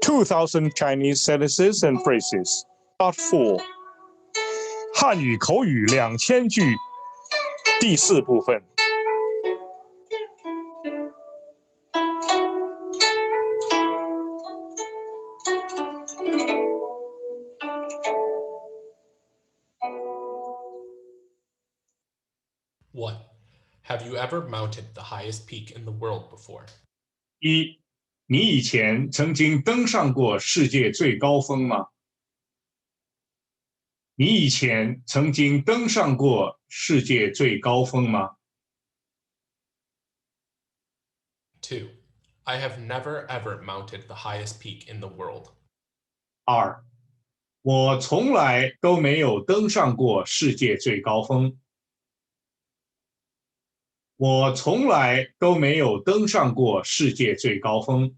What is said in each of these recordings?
2,000 Chinese sentences and phrases. Part 4. 汉语口语2000句第4部分。1. Have you ever mounted the highest peak in the world before? 1. 你以前曾经登上过世界最高峰吗？你以前曾经登上过世界最高峰吗？ 2. I have never ever mounted the highest peak in the world. 2. 我从来都没有登上过世界最高峰。我从来都没有登上过世界最高峰。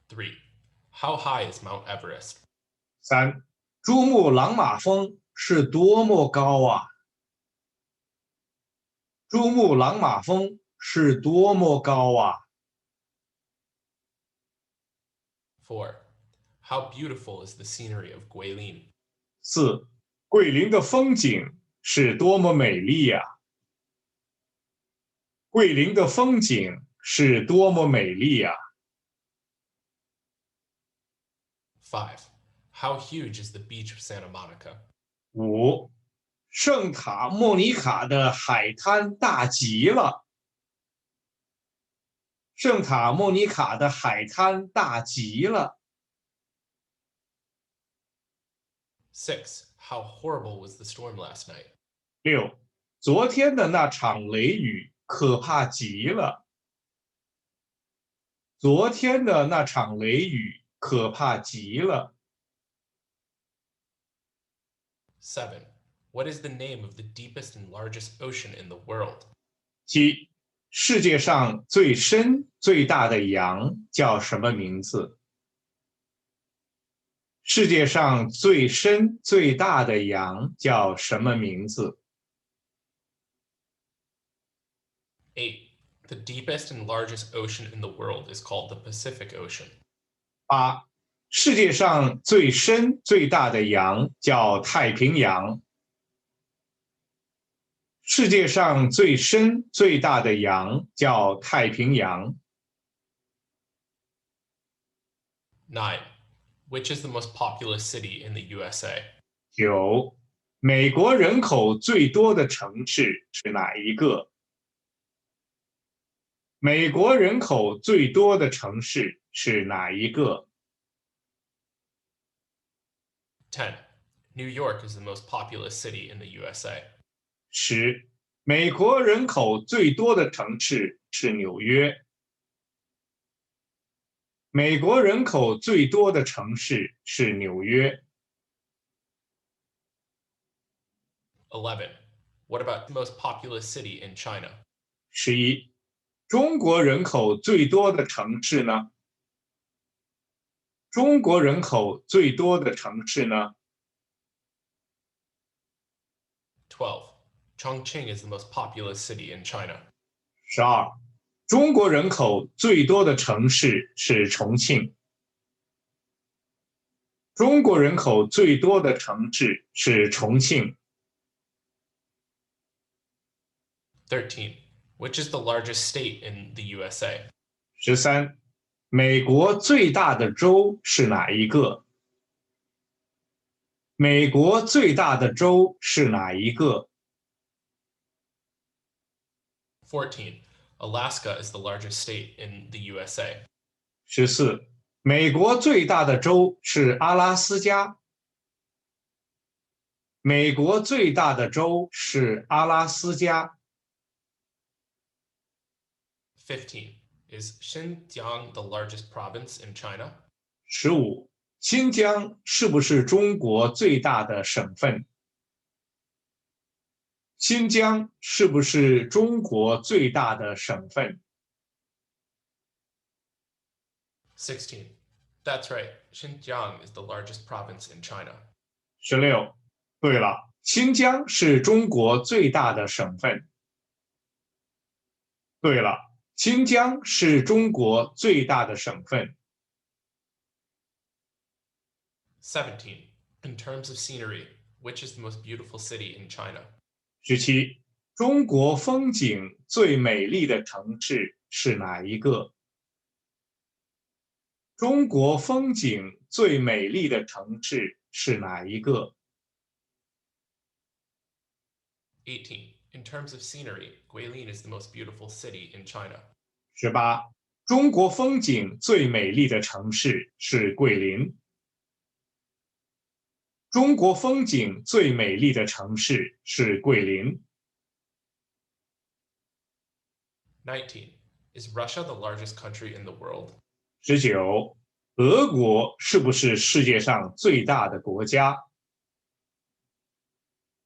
3. How high is Mount Everest? 3. 珠穆朗玛峰是多么高啊！珠穆朗玛峰是多么高啊！ 4. How beautiful is the scenery of Guilin? 4. 桂林的风景是多么美丽呀！桂林的风景是多么美丽呀！5. How huge is the beach of Santa Monica? 5. 圣塔莫尼卡的海滩大极了。圣塔莫尼卡的海滩大极了。6. How horrible was the storm last night? 6. 昨天的那场雷雨可怕极了。昨天的那场雷雨可怕极了。7. What is the name of the deepest and largest ocean in the world? 7. 世界上最深最大的洋叫什么名字？世界上最深最大的洋叫什么名字？ 8. The deepest and largest ocean in the world is called the Pacific Ocean. 8. 世界上最深最大的洋叫太平洋。世界上最深最大的洋叫太平洋。9. Which is the most populous city in the USA? 9. 美国人口最多的城市是哪一个？美国人口最多的城市是哪一个？ 10. New York is the most populous city in the USA. 10. 美国人口最多的城市是纽约。美国人口最多的城市是纽约。11. What about the most populous city in China? 11. 中国人口最多的城市呢？中国人口最多的城市呢？ 12. Chongqing is the most populous city in China. 12. 中国人口最多的城市是重庆。中国人口最多的城市是重庆。13. Which is the largest state in the USA? 13. 美国最大的州是哪一个？美国最大的州是哪一个？ 14. Alaska is the largest state in the USA. 14. 美国最大的州是阿拉斯加。美国最大的州是阿拉斯加。15. Is Xinjiang the largest province in China? 15. 新疆是不是中国最大的省份？新疆是不是中国最大的省份？ 16. That's right. Xinjiang is the largest province in China. 16. 对了，新疆是中国最大的省份。对了，新疆是中国最大的省份。17. In terms of scenery, which is the most beautiful city in China? 17. 中国风景最美丽的城市是哪一个？中国风景最美丽的城市是哪一个？ 18. In terms of scenery, Guilin is the most beautiful city in China. 18. 中国风景最美丽的城市是桂林。中国风景最美丽的城市是桂林。19. Is Russia the largest country in the world? 19. 俄国是不是世界上最大的国家？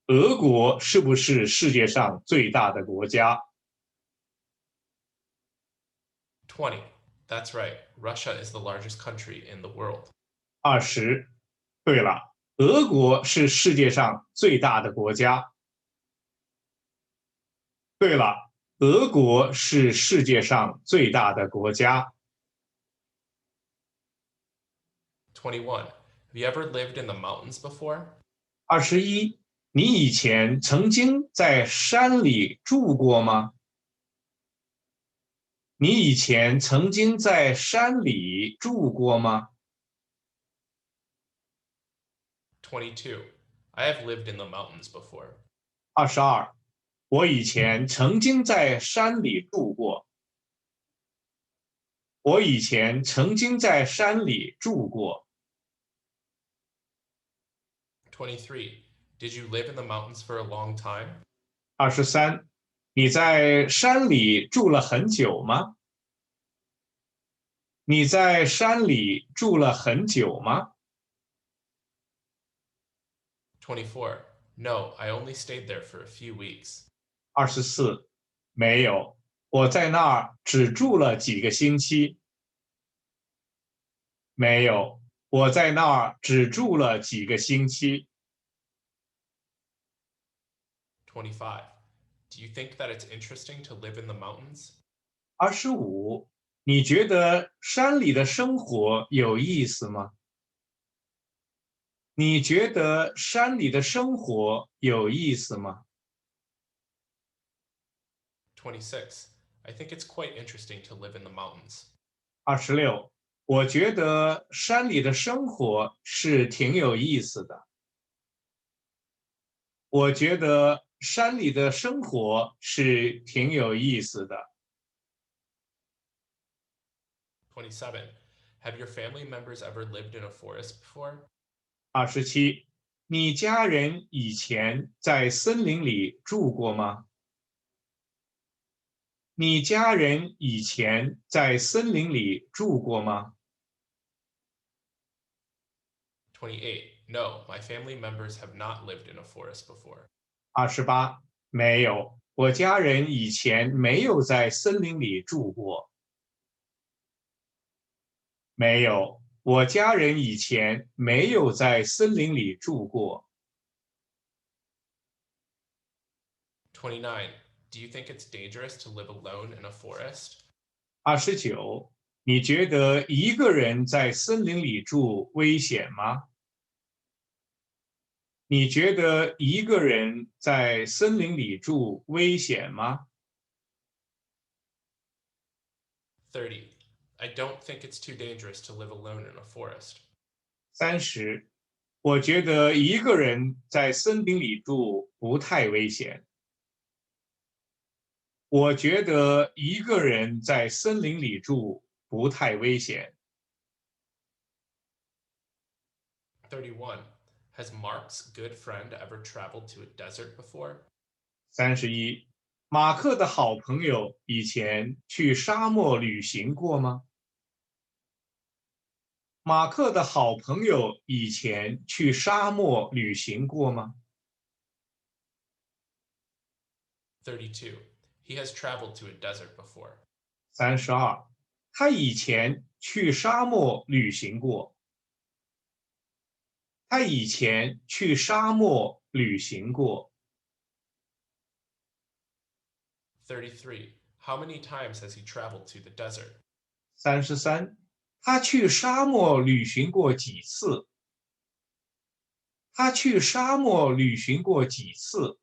俄国是不是世界上最大的国家？ 20. That's right. Russia is the largest country in the world. 20. 对了，俄国是世界上最大的国家。对了，俄国是世界上最大的国家。21. Have you ever lived in the mountains before? 21. 你以前曾经在山里住过吗？你以前曾经在山里住过吗？ 22. I have lived in the mountains before. 22. 我以前曾经在山里住过。我以前曾经在山里住过。23. Did you live in the mountains for a long time? 23. 你在山里住了很久吗？你在山里住了很久吗？ 24. No, I only stayed there for a few weeks. 24. 没有，我在那儿只住了几个星期。没有，我在那儿只住了几个星期。25. Do you think that it's interesting to live in the mountains? 25. 你觉得山里的生活有意思吗？你觉得山里的生活有意思吗？ 26. I think it's quite interesting to live in the mountains. 26. 我觉得山里的生活是挺有意思的。我觉得山里的生活是挺有意思的。27. Have your family members ever lived in a forest before? 27. 你家人以前在森林里住过吗？你家人以前在森林里住过吗？ 28. No, my family members have not lived in a forest before. 28. 没有，我家人以前没有在森林里住过。没有，我家人以前没有在森林里住过。29. Do you think it's dangerous to live alone in a forest? 29. 你觉得一个人在森林里住危险吗？你觉得一个人在森林里住危险吗？ 30. I don't think it's too dangerous to live alone in a forest. 30. 我觉得一个人在森林里住不太危险。我觉得一个人在森林里住不太危险。31. Has Mark's good friend ever traveled to a desert before? 31. 马克的好朋友以前去沙漠旅行过吗？马克的好朋友以前去沙漠旅行过吗？ 32. He has traveled to a desert before. 32. 他以前去沙漠旅行过。他以前去沙漠旅行过。 33. How many times has he traveled to the desert? 33，他去沙漠旅行过几次？他去沙漠旅行过几次？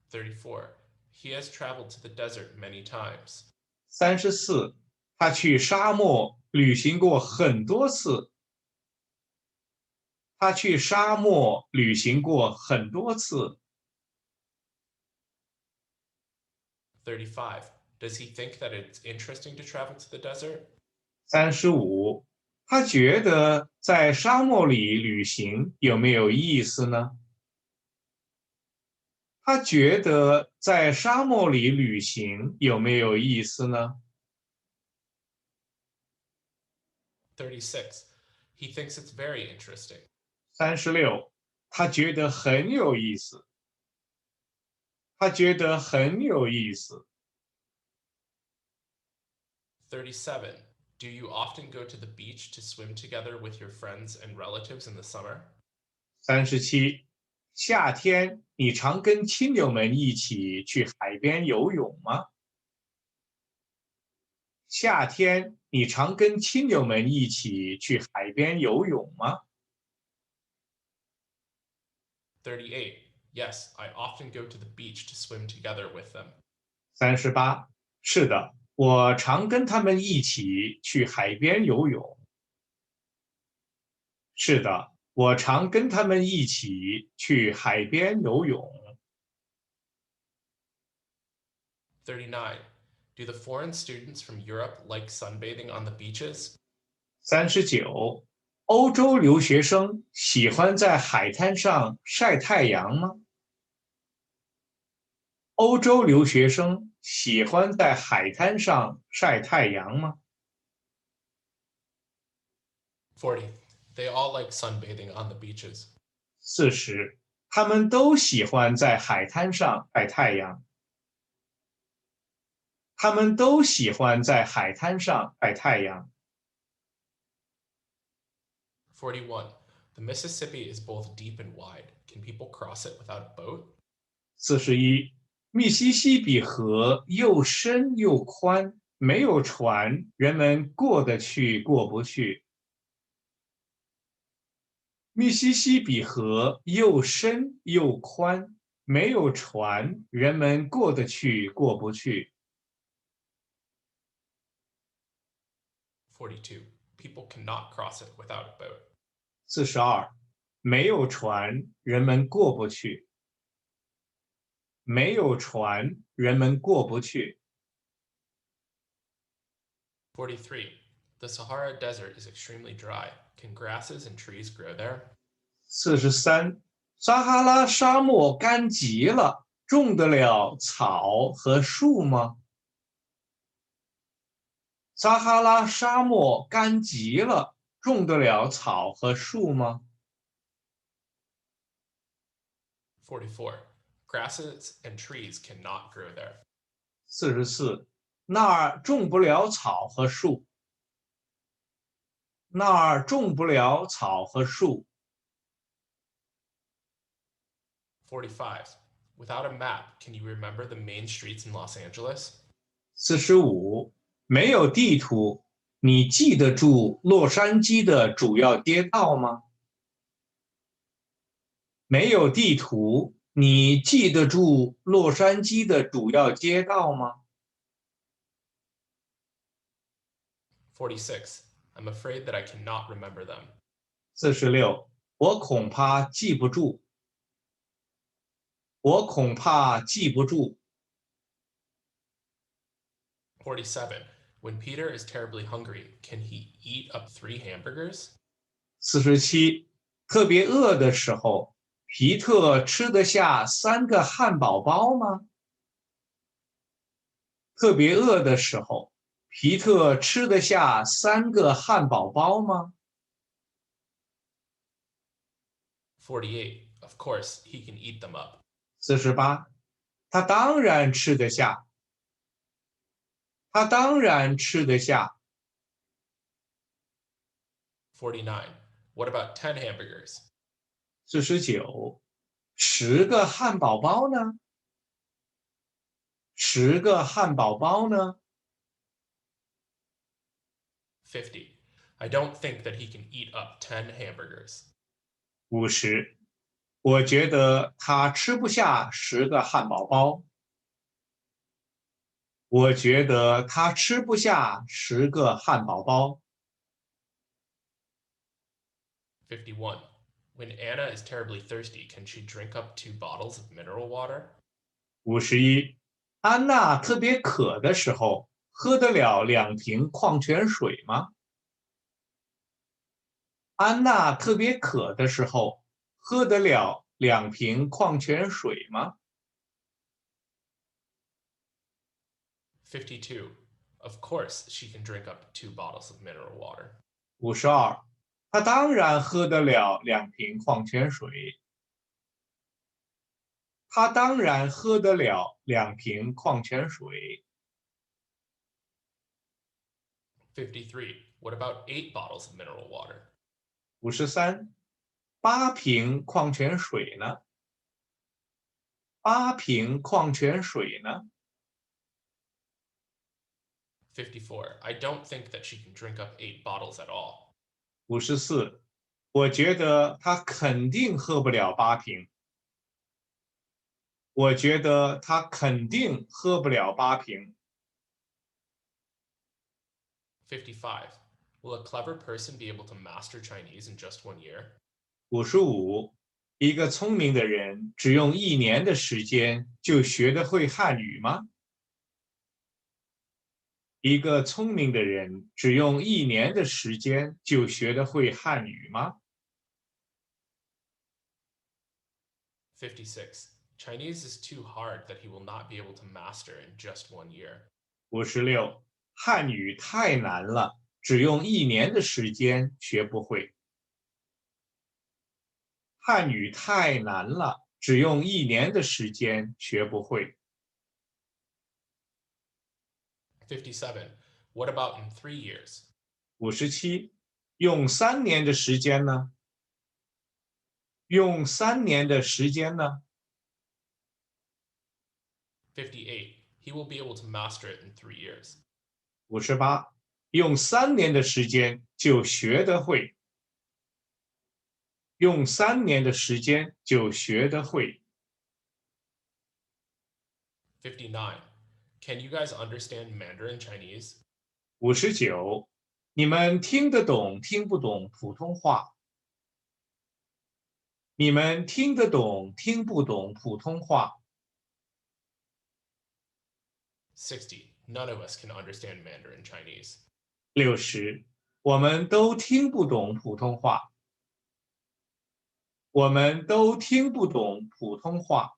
34. He has traveled to the desert many times. 34，他去沙漠旅行过很多次。他去沙漠旅行过很多次。 35. Does he think that it's interesting to travel to the desert? 35，他觉得在沙漠里旅行有没有意思呢？他觉得在沙漠里旅行有没有意思呢？ 36. He thinks it's very interesting. 36，他觉得很有意思。他觉得很有意思。 37. Do you often go to the beach to swim together with your friends and relatives in the summer? 37，夏天你常跟亲友们一起去海边游泳吗？夏天你常跟亲友们一起去海边游泳吗？ 38. Yes, I often go to the beach to swim together with them. 38，是的，我常跟他们一起去海边游泳。是的，我常跟他们一起去海边游泳。39. Do the foreign students from Europe like sunbathing on the beaches? 39，欧洲留学生喜欢在海滩上晒太阳吗？欧洲留学生喜欢在海滩上晒太阳吗？ 40. They all like sunbathing on the beaches. 40，他们都喜欢在海滩上晒太阳。他们都喜欢在海滩上晒太阳。41. The Mississippi is both deep and wide. Can people cross it without a boat? 41，密西西比河又深又宽，没有船，人们过得去过不去。密西西比河又深又宽，没有船，人们过得去过不去。42. People cannot cross it without a boat. 42，没有船，人们过不去。没有船，人们过不去。43. The Sahara Desert is extremely dry. Can grasses and trees grow there? 43，撒哈拉沙漠干极了，种得了草和树吗？撒哈拉沙漠干极了，种得了草和树吗？ 44. Grasses and trees cannot grow there. 44，那儿种不了草和树。那儿种不了草和树。45. Without a map, can you remember the main streets in Los Angeles? 45，没有地图，你记得住洛杉矶的主要街道吗？没有地图，你记得住洛杉矶的主要街道吗？ 46. I'm afraid that I cannot remember them. 46，我恐怕记不住。我恐怕记不住。 47. When Peter is terribly hungry, can he eat up 3 hamburgers? 47，特别饿的时候，皮特吃得下3个汉堡包吗？特别饿的时候，皮特吃得下3个汉堡包吗？ 48. Of course, he can eat them up. 48，他当然吃得下。他当然吃得下。 49. What about 10 hamburgers? 49，10个汉堡包呢？ 10个汉堡包呢？ 50. I don't think that he can eat up 10 hamburgers. 50. 我觉得他吃不下10个汉堡包。我觉得他吃不下10个汉堡包。 51. When Anna is terribly thirsty, can she drink up 2 bottles of mineral water? 51. 安娜特别渴的时候，喝得了2瓶矿泉水吗？安娜特别渴的时候，喝得了2瓶矿泉水吗？ 52. Of course, she can drink up 2 bottles of mineral water. 52. 她当然喝得了2瓶矿泉水。她当然喝得了2瓶矿泉水。 53. What about 8 bottles of mineral water? 53. 8瓶矿泉水呢？8瓶矿泉水呢？ 54. I don't think that she can drink up 8 bottles at all. 54. 我觉得她肯定喝不了8瓶。我觉得她肯定喝不了8瓶。 55. Will a clever person be able to master Chinese in just 1 year? 55. 一个聪明的人只用1年的时间就学得会汉语吗？一个聪明的人只用1年的时间就学得会汉语吗？ 56. Chinese is too hard that he will not be able to master in just 1 year. 56. 汉语太难了，只用1年的时间学不会。汉语太难了，只用1年的时间学不会。 57. What about in 3 years? 57. 用3年的时间呢？用3年的时间呢？ 58. He will be able to master it in 3 years. 58. 用3年的时间就学得会。用3年的时间就学得会。 59. Can you guys understand Mandarin Chinese? 59. 你们听得懂听不懂普通话？你们听得懂听不懂普通话？ 60. None of us can understand Mandarin Chinese. 60. 我们都听不懂普通话。我们都听不懂普通话。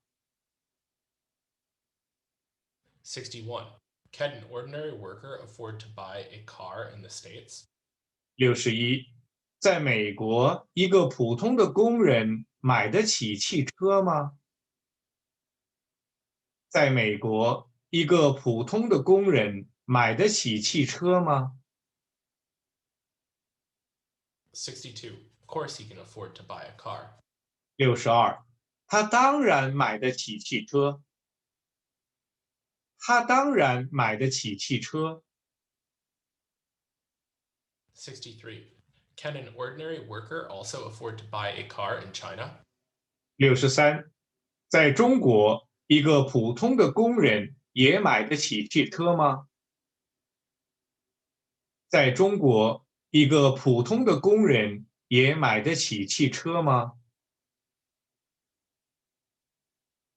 61. Can an ordinary worker afford to buy a car in the States? 61. 在美国，一个普通的工人买得起汽车吗？在美国，一个普通的工人买得起汽车吗？ 62. Of course he can afford to buy a car. 62. 他当然买得起汽车。他当然买得起汽车。 63. Can an ordinary worker also afford to buy a car in China? 63. 在中国，一个普通的工人也买得起汽车吗？在中国，一个普通的工人也买得起汽车吗？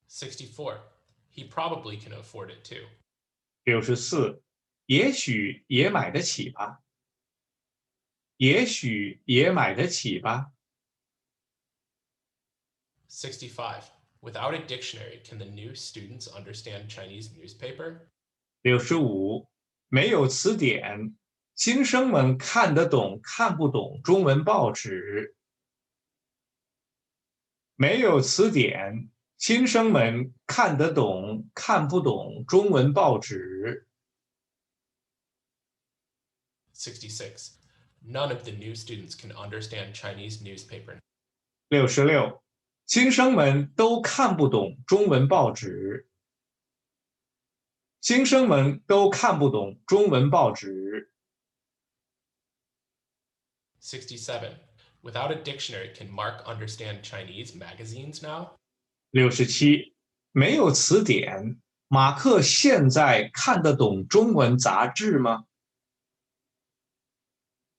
64. He probably can afford it too. 64. 也许也买得起吧。也许也买得起吧。 65. Without a dictionary, can the new students understand Chinese newspaper? 65. 没有词典，新生们看得懂看不懂中文报纸。没有词典，新生们看得懂看不懂中文报纸。 66. None of the new students can understand Chinese newspaper. 66. 新生们都看不懂中文报纸。新生们都看不懂中文报纸。67. Without a dictionary, can Mark understand Chinese magazines now? 67，没有词典，马克现在看得懂中文杂志吗？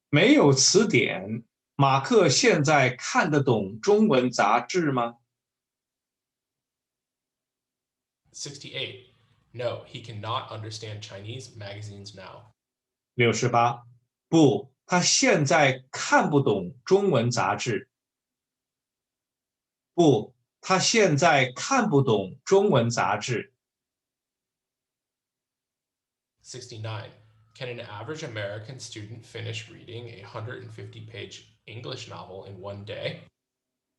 没有词典，马克现在看得懂中文杂志吗？ 68. No, he cannot understand Chinese magazines now. 68，不，他现在看不懂中文杂志。不，他现在看不懂中文杂志。69. Can an average American student finish reading a 150-page English novel in one day?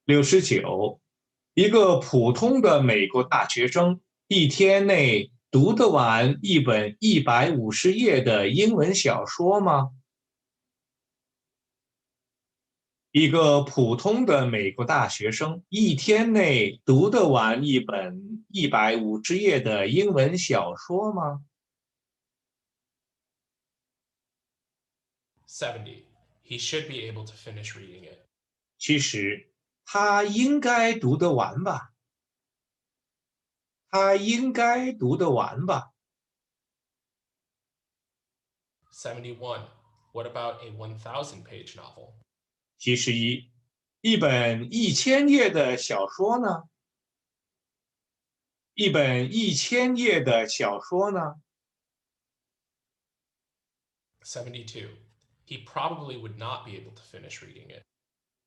69，一个普通的美国大学生一天内读得完一本150页的英文小说吗？一个普通的美国大学生一天内读得完一本150页的英文小说吗？ 70. He should be able to finish reading it. 其实他应该读得完吧？他应该读得完吧？ 71. What about a 1,000-page novel? 71，一本1000页的小说呢？一本1000页的小说呢？ 72. He probably would not be able to finish reading it.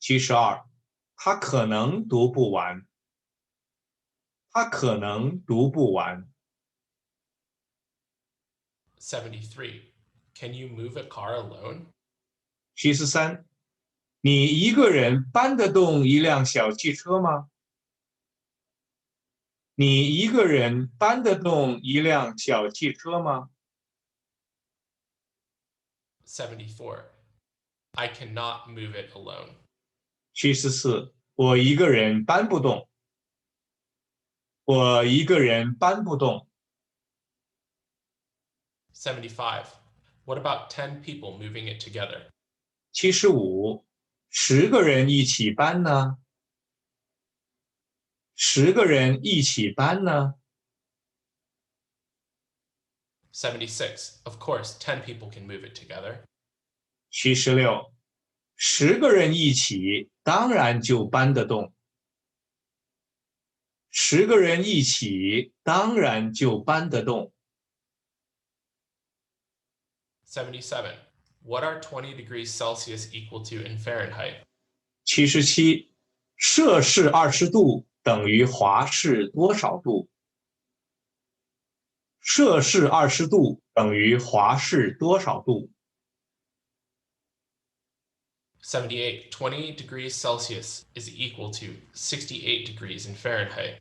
72，他可能读不完。他可能读不完。73. Can you move a car alone? 73，你一个人搬得动一辆小汽车吗？你一个人搬得动一辆小汽车吗？ 74. I cannot move it alone. 74，我一个人搬不动。我一个人搬不动。75. What about 10 people moving it together? 75，10个人一起搬呢？10个人一起搬呢？ 76. Of course, 10 people can move it together. 76，10个人一起，当然就搬得动。10个人一起，当然就搬得动。77. What are 20 degrees Celsius equal to in Fahrenheit? 77，摄氏20度等于华氏多少度？摄氏20度等于华氏多少度？ 78. 20 degrees Celsius is equal to 68 degrees in Fahrenheit.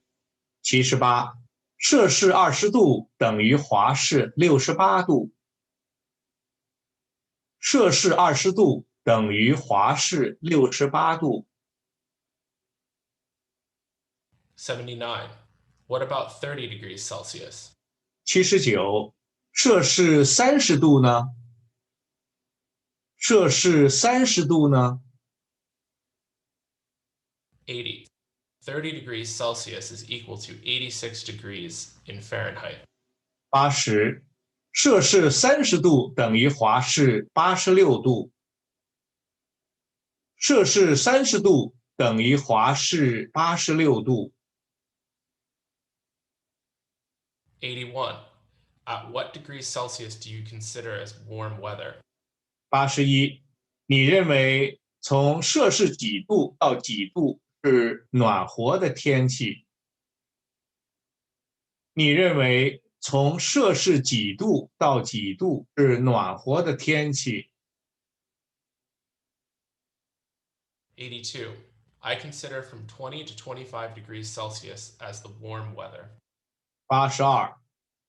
78，摄氏20度等于华氏68度。摄氏20度等于华氏68度。79. What about 30 degrees Celsius? 79，摄氏30度呢？摄氏30度呢？ 80. 30 degrees Celsius is equal to 86 degrees in Fahrenheit. 80，摄氏30度等于华氏86度。摄氏30度等于华氏86度。81. At what degrees Celsius do you consider as warm weather? 81，你认为从摄氏几度到几度是暖和的天气？你认为从摄氏几度到几度是暖和的天气？ 82. I consider from 20 to 25 degrees Celsius as the warm weather. 82，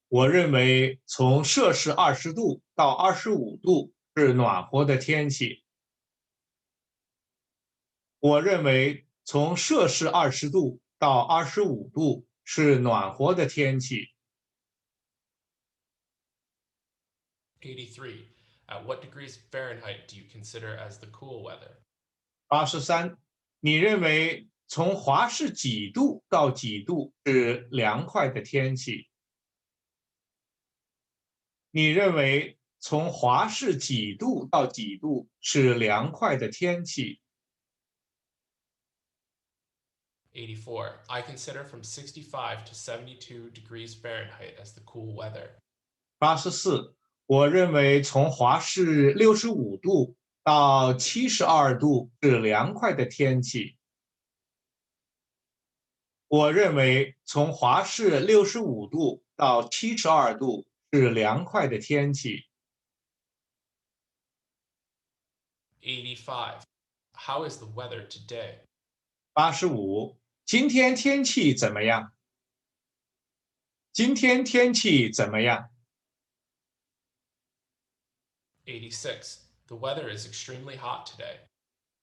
我认为从摄氏20度到25度是暖和的天气。我认为从摄氏20度到25度是暖和的天气。83. At what degrees Fahrenheit do you consider as the cool weather? 83，你认为从华氏几度到几度是凉快的天气？你认为从华氏几度到几度是凉快的天气？ 84. I consider from 65 to 72 degrees Fahrenheit as the cool weather. 84，我认为从华氏65度到72度是凉快的天气。我认为从华氏65度到72度是凉快的天气。85. How is the weather today? 85，今天天气怎么样？今天天气怎么样？ 86. The weather is extremely hot today.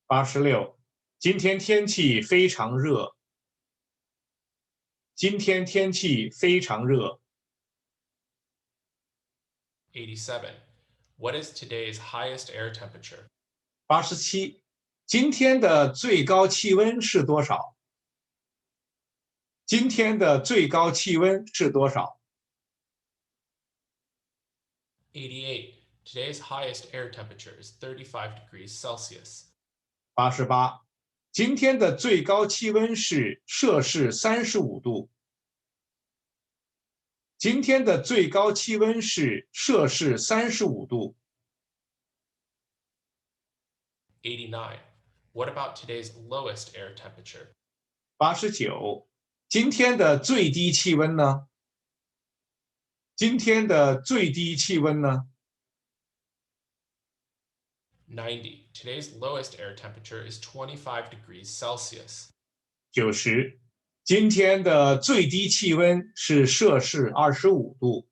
86，今天天气非常热。今天天气非常热。 87. What is today's highest air temperature? 87，今天的最高气温是多少？今天的最高气温是多少？ 88. Today's highest air temperature is 35 degrees Celsius. 88，今天的最高气温是摄氏35度。今天的最高气温是摄氏35度。 89. What about today's lowest air temperature? 89，今天的最低气温呢？今天的最低气温呢？ 90. Today's lowest air temperature is 25 degrees Celsius. 90，今天的最低气温是摄氏25度。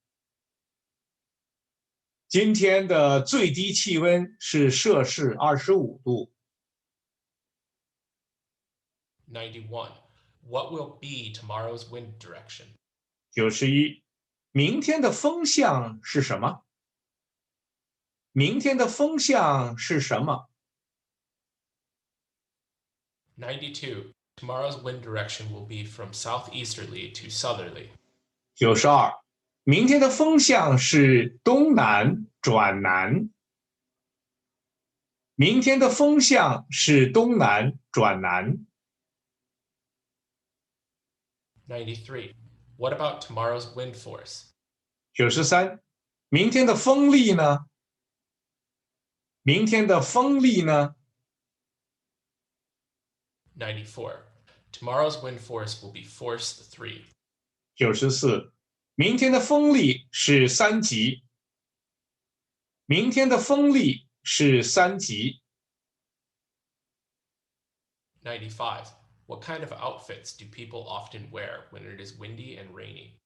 今天的最低气温是摄氏25度。 91. What will be tomorrow's wind direction? 91，明天的风向是什么？明天的风向是什么？ 92. Tomorrow's wind direction will be from southeasterly to southerly. 92，明天的风向是东南转南。明天的风向是东南转南。 93. What about tomorrow's wind force? 93，明天的风力呢？明天的风力呢？ 94. Tomorrow's wind force will be force 3. 94，明天的风力是3级。明天的风力是3级。 95. What kind of outfits do people often wear when it is windy and rainy?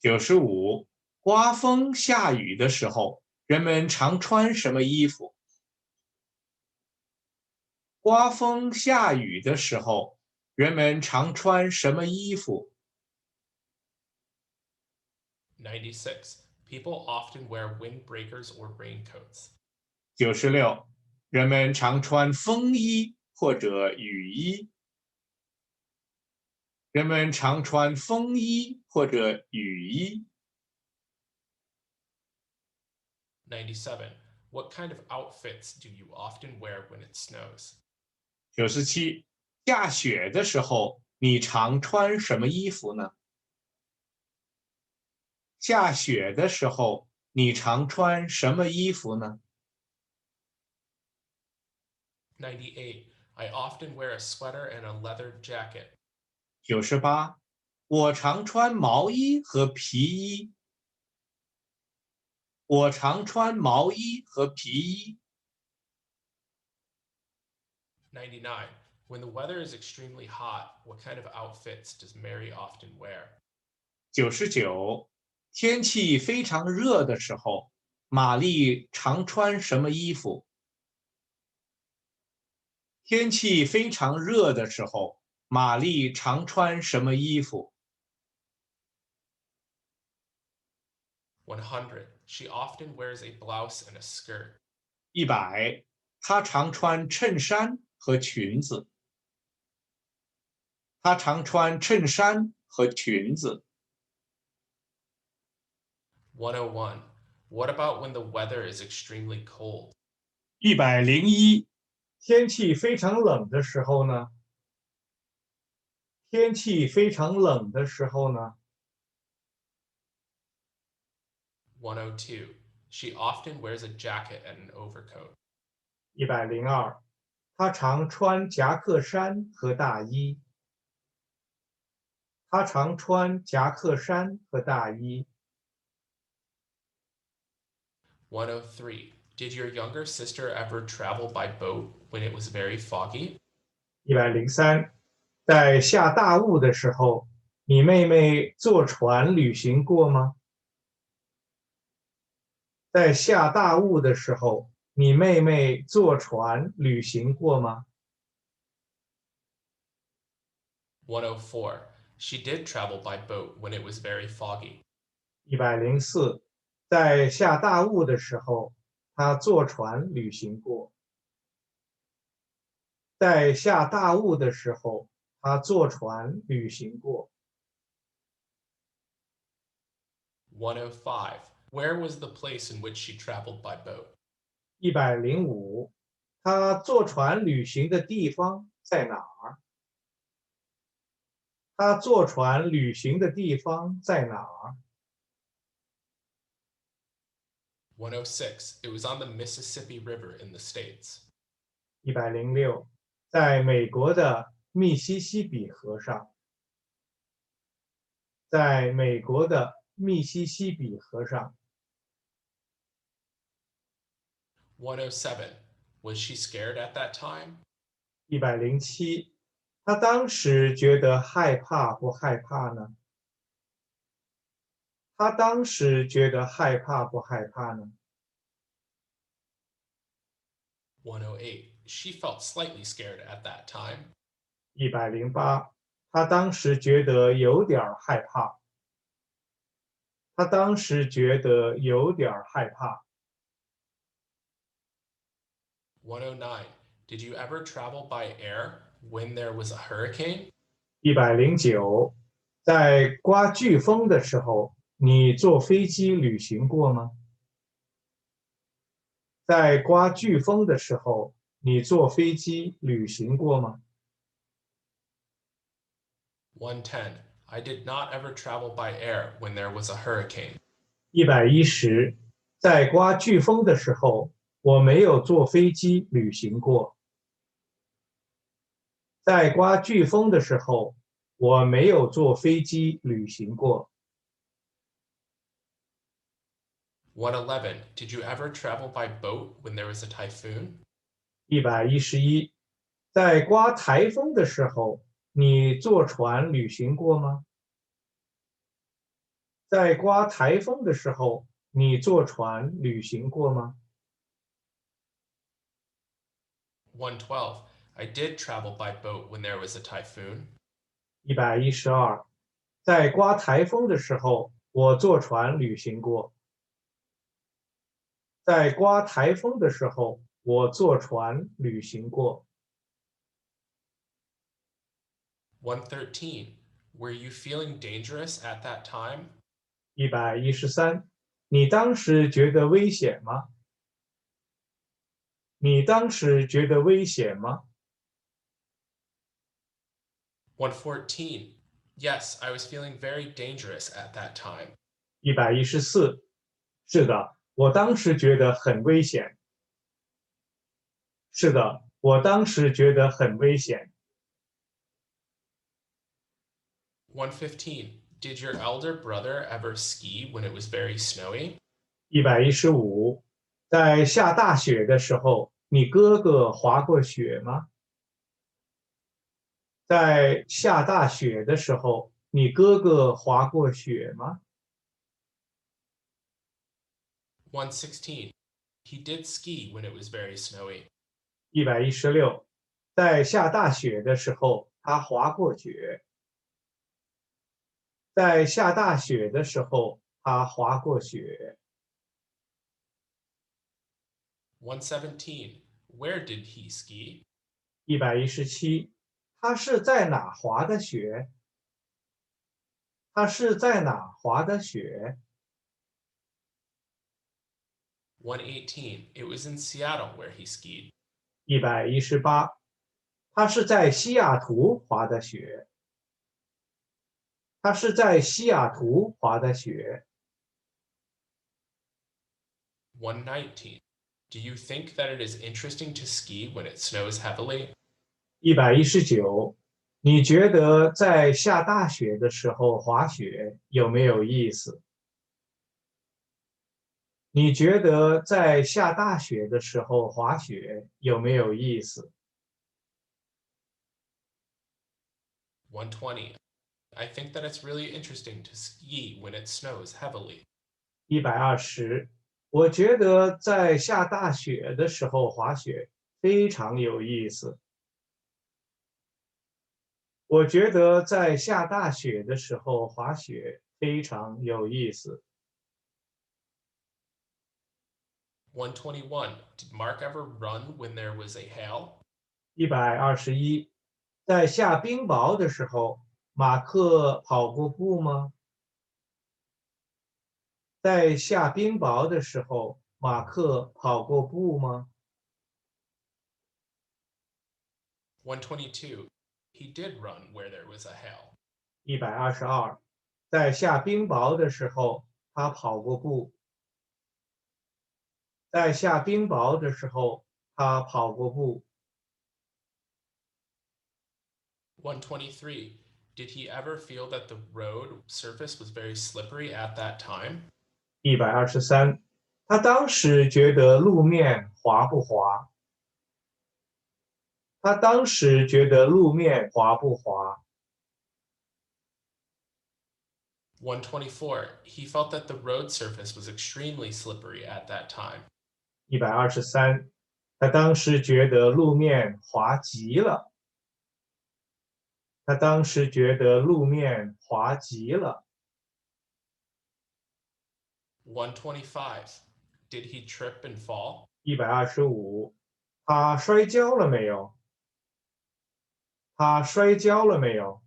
95，刮风下雨的时候，人们常穿什么衣服？刮风下雨的时候，人们常穿什么衣服？ 96. People often wear windbreakers or raincoats. 96，人们常穿风衣或者雨衣。人们常穿风衣或者雨衣。 97. What kind of outfits do you often wear when it snows? 97，下雪的时候，你常穿什么衣服呢？下雪的时候，你常穿什么衣服呢？ 98. I often wear a sweater and a leather jacket. 98，我常穿毛衣和皮衣。我常穿毛衣和皮衣。 99. When the weather is extremely hot, what kind of outfits does Mary often wear? 99，天气非常热的时候，玛丽常穿什么衣服？天气非常热的时候，玛丽常穿什么衣服？ 100. She often wears a blouse and a skirt. 100，她常穿衬衫和裙子。她常穿衬衫和裙子。101. What about when the weather is extremely cold? 101，天气非常冷的时候呢？天气非常冷的时候呢？ 102. She often wears a jacket and an overcoat. 102，她常穿夹克衫和大衣。她常穿夹克衫和大衣。103. Did your younger sister ever travel by boat when it was very foggy? 103，在下大雾的时候，你妹妹坐船旅行过吗？在下大雾的时候，你妹妹坐船旅行过吗？ 104. She did travel by boat when it was very foggy. 104，在下大雾的时候，她坐船旅行过。在下大雾的时候，她坐船旅行过。105. Where was the place in which she traveled by boat? 105，她坐船旅行的地方在哪儿？她坐船旅行的地方在哪儿？ 106. It was on the Mississippi River in the States. 106，在美国的密西西比河上。在美国的密西西比河上。107. Was she scared at that time? 107，他当时觉得害怕不害怕呢？他当时觉得害怕不害怕呢？ 108. She felt slightly scared at that time. 108，他当时觉得有点害怕。他当时觉得有点害怕。109. Did you ever travel by air when there was a hurricane? 109，在刮飓风的时候，你坐飞机旅行过吗？在刮飓风的时候，你坐飞机旅行过吗？ 110. I did not ever travel by air when there was a hurricane. 110，在刮飓风的时候，我没有坐飞机旅行过。在刮飓风的时候，我没有坐飞机旅行过。111. Did you ever travel by boat when there was a typhoon? 111，在刮台风的时候，你坐船旅行过吗？在刮台风的时候，你坐船旅行过吗？ 112. I did travel by boat when there was a typhoon. 112，在刮台风的时候，我坐船旅行过。在刮台风的时候，我坐船旅行过。113. Were you feeling dangerous at that time? 113，你当时觉得危险吗？你当时觉得危险吗？ 114. Yes, I was feeling very dangerous at that time. 114，是的，我当时觉得很危险。是的，我当时觉得很危险。115. Did your elder brother ever ski when it was very snowy? 115，在下大雪的时候，你哥哥滑过雪吗？在下大雪的时候，你哥哥滑过雪吗？ 116. He did ski when it was very snowy. 116，在下大雪的时候，他滑过雪。在下大雪的时候，他滑过雪。117. Where did he ski? 117，他是在哪滑的雪？他是在哪滑的雪？ 118. It was in Seattle where he skied. 118，他是在西雅图滑的雪。他是在西雅图滑的雪。119. Do you think that it is interesting to ski when it snows heavily? 119，你觉得在下大雪的时候滑雪有没有意思？你觉得在下大雪的时候滑雪有没有意思？ 120. I think that it's really interesting to ski when it snows heavily. 120，我觉得在下大雪的时候滑雪非常有意思。我觉得在下大雪的时候滑雪非常有意思。121. Did Mark ever run when there was a hail? 121，在下冰雹的时候，马克跑过步吗？在下冰雹的时候，马克跑过步吗？ 122. He did run where there was a hail. 122，在下冰雹的时候，他跑过步。在下冰雹的时候，他跑过步。123. Did he ever feel that the road surface was very slippery at that time? 123，他当时觉得路面滑不滑？他当时觉得路面滑不滑？ 124. He felt that the road surface was extremely slippery at that time. 123，他当时觉得路面滑极了。他当时觉得路面滑极了。125. Did he trip and fall? 125，他摔跤了没有？他摔跤了没有？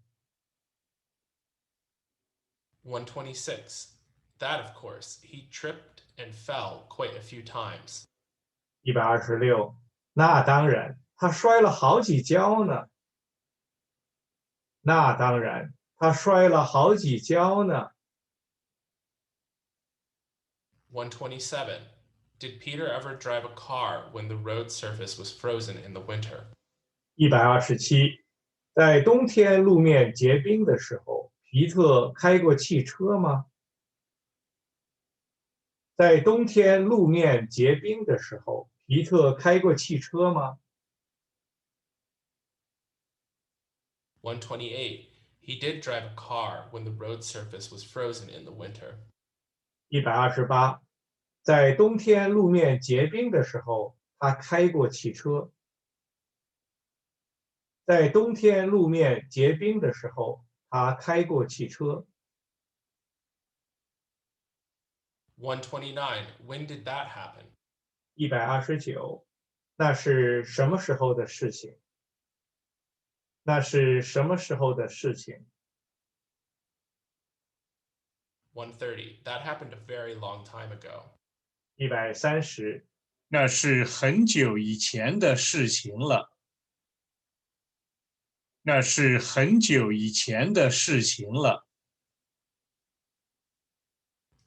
126. That, of course, he tripped and fell quite a few times. 126，那当然，他摔了好几跤呢。那当然，他摔了好几跤呢。127. Did Peter ever drive a car when the road surface was frozen in the winter? 127，在冬天路面结冰的时候，皮特开过汽车吗？在冬天路面结冰的时候，皮特开过汽车吗？ 128. He did drive a car when the road surface was frozen in the winter. 128，在冬天路面结冰的时候，他开过汽车。在冬天路面结冰的时候，他开过汽车。129. When did that happen? 129，那是什么时候的事情？那是什么时候的事情？ 130. That happened a very long time ago. 130，那是很久以前的事情了。那是很久以前的事情了。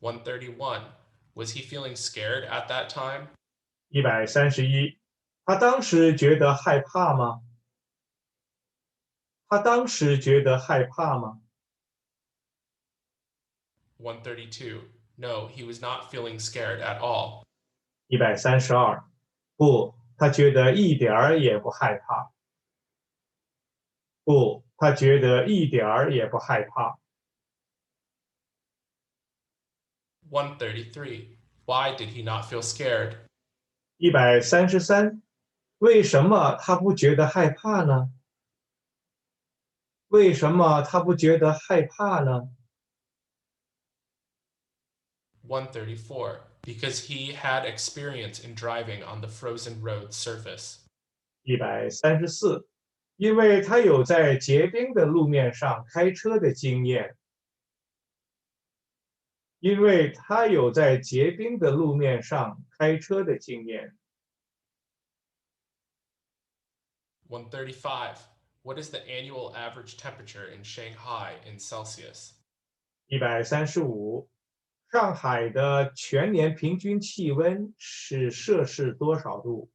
131. Was he feeling scared at that time? 131，他当时觉得害怕吗？他当时觉得害怕吗？ 132. No, he was not feeling scared at all. 132，不，他觉得一点儿也不害怕。不，他觉得一点儿也不害怕。133. Why did he not feel scared? 133，为什么他不觉得害怕呢？为什么他不觉得害怕呢？ 134. because he had experience in driving on the frozen road surface. 134，因为他有在结冰的路面上开车的经验。因为他有在结冰的路面上开车的经验。135. What is the annual average temperature in Shanghai in Celsius? 135，上海的全年平均气温是摄氏多少度？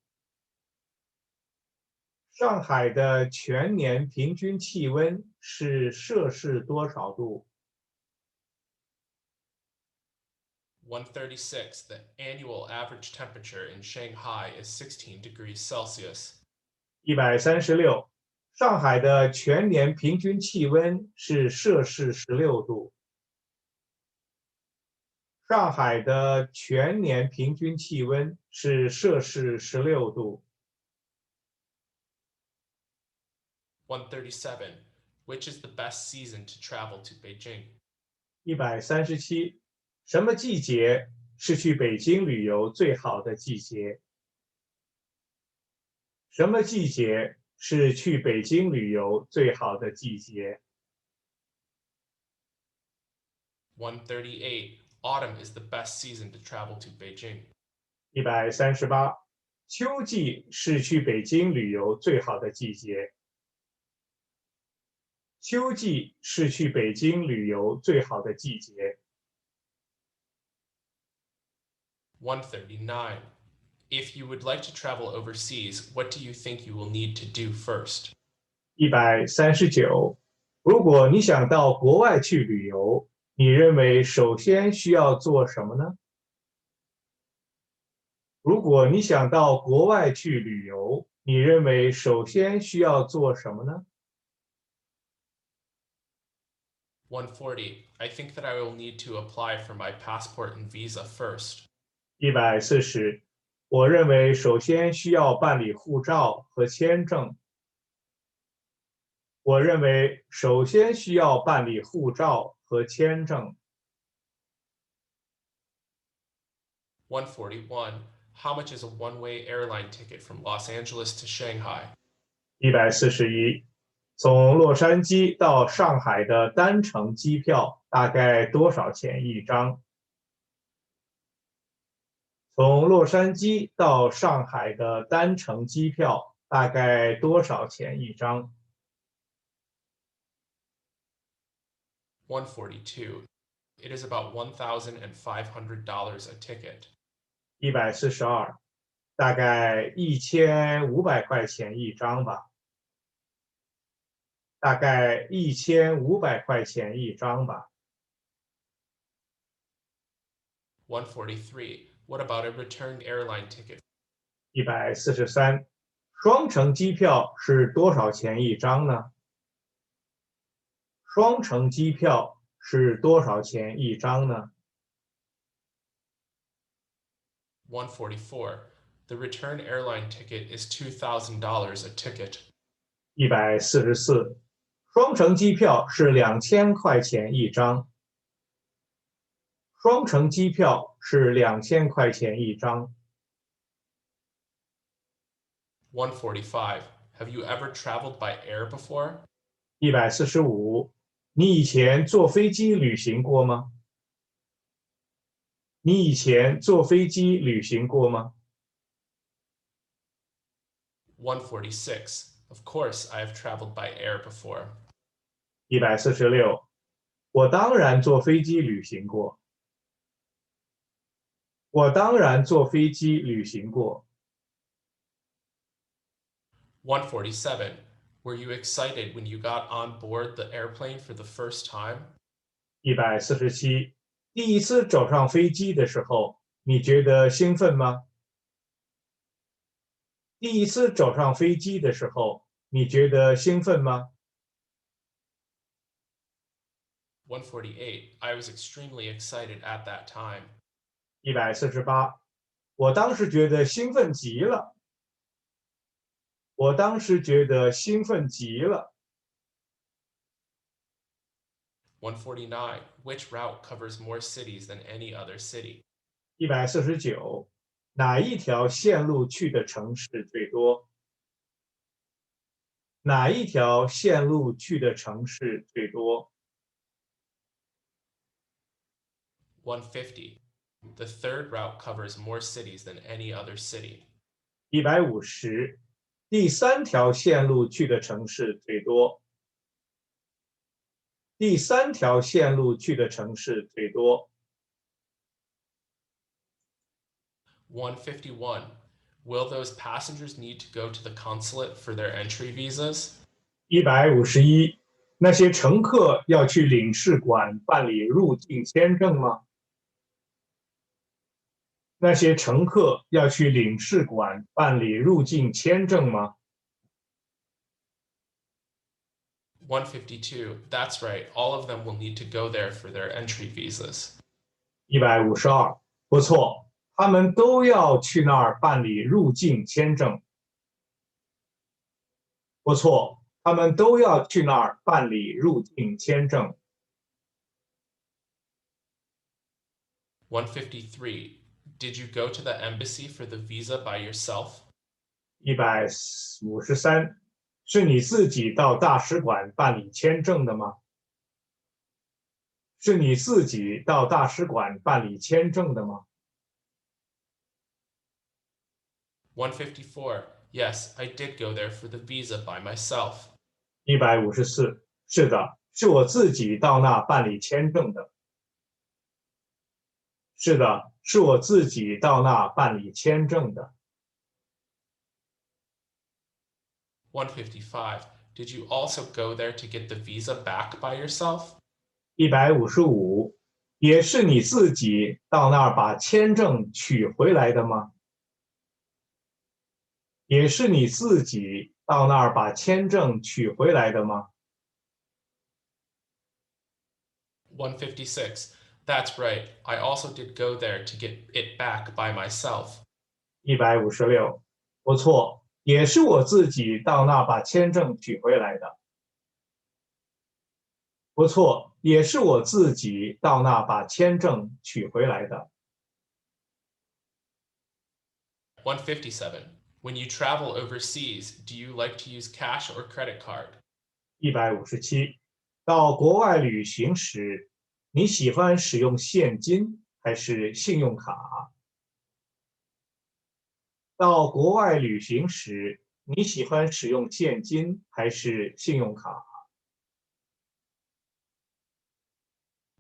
上海的全年平均气温是摄氏多少度？ 136. The annual average temperature in Shanghai is 16 degrees Celsius. 136，上海的全年平均气温是摄氏16度。上海的全年平均气温是摄氏16度。137. Which is the best season to travel to Beijing? 137，什么季节是去北京旅游最好的季节？什么季节是去北京旅游最好的季节？ 138. Autumn is the best season to travel to Beijing. 138，秋季是去北京旅游最好的季节。秋季是去北京旅游最好的季节。139. If you would like to travel overseas, what do you think you will need to do first? 139，如果你想到国外去旅游，你认为首先需要做什么呢？如果你想到国外去旅游，你认为首先需要做什么呢？ 140. I think that I will need to apply for my passport and visa first. 140，我认为首先需要办理护照和签证。我认为首先需要办理护照和签证。141. How much is a one-way airline ticket from Los Angeles to Shanghai? 141，从洛杉矶到上海的单程机票大概多少钱一张？从洛杉矶到上海的单程机票大概多少钱一张？ 142. It is about $1,500 a ticket. 142，大概1500块钱一张吧。大概1500块钱一张吧。143. What about a return airline ticket? 143，双程机票是多少钱一张呢？双程机票是多少钱一张呢？ 144. The return airline ticket is $2,000 a ticket. 144，双程机票是2000块钱一张。双程机票是2000块钱一张。145. Have you ever traveled by air before? 145，你以前坐飞机旅行过吗？你以前坐飞机旅行过吗？ 146. Of course, I have traveled by air before. 146，我当然坐飞机旅行过。我当然坐飞机旅行过。147. Were you excited when you got on board the airplane for the first time? 147，第一次走上飞机的时候，你觉得兴奋吗？第一次走上飞机的时候，你觉得兴奋吗？ 148. I was extremely excited at that time. 148，我当时觉得兴奋极了。我当时觉得兴奋极了。149. Which route covers more cities than any other city? 149，哪一条线路去的城市最多？哪一条线路去的城市最多？ 150. The third route covers more cities than any other city. 150，第三条线路去的城市最多。第三条线路去的城市最多。151. Will those passengers need to go to the consulate for their entry visas? 151，那些乘客要去领事馆办理入境签证吗？那些乘客要去领事馆办理入境签证吗？ 152. That's right. All of them will need to go there for their entry visas. 152，不错，他们都要去那儿办理入境签证。不错，他们都要去那儿办理入境签证。153. Did you go to the embassy for the visa by yourself? 153，是你自己到大使馆办理签证的吗？是你自己到大使馆办理签证的吗？ 154. Yes, I did go there for the visa by myself. 154，是的，是我自己到那办理签证的。是的，是我自己到那办理签证的。155. Did you also go there to get the visa back by yourself? 155，也是你自己到那儿把签证取回来的吗？也是你自己到那儿把签证取回来的吗？ 156. That's right. I also did go there to get it back by myself. 156，不错，也是我自己到那把签证取回来的。不错，也是我自己到那把签证取回来的。157. When you travel overseas, do you like to use cash or credit card? 157，到国外旅行时，你喜欢使用现金还是信用卡？到国外旅行时，你喜欢使用现金还是信用卡？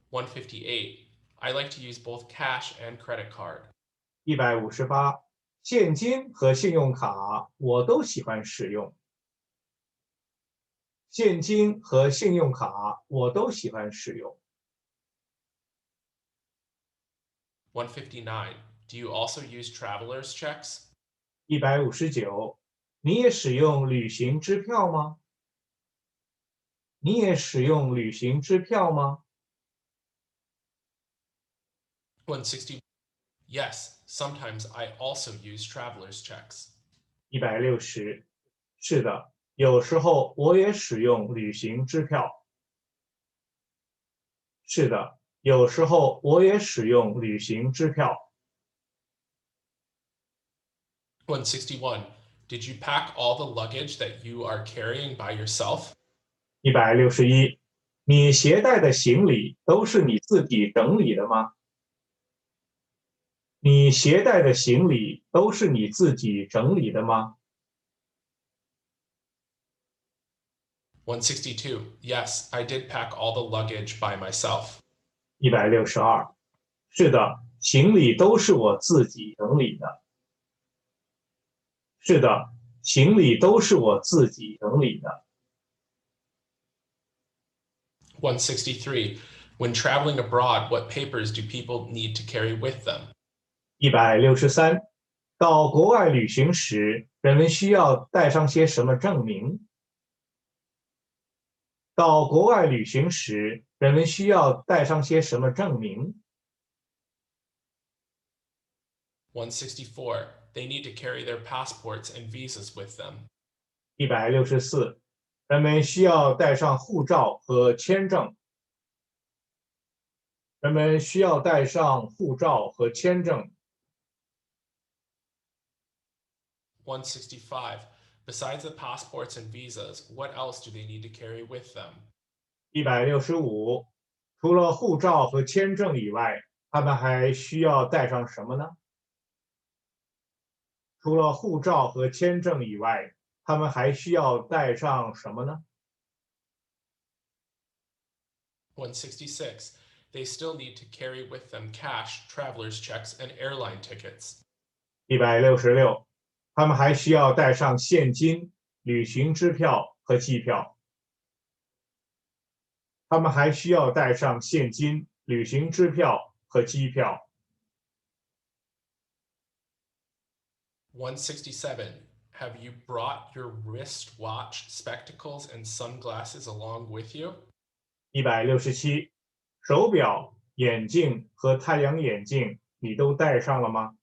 158. I like to use both cash and credit card. 158，现金和信用卡我都喜欢使用。现金和信用卡我都喜欢使用。159. Do you also use traveler's checks? 159，你也使用旅行支票吗？你也使用旅行支票吗？ 160. Yes, sometimes I also use traveler's checks. 160，是的，有时候我也使用旅行支票。是的，有时候我也使用旅行支票。161. Did you pack all the luggage that you are carrying by yourself? 161，你携带的行李都是你自己整理的吗？你携带的行李都是你自己整理的吗？ 162. Yes, I did pack all the luggage by myself. 162，是的，行李都是我自己整理的。是的，行李都是我自己整理的。163. When traveling abroad, what papers do people need to carry with them? 163，到国外旅行时，人们需要带上些什么证明？到国外旅行时，人们需要带上些什么证明？ 164. They need to carry their passports and visas with them. 164，人们需要带上护照和签证。人们需要带上护照和签证。165. Besides the passports and visas, what else do they need to carry with them? 165，除了护照和签证以外，他们还需要带上什么呢？除了护照和签证以外，他们还需要带上什么呢？ 166. They still need to carry with them cash, traveler's checks, and airline tickets. 166，他们还需要带上现金、旅行支票和机票。他们还需要带上现金、旅行支票和机票。167. Have you brought your wristwatch, spectacles, and sunglasses along with you? 167，手表、眼镜和太阳眼镜你都带上了吗？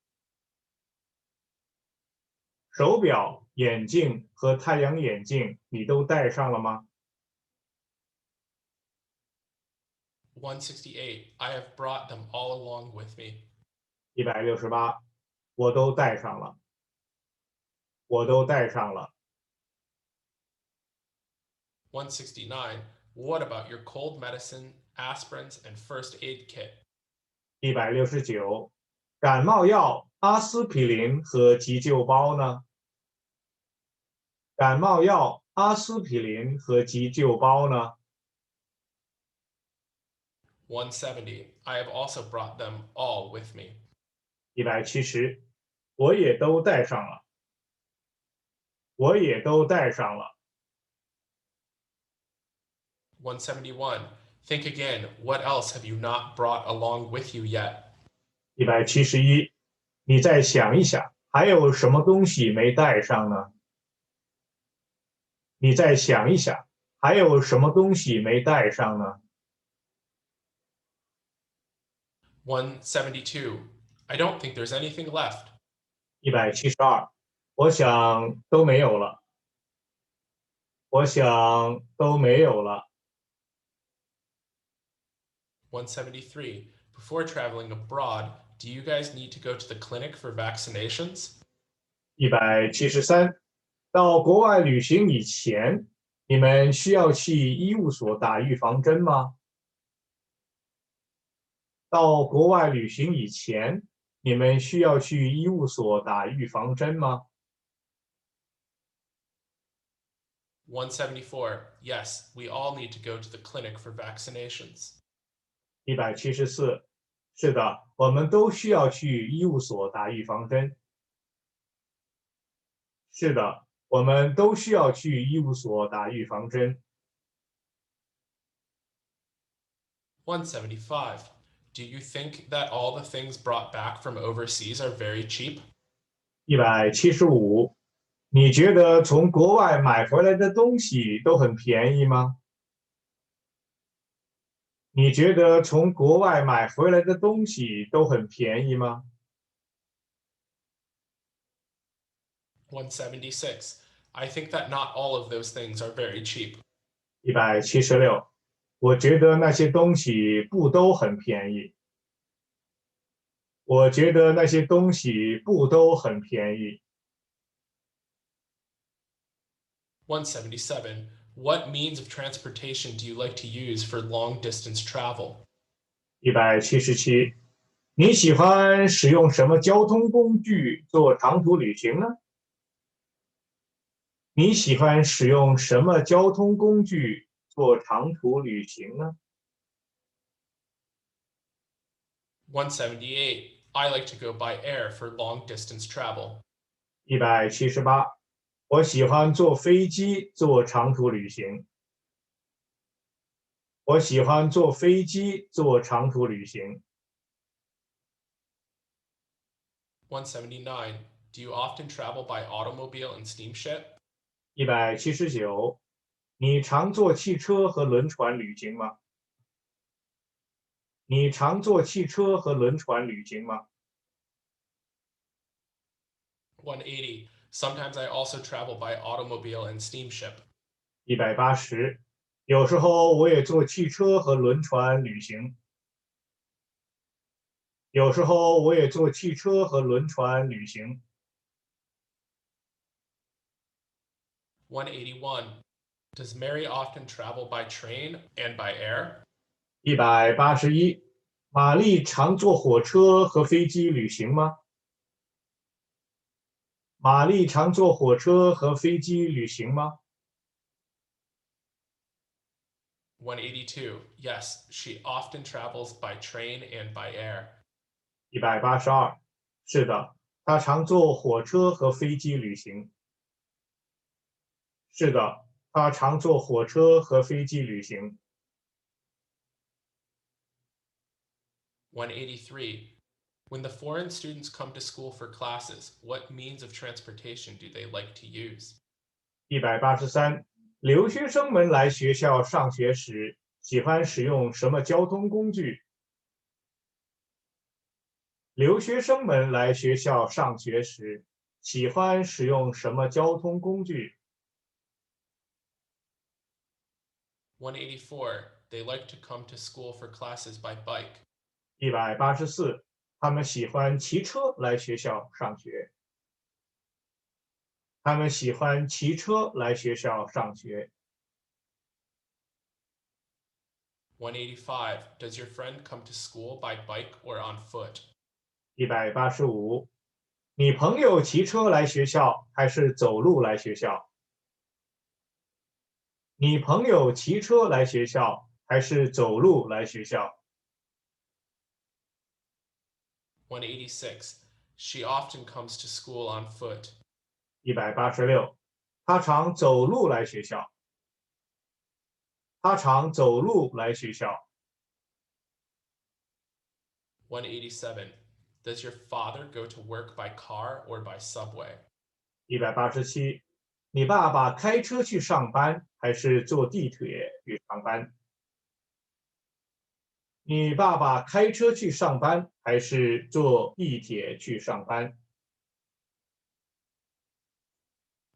手表、眼镜和太阳眼镜你都带上了吗？ 168. I have brought them all along with me. 168，我都带上了，我都带上了。169. What about your cold medicine, aspirins, and first aid kit? 169，感冒药、阿司匹林和急救包呢？感冒药、阿司匹林和急救包呢？ 170. I have also brought them all with me. 170，我也都带上了，我也都带上了。171. Think again. What else have you not brought along with you yet? 171，你再想一想，还有什么东西没带上呢？你再想一想，还有什么东西没带上呢？ 172. I don't think there's anything left. 172，我想都没有了，我想都没有了。173. Before traveling abroad, do you guys need to go to the clinic for vaccinations? 173，到国外旅行以前，你们需要去医务所打预防针吗？到国外旅行以前，你们需要去医务所打预防针吗？ 174. Yes, we all need to go to the clinic for vaccinations. 174，是的，我们都需要去医务所打预防针。是的，我们都需要去医务所打预防针。175. Do you think that all the things brought back from overseas are very cheap? 175，你觉得从国外买回来的东西都很便宜吗？你觉得从国外买回来的东西都很便宜吗？ 176. I think that not all of those things are very cheap. 176，我觉得那些东西不都很便宜。我觉得那些东西不都很便宜。 177. What means of transportation do you like to use for long distance travel? 177，你喜欢使用什么交通工具做长途旅行呢？你喜欢使用什么交通工具做长途旅行呢？ 178. I like to go by air for long distance travel. 178，我喜欢坐飞机做长途旅行。我喜欢坐飞机做长途旅行。179. Do you often travel by automobile and steamship? 179，你常坐汽车和轮船旅行吗？你常坐汽车和轮船旅行吗？ 180. Sometimes I also travel by automobile and steamship. 180，有时候我也坐汽车和轮船旅行。有时候我也坐汽车和轮船旅行。181. Does Mary often travel by train and by air? 181，玛丽常坐火车和飞机旅行吗？玛丽常坐火车和飞机旅行吗？ 182. Yes, she often travels by train and by air. 182，是的，她常坐火车和飞机旅行。是的，她常坐火车和飞机旅行。183. When the foreign students come to school for classes, what means of transportation do they like to use? 183，留学生们来学校上学时喜欢使用什么交通工具？留学生们来学校上学时喜欢使用什么交通工具？ 184. They like to come to school for classes by bike. 184，他们喜欢骑车来学校上学。他们喜欢骑车来学校上学。185. Does your friend come to school by bike or on foot? 185，你朋友骑车来学校还是走路来学校？你朋友骑车来学校还是走路来学校？ 186. She often comes to school on foot. 186，他常走路来学校。他常走路来学校。187. Does your father go to work by car or by subway? 187，你爸爸开车去上班还是坐地铁去上班？你爸爸开车去上班还是坐地铁去上班？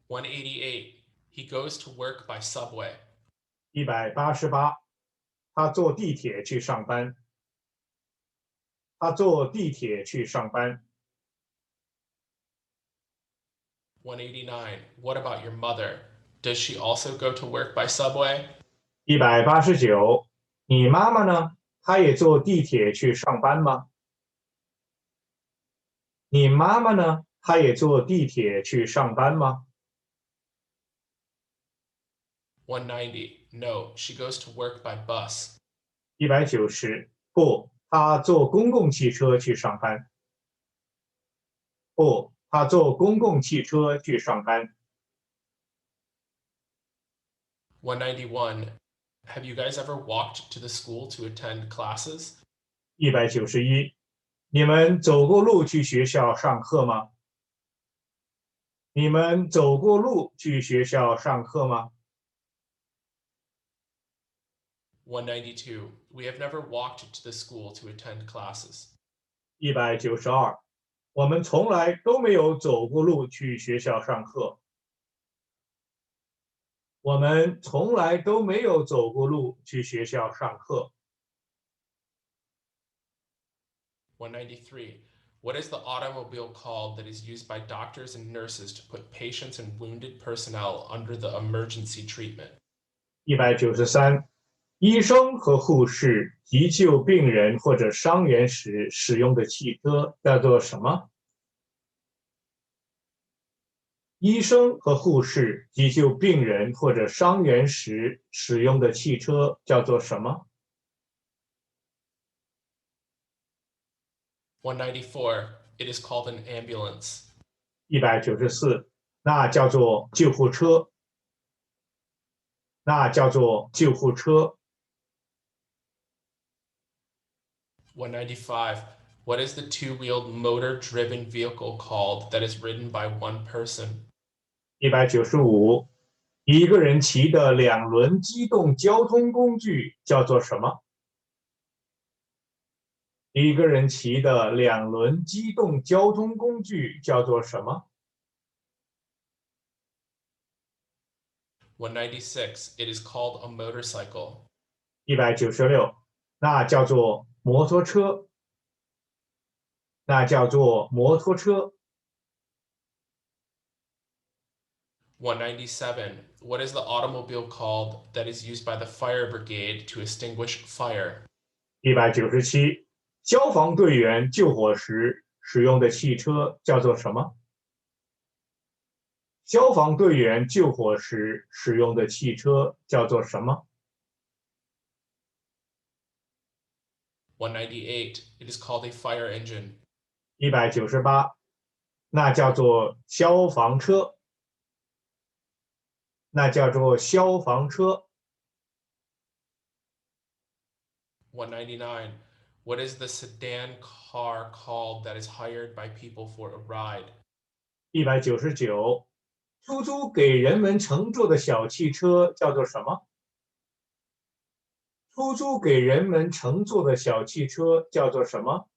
188. He goes to work by subway. 188，他坐地铁去上班。他坐地铁去上班。189. What about your mother? Does she also go to work by subway? 189，你妈妈呢？她也坐地铁去上班吗？你妈妈呢？她也坐地铁去上班吗？ 190. No, she goes to work by bus. 190，不，她坐公共汽车去上班。不，她坐公共汽车去上班。191. Have you guys ever walked to the school to attend classes? 191，你们走过路去学校上课吗？你们走过路去学校上课吗？ 192. We have never walked to the school to attend classes. 192，我们从来都没有走过路去学校上课。我们从来都没有走过路去学校上课。193. What is the automobile called that is used by doctors and nurses to put patients and wounded personnel under the emergency treatment? 193，医生和护士急救病人或者伤员时使用的汽车叫做什么？医生和护士急救病人或者伤员时使用的汽车叫做什么？ 194. It is called an ambulance. 194，那叫做救护车。那叫做救护车。195. What is the two-wheeled motor-driven vehicle called that is ridden by one person? 195，一个人骑的两轮机动交通工具叫做什么？一个人骑的两轮机动交通工具叫做什么？ 196. It is called a motorcycle. 196，那叫做摩托车。那叫做摩托车。197. What is the automobile called that is used by the fire brigade to extinguish fire? 197，消防队员救火时使用的汽车叫做什么？消防队员救火时使用的汽车叫做什么？ 198. It is called a fire engine. 198，那叫做消防车，那叫做消防车。199. What is the sedan car called that is hired by people for a ride? 199，出租给人们乘坐的小汽车叫做什么？出租给人们乘坐的小汽车叫做什么？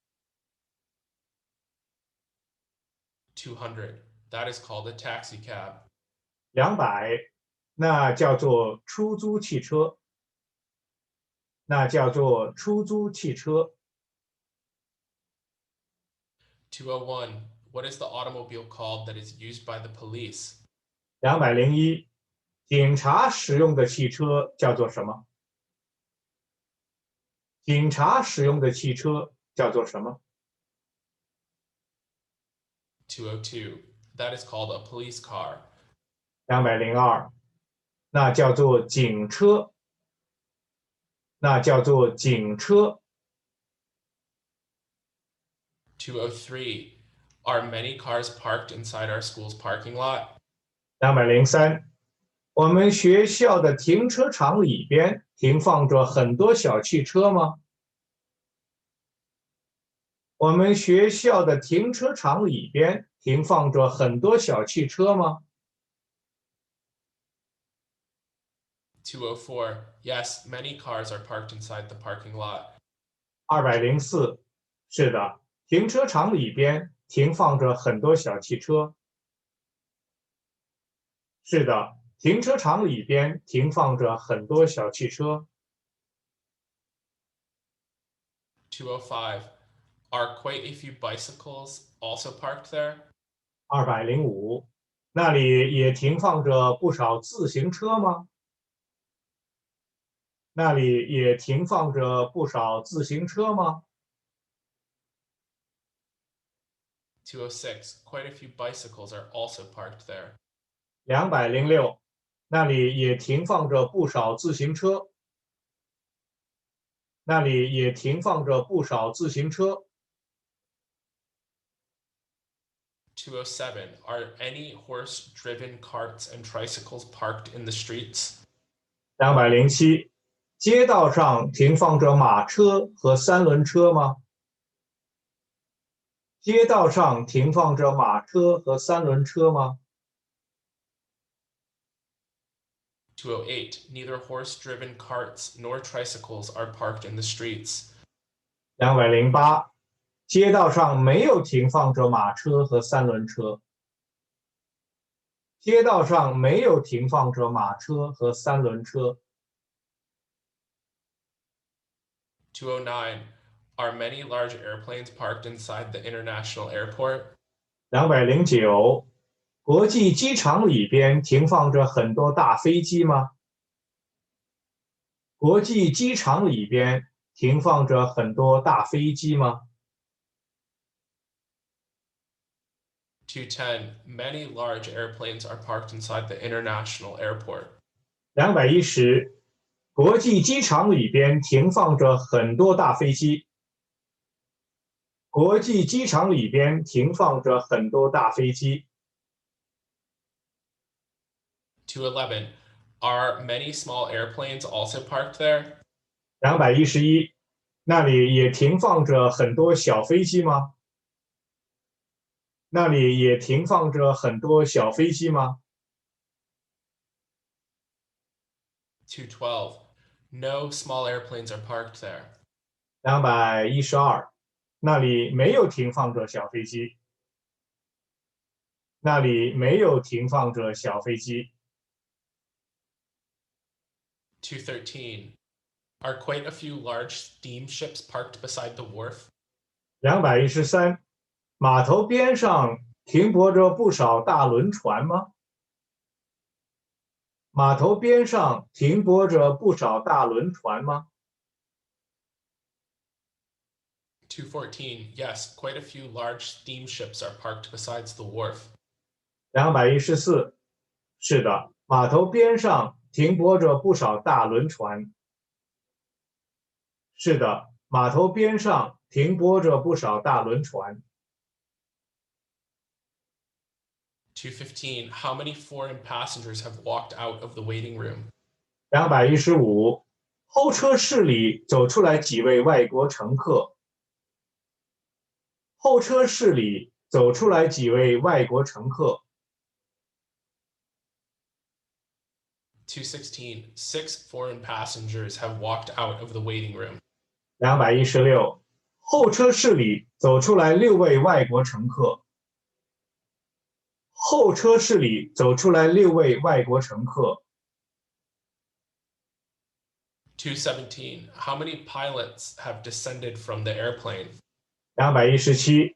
200. That is called a taxi cab. 200，那叫做出租汽车，那叫做出租汽车。201. What is the automobile called that is used by the police? 201，警察使用的汽车叫做什么？警察使用的汽车叫做什么？ 202. That is called a police car. 202，那叫做警车，那叫做警车。203. Are many cars parked inside our school's parking lot? 203，我们学校的停车场里边停放着很多小汽车吗？我们学校的停车场里边停放着很多小汽车吗？ 204. Yes, many cars are parked inside the parking lot. 204，是的，停车场里边停放着很多小汽车。是的，停车场里边停放着很多小汽车。205. Are quite a few bicycles also parked there? 205，那里也停放着不少自行车吗？那里也停放着不少自行车吗？ 206. Quite a few bicycles are also parked there. 206，那里也停放着不少自行车。那里也停放着不少自行车。207. Are any horse-driven carts and tricycles parked in the streets? 207，街道上停放着马车和三轮车吗？街道上停放着马车和三轮车吗？ 208. Neither horse-driven carts nor tricycles are parked in the streets. 208，街道上没有停放着马车和三轮车。街道上没有停放着马车和三轮车。209. Are many large airplanes parked inside the international airport? 209，国际机场里边停放着很多大飞机吗？国际机场里边停放着很多大飞机吗？ 210. Many large airplanes are parked inside the international airport. 210，国际机场里边停放着很多大飞机。国际机场里边停放着很多大飞机。211. Are many small airplanes also parked there? 211，那里也停放着很多小飞机吗？那里也停放着很多小飞机吗？ 212. No small airplanes are parked there. 212，那里没有停放着小飞机。那里没有停放着小飞机。213. Are quite a few large steamships parked beside the wharf? 213，码头边上停泊着不少大轮船吗？码头边上停泊着不少大轮船吗？ 214. Yes, quite a few large steamships are parked besides the wharf. 214. 是的，码头边上停泊着不少大轮船。是的，码头边上停泊着不少大轮船。215. How many foreign passengers have walked out of the waiting room? 215. 候车室里走出来几位外国乘客。候车室里走出来几位外国乘客。216. 6 foreign passengers have walked out of the waiting room. 216. 候车室里走出来6位外国乘客。候车室里走出来6位外国乘客。217. How many pilots have descended from the airplane? 217.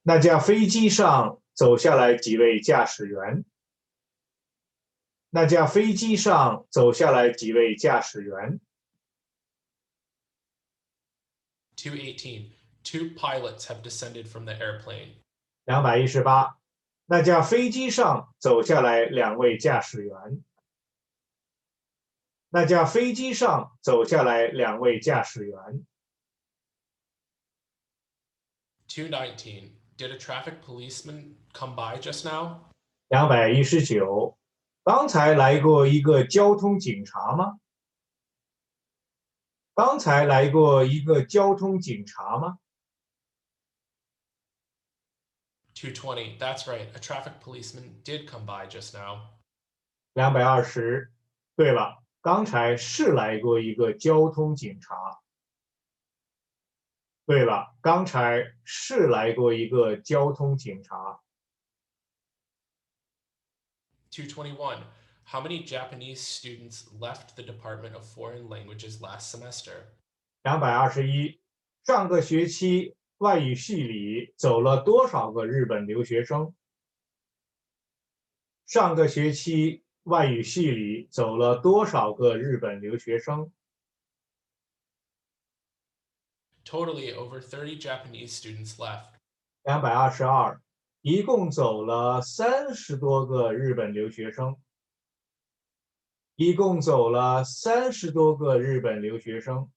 那架飞机上走下来几位驾驶员。那架飞机上走下来几位驾驶员。218. 2 pilots have descended from the airplane. 218. 那架飞机上走下来2位驾驶员。那架飞机上走下来2位驾驶员。219. Did a traffic policeman come by just now? 219. 刚才来过一个交通警察吗？刚才来过一个交通警察吗？ 220. That's right. A traffic policeman did come by just now. 220. 对了，刚才是来过一个交通警察。对了，刚才是来过一个交通警察。221. How many Japanese students left the Department of Foreign Languages last semester? 221. 上个学期外语系里走了多少个日本留学生？上个学期外语系里走了多少个日本留学生？ Totally, over 30 Japanese students left. 222. 一共走了30多个日本留学生。一共走了30多个日本留学生。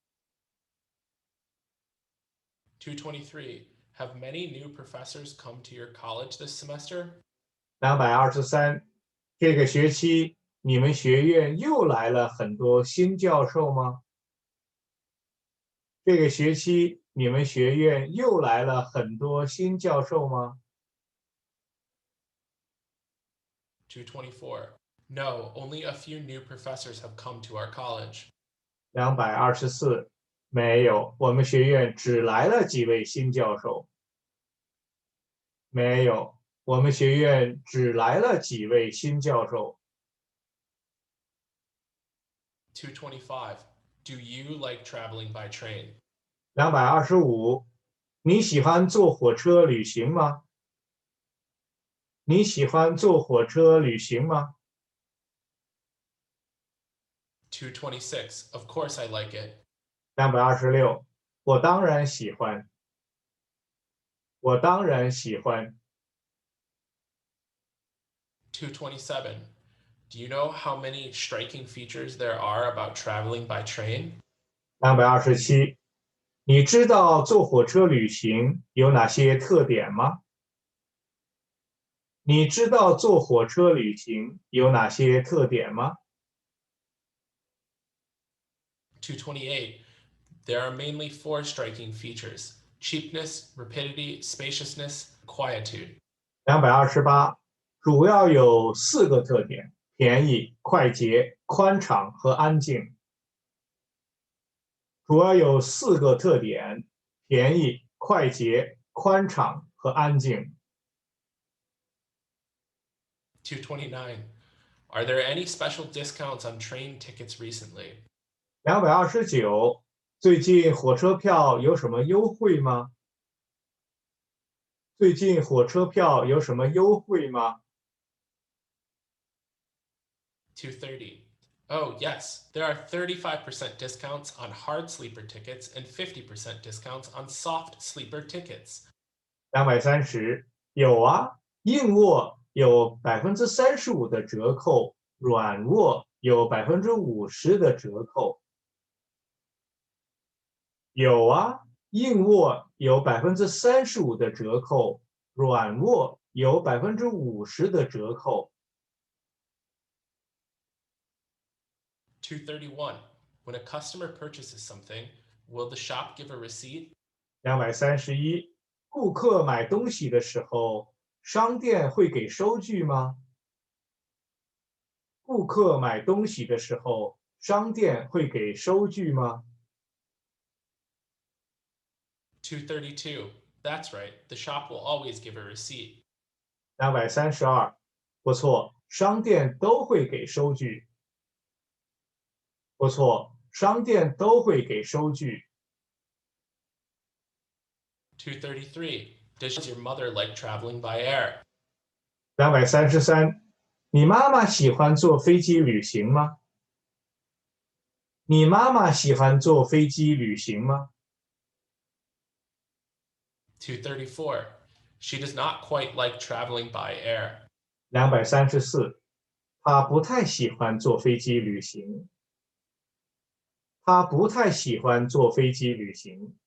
223. Have many new professors come to your college this semester? 223. 这个学期你们学院又来了很多新教授吗？这个学期你们学院又来了很多新教授吗？ 224. No, only a few new professors have come to our college. 224. 没有，我们学院只来了几位新教授。没有，我们学院只来了几位新教授。 225. Do you like traveling by train? 225. 你喜欢坐火车旅行吗？你喜欢坐火车旅行吗？ 226. Of course I like it. 226. 我当然喜欢。我当然喜欢。 227. Do you know how many striking features there are about traveling by train? 227. 你知道坐火车旅行有哪些特点吗？你知道坐火车旅行有哪些特点吗？ 228. There are mainly 4 striking features: cheapness, rapidity, spaciousness, quietude. 228. 主要有4个特点：便宜、快捷、宽敞和安静。主要有4个特点：便宜、快捷、宽敞和安静。 229. Are there any special discounts on train tickets recently? 229. 最近火车票有什么优惠吗？最近火车票有什么优惠吗？ 230. Oh, yes, there are 35% discounts on hard sleeper tickets and 50% discounts on soft sleeper tickets. 230，有啊，硬卧有35%的折扣，软卧有50%的折扣。有啊，硬卧有35%的折扣，软卧有50%的折扣。231. When a customer purchases something, will the shop give a receipt? 231，顾客买东西的时候，商店会给收据吗？顾客买东西的时候，商店会给收据吗？ 232. That's right, the shop will always give a receipt. 232，不错，商店都会给收据。不错，商店都会给收据。233. Does your mother like traveling by air? 233，你妈妈喜欢坐飞机旅行吗？你妈妈喜欢坐飞机旅行吗？ 234. She does not quite like traveling by air. 234，她不太喜欢坐飞机旅行。她不太喜欢坐飞机旅行。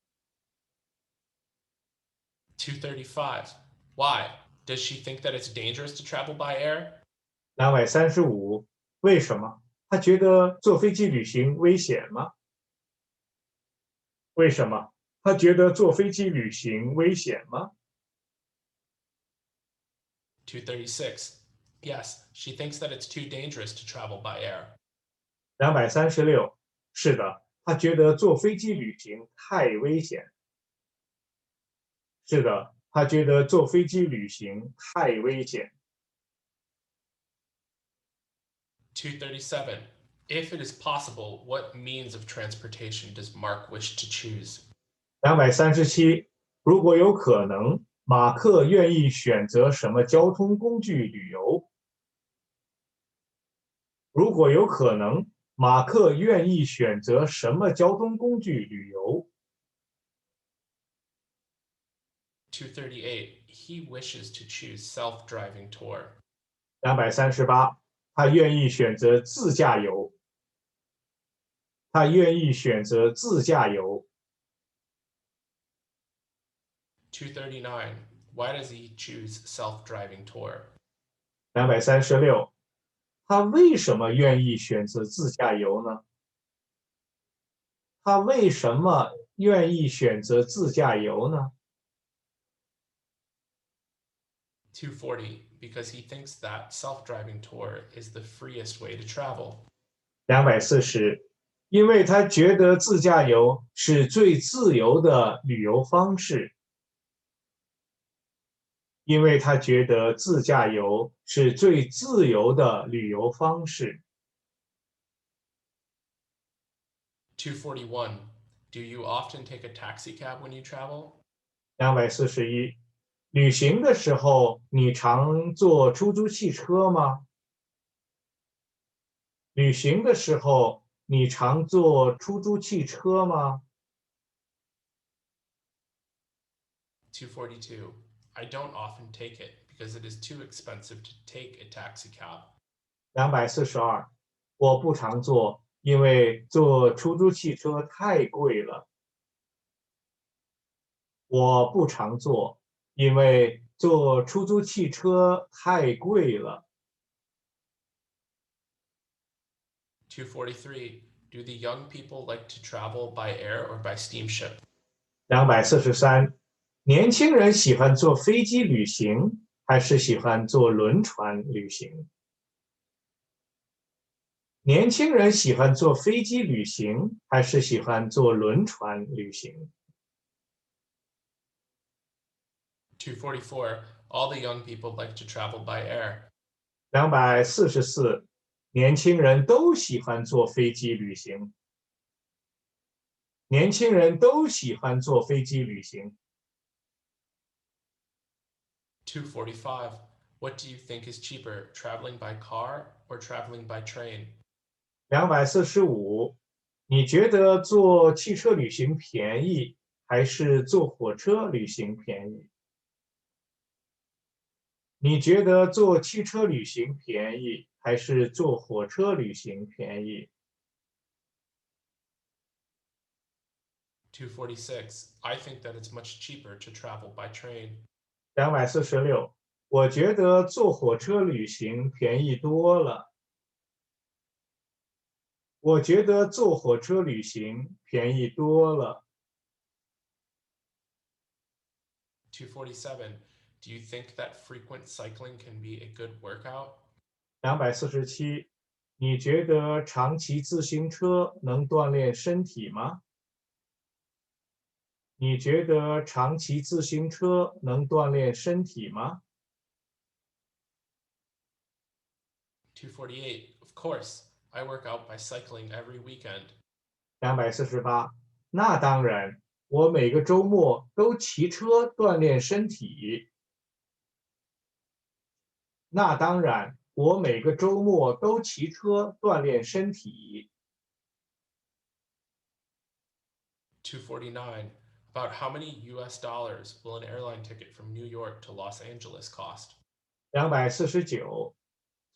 235. Why? Does she think that it's dangerous to travel by air? 235，为什么？她觉得坐飞机旅行危险吗？为什么？她觉得坐飞机旅行危险吗？ 236. Yes, she thinks that it's too dangerous to travel by air. 236，是的，她觉得坐飞机旅行太危险。是的，她觉得坐飞机旅行太危险。237. If it is possible, what means of transportation does Mark wish to choose? 237，如果有可能，马克愿意选择什么交通工具旅游？如果有可能，马克愿意选择什么交通工具旅游？ 238. He wishes to choose self-driving tour. 238，他愿意选择自驾游。他愿意选择自驾游。 239. Why does he choose self-driving tour? 236，他为什么愿意选择自驾游呢？他为什么愿意选择自驾游呢？ 240. Because he thinks that self-driving tour is the freest way to travel. 240，因为他觉得自驾游是最自由的旅游方式。因为他觉得自驾游是最自由的旅游方式。241. Do you often take a taxi cab when you travel? 241，旅行的时候你常坐出租汽车吗？旅行的时候你常坐出租汽车吗？ 242. I don't often take it because it is too expensive to take a taxi cab. 242，我不常坐，因为坐出租汽车太贵了。我不常坐，因为坐出租汽车太贵了。243. Do the young people like to travel by air or by steamship? 243，年轻人喜欢坐飞机旅行，还是喜欢坐轮船旅行？年轻人喜欢坐飞机旅行，还是喜欢坐轮船旅行？ 244. All the young people like to travel by air. 244，年轻人都喜欢坐飞机旅行。年轻人都喜欢坐飞机旅行。245. What do you think is cheaper, traveling by car or traveling by train? 245，你觉得坐汽车旅行便宜，还是坐火车旅行便宜？你觉得坐汽车旅行便宜，还是坐火车旅行便宜？ 246. I think that it's much cheaper to travel by train. 246，我觉得坐火车旅行便宜多了。我觉得坐火车旅行便宜多了。247. Do you think that frequent cycling can be a good workout? 247，你觉得常骑自行车能锻炼身体吗？你觉得常骑自行车能锻炼身体吗？ 248. Of course, I work out by cycling every weekend. 248，那当然，我每个周末都骑车锻炼身体。那当然，我每个周末都骑车锻炼身体。249. About how many US dollars will an airline ticket from New York to Los Angeles cost? 249，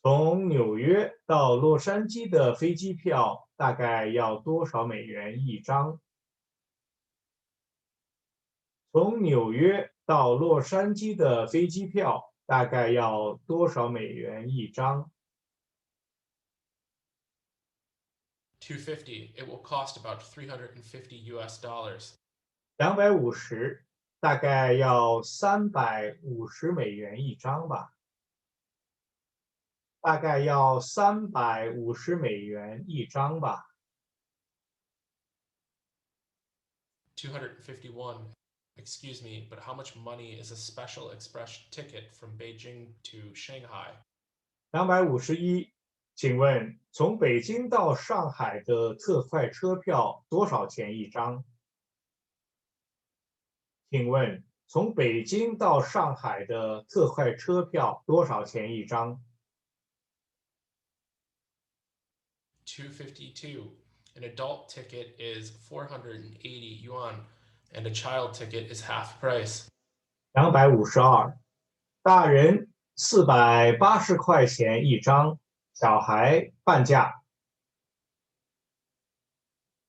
从纽约到洛杉矶的飞机票大概要多少美元一张？从纽约到洛杉矶的飞机票大概要多少美元一张？ 250. It will cost about 350 US dollars. 250，大概要350美元一张吧。大概要350美元一张吧。251. Excuse me, but how much money is a special express ticket from Beijing to Shanghai? 251，请问从北京到上海的特快车票多少钱一张？请问从北京到上海的特快车票多少钱一张？ 252. An adult ticket is 480 yuan, and a child ticket is half price. 252，大人480块钱一张，小孩半价。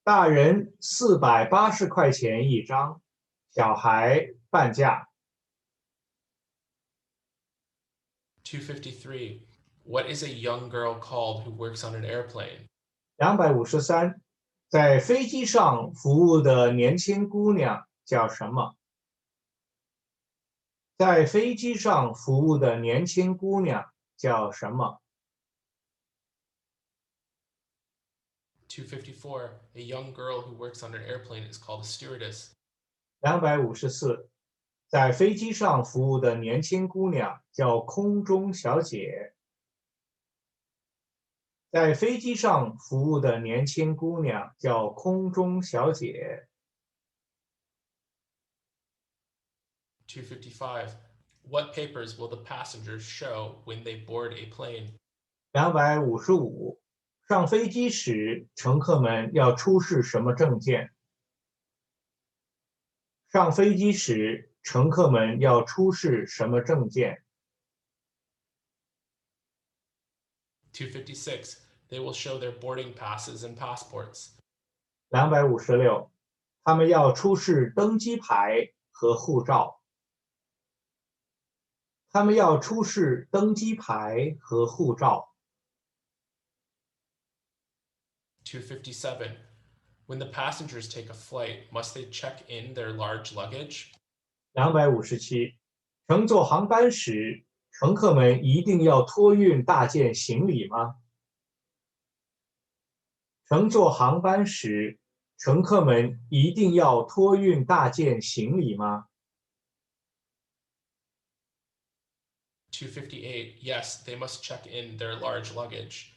大人480块钱一张，小孩半价。253. What is a young girl called who works on an airplane? 253，在飞机上服务的年轻姑娘叫什么？在飞机上服务的年轻姑娘叫什么？ 254. A young girl who works on an airplane is called a stewardess. 254，在飞机上服务的年轻姑娘叫空中小姐。在飞机上服务的年轻姑娘叫空中小姐。255. What papers will the passengers show when they board a plane? 255，上飞机时，乘客们要出示什么证件？上飞机时，乘客们要出示什么证件？ 256. They will show their boarding passes and passports. 256，他们要出示登机牌和护照。他们要出示登机牌和护照。 257. When the passengers take a flight, must they check in their large luggage? 257，乘坐航班时，乘客们一定要托运大件行李吗？乘坐航班时，乘客们一定要托运大件行李吗？ 258. Yes, they must check in their large luggage.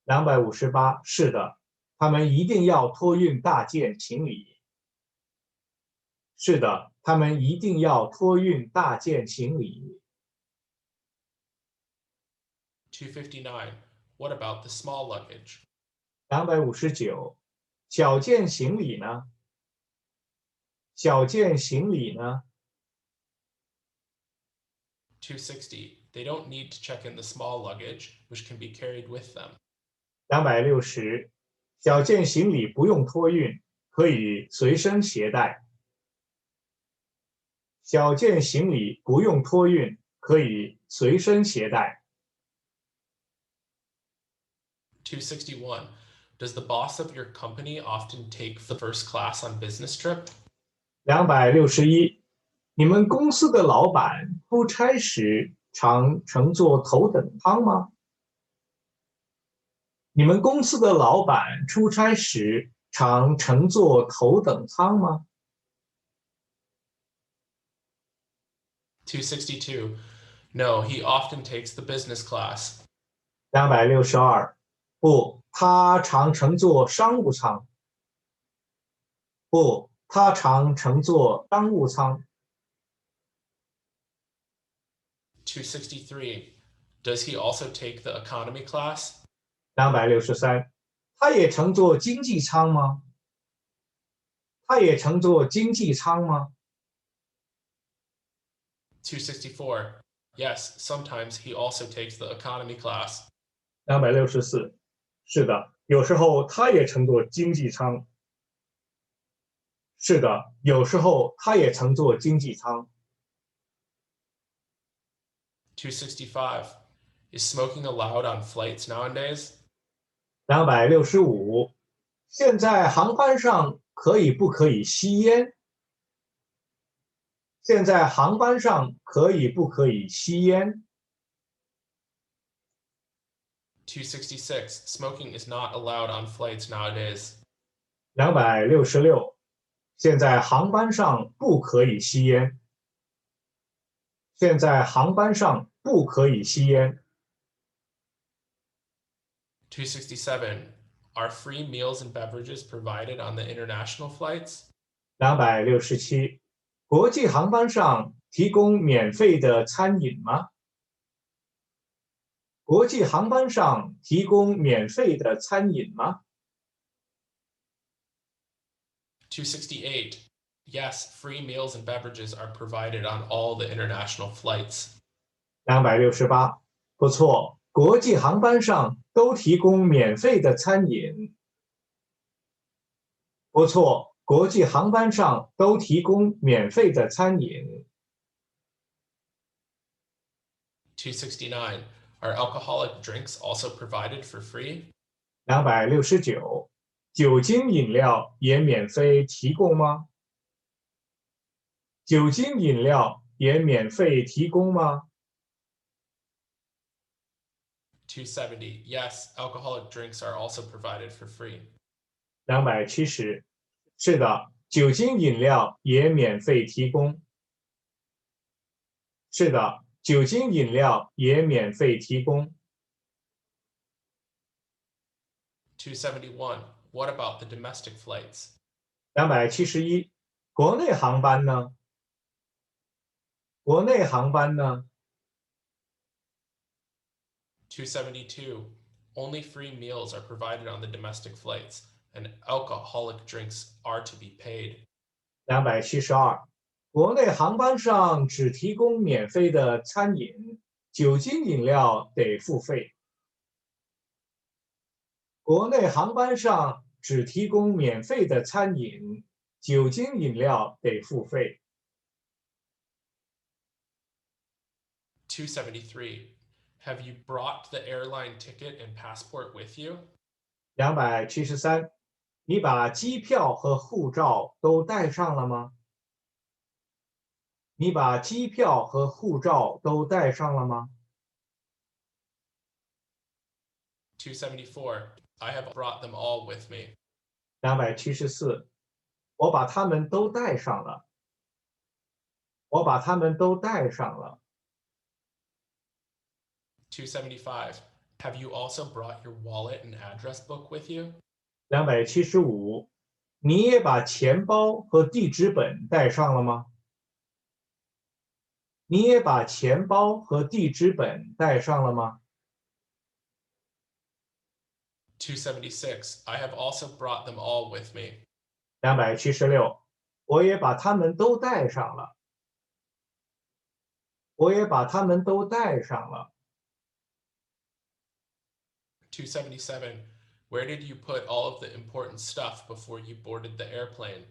258，是的，他们一定要托运大件行李。是的，他们一定要托运大件行李。259. What about the small luggage? 259，小件行李呢？小件行李呢？ 260. They don't need to check in the small luggage, which can be carried with them. 260，小件行李不用托运，可以随身携带。小件行李不用托运，可以随身携带。261. Does the boss of your company often take the first class on business trip? 261，你们公司的老板出差时常乘坐头等舱吗？你们公司的老板出差时常乘坐头等舱吗？ 262. No, he often takes the business class. 262，不，他常乘坐商务舱。不，他常乘坐商务舱。263. Does he also take the economy class? 263，他也乘坐经济舱吗？他也乘坐经济舱吗？ 264. Yes, sometimes he also takes the economy class. 264，是的，有时候他也乘坐经济舱。是的，有时候他也乘坐经济舱。265. Is smoking allowed on flights nowadays? 265，现在航班上不可以吸烟？现在航班上不可以吸烟？ 266. Smoking is not allowed on flights nowadays. 266，现在航班上不可以吸烟。现在航班上不可以吸烟。267. Are free meals and beverages provided on the international flights? 267，国际航班上提供免费的餐饮吗？国际航班上提供免费的餐饮吗？ 268. Yes, free meals and beverages are provided on all the international flights. 268，不错，国际航班上都提供免费的餐饮。不错，国际航班上都提供免费的餐饮。269. Are alcoholic drinks also provided for free? 269，酒精饮料也免费提供吗？酒精饮料也免费提供吗？ 270. Yes, alcoholic drinks are also provided for free. 270，是的，酒精饮料也免费提供。是的，酒精饮料也免费提供。271. What about the domestic flights? 271，国内航班呢？国内航班呢？ 272. Only free meals are provided on the domestic flights, and alcoholic drinks are to be paid. 272，国内航班上只提供免费的餐饮，酒精饮料得付费。国内航班上只提供免费的餐饮，酒精饮料得付费。273. Have you brought the airline ticket and passport with you? 273，你把机票和护照都带上了吗？你把机票和护照都带上了吗？ 274. I have brought them all with me. 274，我把它们都带上了。我把它们都带上了。 275. Have you also brought your wallet and address book with you? 275，你也把钱包和地址本带上了吗？你也把钱包和地址本带上了吗？ 276. I have also brought them all with me. 276，我也把它们都带上了。我也把它们都带上了。277. Where did you put all of the important stuff before you boarded the airplane?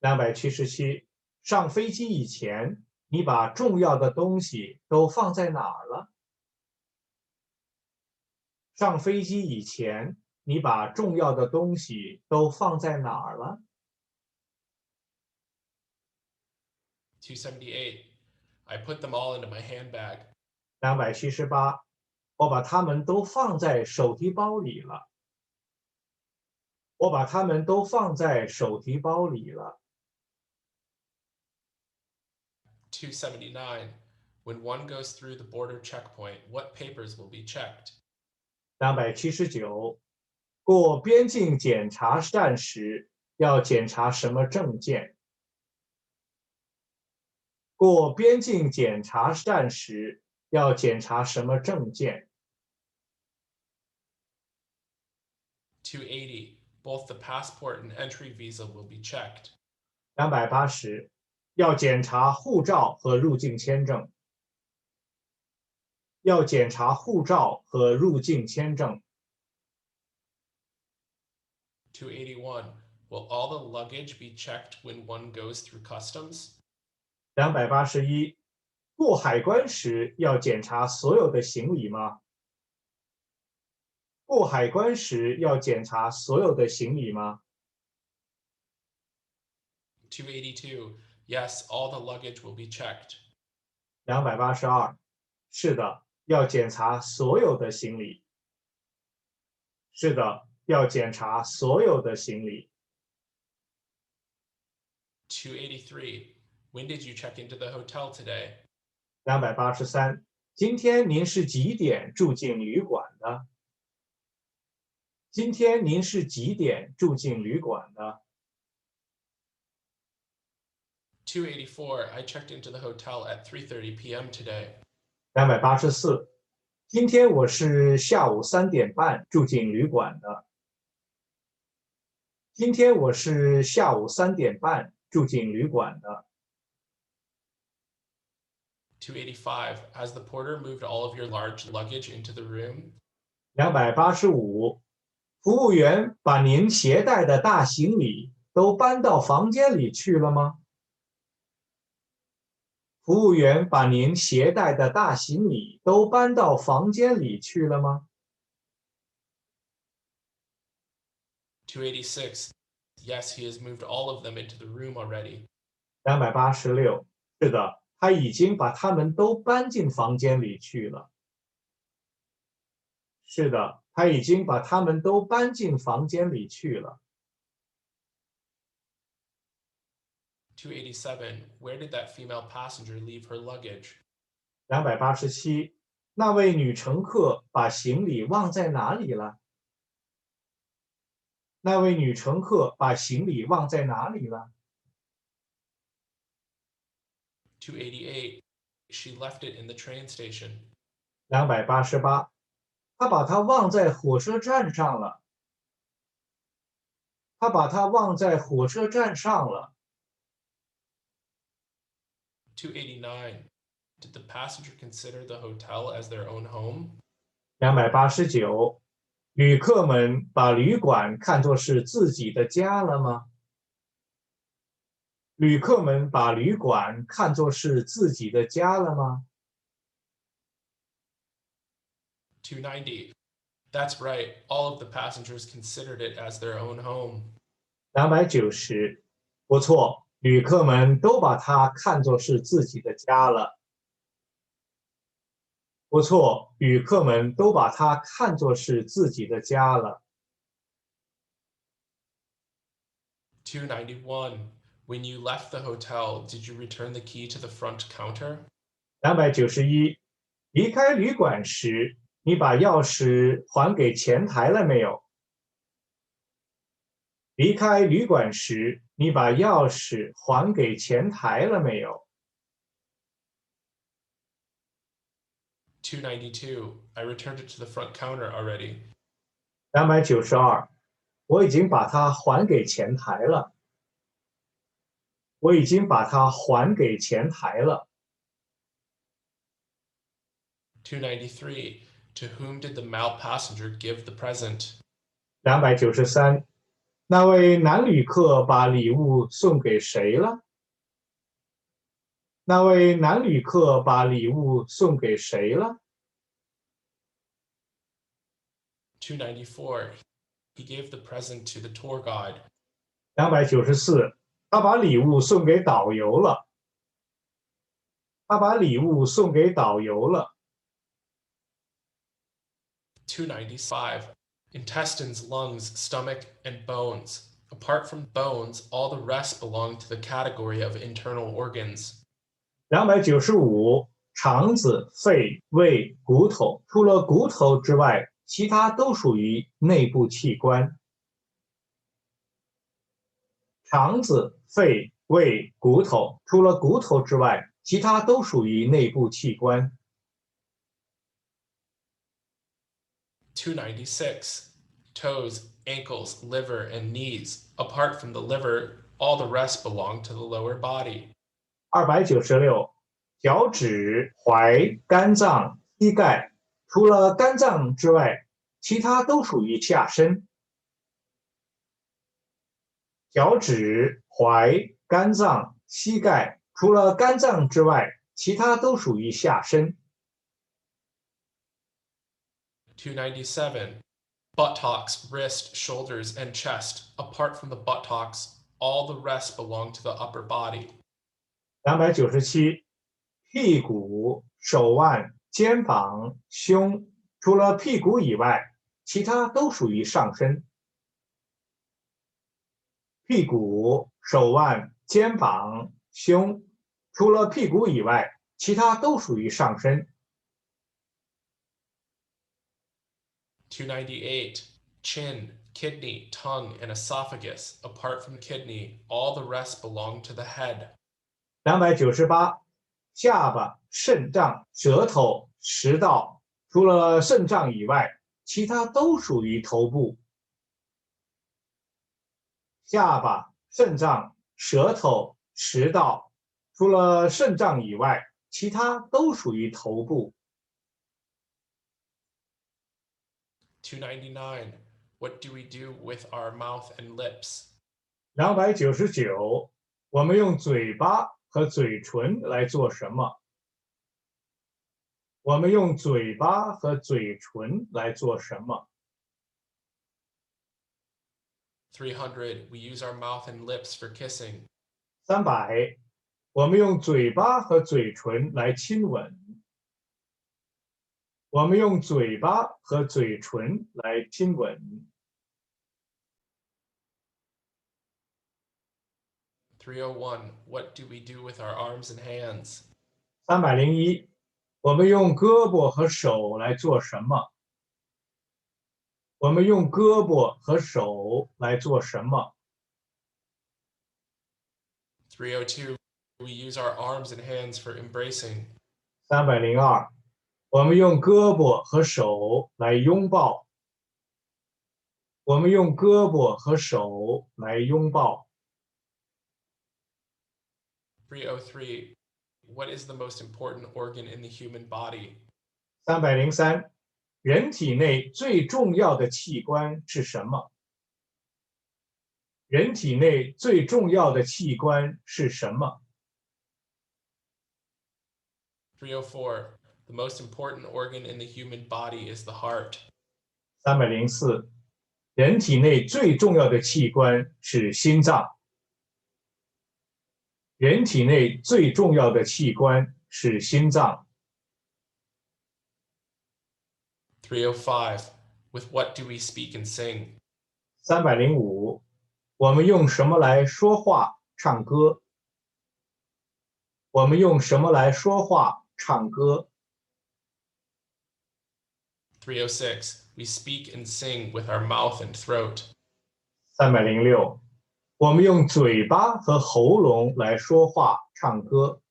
277，上飞机以前，你把重要的东西都放在哪儿了？上飞机以前，你把重要的东西都放在哪儿了？ 278. I put them all into my handbag. 278，我把它们都放在手提包里了。我把它们都放在手提包里了。279. When one goes through the border checkpoint, what papers will be checked? 279，过边境检查站时要检查什么证件？过边境检查站时要检查什么证件？ 280. Both the passport and entry visa will be checked. 280，要检查护照和入境签证。要检查护照和入境签证。 281. Will all the luggage be checked when one goes through customs? 281，过海关时要检查所有的行李吗？过海关时要检查所有的行李吗？ 282. Yes, all the luggage will be checked. 282，是的，要检查所有的行李。是的，要检查所有的行李。283. When did you check into the hotel today? 283，今天您是几点住进旅馆的？今天您是几点住进旅馆的？ 284. I checked into the hotel at 3:30 p.m. today. 284，今天我是下午3点半住进旅馆的。今天我是下午3点半住进旅馆的。285. Has the porter moved all of your large luggage into the room? 285，服务员把您携带的大行李都搬到房间里去了吗？服务员把您携带的大行李都搬到房间里去了吗？ 286. Yes, he has moved all of them into the room already. 286，是的，他已经把他们都搬进房间里去了。是的，他已经把他们都搬进房间里去了。287. Where did that female passenger leave her luggage? 287，那位女乘客把行李忘在哪里了？那位女乘客把行李忘在哪里了？ 288. She left it in the train station. 288，她把它忘在火车站上了。她把它忘在火车站上了。 289. Did the passenger consider the hotel as their own home? 289，旅客们把旅馆看作是自己的家了吗？旅客们把旅馆看作是自己的家了吗？ 290. That's right. All of the passengers considered it as their own home. 290，不错，旅客们都把它看作是自己的家了。不错，旅客们都把它看作是自己的家了。291. When you left the hotel, did you return the key to the front counter? 291，离开旅馆时，你把钥匙还给前台了没有？离开旅馆时，你把钥匙还给前台了没有？ 292. I returned it to the front counter already. 292，我已经把它还给前台了。我已经把它还给前台了。293. To whom did the male passenger give the present? 293，那位男旅客把礼物送给谁了？那位男旅客把礼物送给谁了？ 294. He gave the present to the tour guide. 294，他把礼物送给导游了。他把礼物送给导游了。295. Intestines, lungs, stomach, and bones. Apart from bones, all the rest belong to the category of internal organs. 295，肠子、肺、胃、骨头，除了骨头之外，其他都属于内部器官。肠子、肺、胃、骨头，除了骨头之外，其他都属于内部器官。296. Toes, ankles, liver, and knees. Apart from the liver, all the rest belong to the lower body. 296，脚趾、踝、肝脏、膝盖，除了肝脏之外，其他都属于下身。脚趾、踝、肝脏、膝盖，除了肝脏之外，其他都属于下身。297. Buttocks, wrist, shoulders, and chest. Apart from the buttocks, all the rest belong to the upper body. 297，屁股、手腕、肩膀、胸，除了屁股以外，其他都属于上身。屁股、手腕、肩膀、胸，除了屁股以外，其他都属于上身。298. Chin, kidney, tongue, and esophagus. Apart from kidney, all the rest belong to the head. 298，下巴、肾脏、舌头、食道，除了肾脏以外，其他都属于头部。下巴、肾脏、舌头、食道，除了肾脏以外，其他都属于头部。299. What do we do with our mouth and lips? 299，我们用嘴巴和嘴唇来做什么？我们用嘴巴和嘴唇来做什么？ 300. We use our mouth and lips for kissing. 300，我们用嘴巴和嘴唇来亲吻。我们用嘴巴和嘴唇来亲吻。301. What do we do with our arms and hands? 301，我们用胳膊和手来做什么？我们用胳膊和手来做什么？ 302. We use our arms and hands for embracing. 302，我们用胳膊和手来拥抱。我们用胳膊和手来拥抱。303. What is the most important organ in the human body? 303，人体内最重要的器官是什么？人体内最重要的器官是什么？ 304. The most important organ in the human body is the heart. 304，人体内最重要的器官是心脏。人体内最重要的器官是心脏。305. With what do we speak and sing? 305，我们用什么来说话、唱歌？我们用什么来说话、唱歌？ 306. We speak and sing with our mouth and throat. 306，我们用嘴巴和喉咙来说话、唱歌。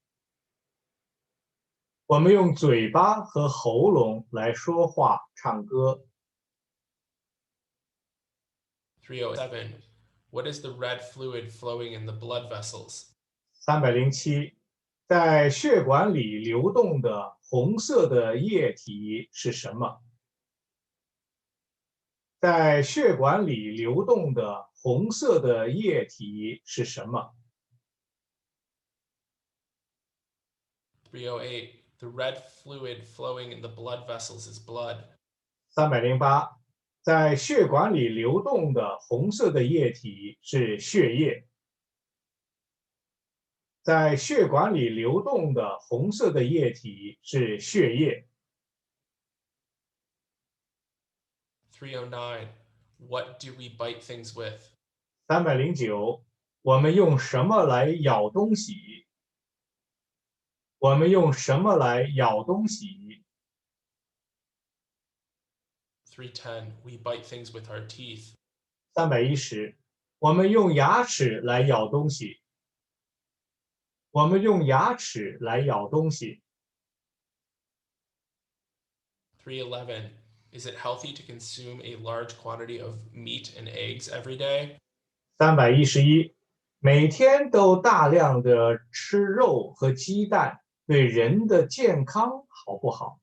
我们用嘴巴和喉咙来说话、唱歌。307. What is the red fluid flowing in the blood vessels? 307，在血管里流动的红色的液体是什么？在血管里流动的红色的液体是什么？ 308. The red fluid flowing in the blood vessels is blood. 308，在血管里流动的红色的液体是血液。在血管里流动的红色的液体是血液。309. What do we bite things with? 309，我们用什么来咬东西？我们用什么来咬东西？ 310. We bite things with our teeth. 310，我们用牙齿来咬东西。我们用牙齿来咬东西。311. Is it healthy to consume a large quantity of meat and eggs every day? 311，每天都大量的吃肉和鸡蛋，对人的健康好不好？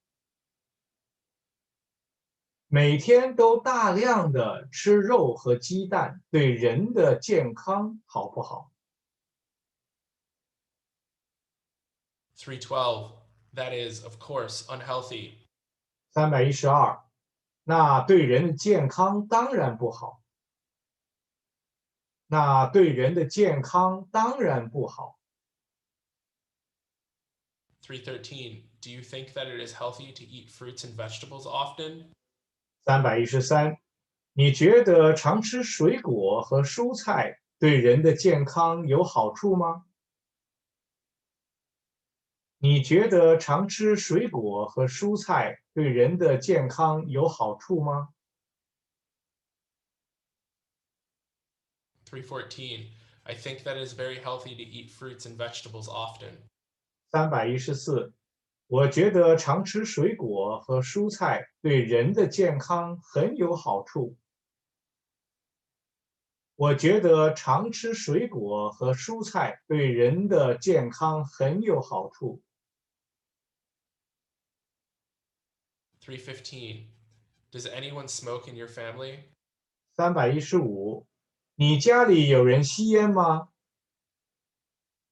每天都大量的吃肉和鸡蛋，对人的健康好不好？ 312. That is, of course, unhealthy. 312，那对人的健康当然不好。那对人的健康当然不好。 313. Do you think that it is healthy to eat fruits and vegetables often? 313，你觉得常吃水果和蔬菜对人的健康有好处吗？你觉得常吃水果和蔬菜对人的健康有好处吗？ 314. I think that it is very healthy to eat fruits and vegetables often. 314，我觉得常吃水果和蔬菜对人的健康很有好处。我觉得常吃水果和蔬菜对人的健康很有好处。 315. Does anyone smoke in your family? 315，你家里有人吸烟吗？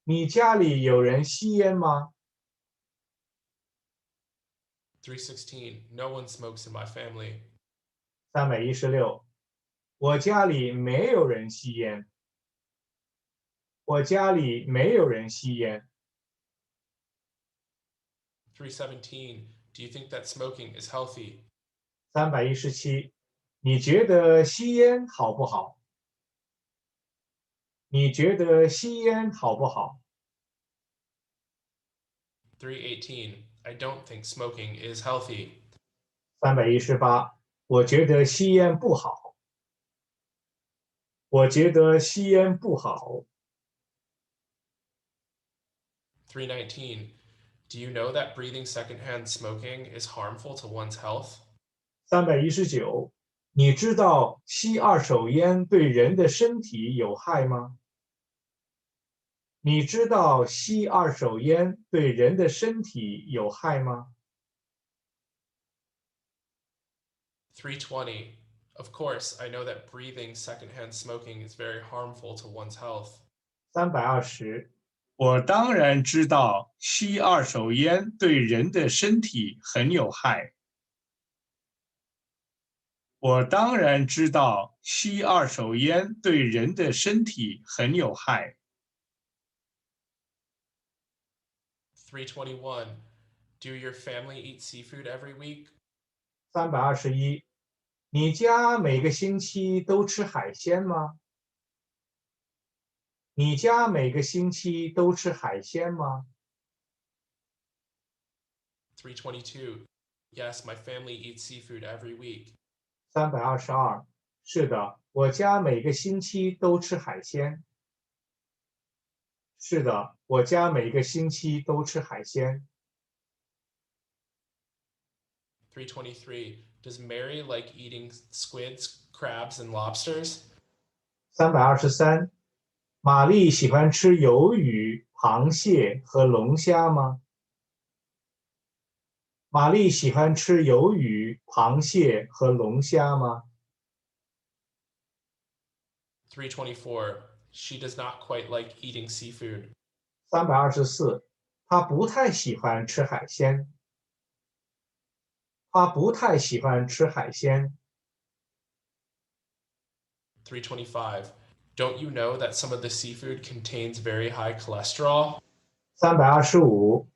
你家里有人吸烟吗？ 316. No one smokes in my family. 316，我家里没有人吸烟。我家里没有人吸烟。 317. Do you think that smoking is healthy? 317，你觉得吸烟好不好？你觉得吸烟好不好？ 318. I don't think smoking is healthy. 318，我觉得吸烟不好。我觉得吸烟不好。 319. Do you know that breathing secondhand smoking is harmful to one's health? 319，你知道吸二手烟对人的身体有害吗？你知道吸二手烟对人的身体有害吗？ 320. Of course, I know that breathing secondhand smoking is very harmful to one's health. 320，我当然知道吸二手烟对人的身体很有害。我当然知道吸二手烟对人的身体很有害。 321. Do your family eat seafood every week? 321，你家每个星期都吃海鲜吗？你家每个星期都吃海鲜吗？ 322. Yes, my family eats seafood every week. 322，是的，我家每个星期都吃海鲜。是的，我家每个星期都吃海鲜。 323. Does Mary like eating squids, crabs, and lobsters? 323，玛丽喜欢吃鱿鱼、螃蟹和龙虾吗？玛丽喜欢吃鱿鱼、螃蟹和龙虾吗？ 324. She does not quite like eating seafood. 324，她不太喜欢吃海鲜。她不太喜欢吃海鲜。325. Don't you know that some of the seafood contains very high cholesterol? 325，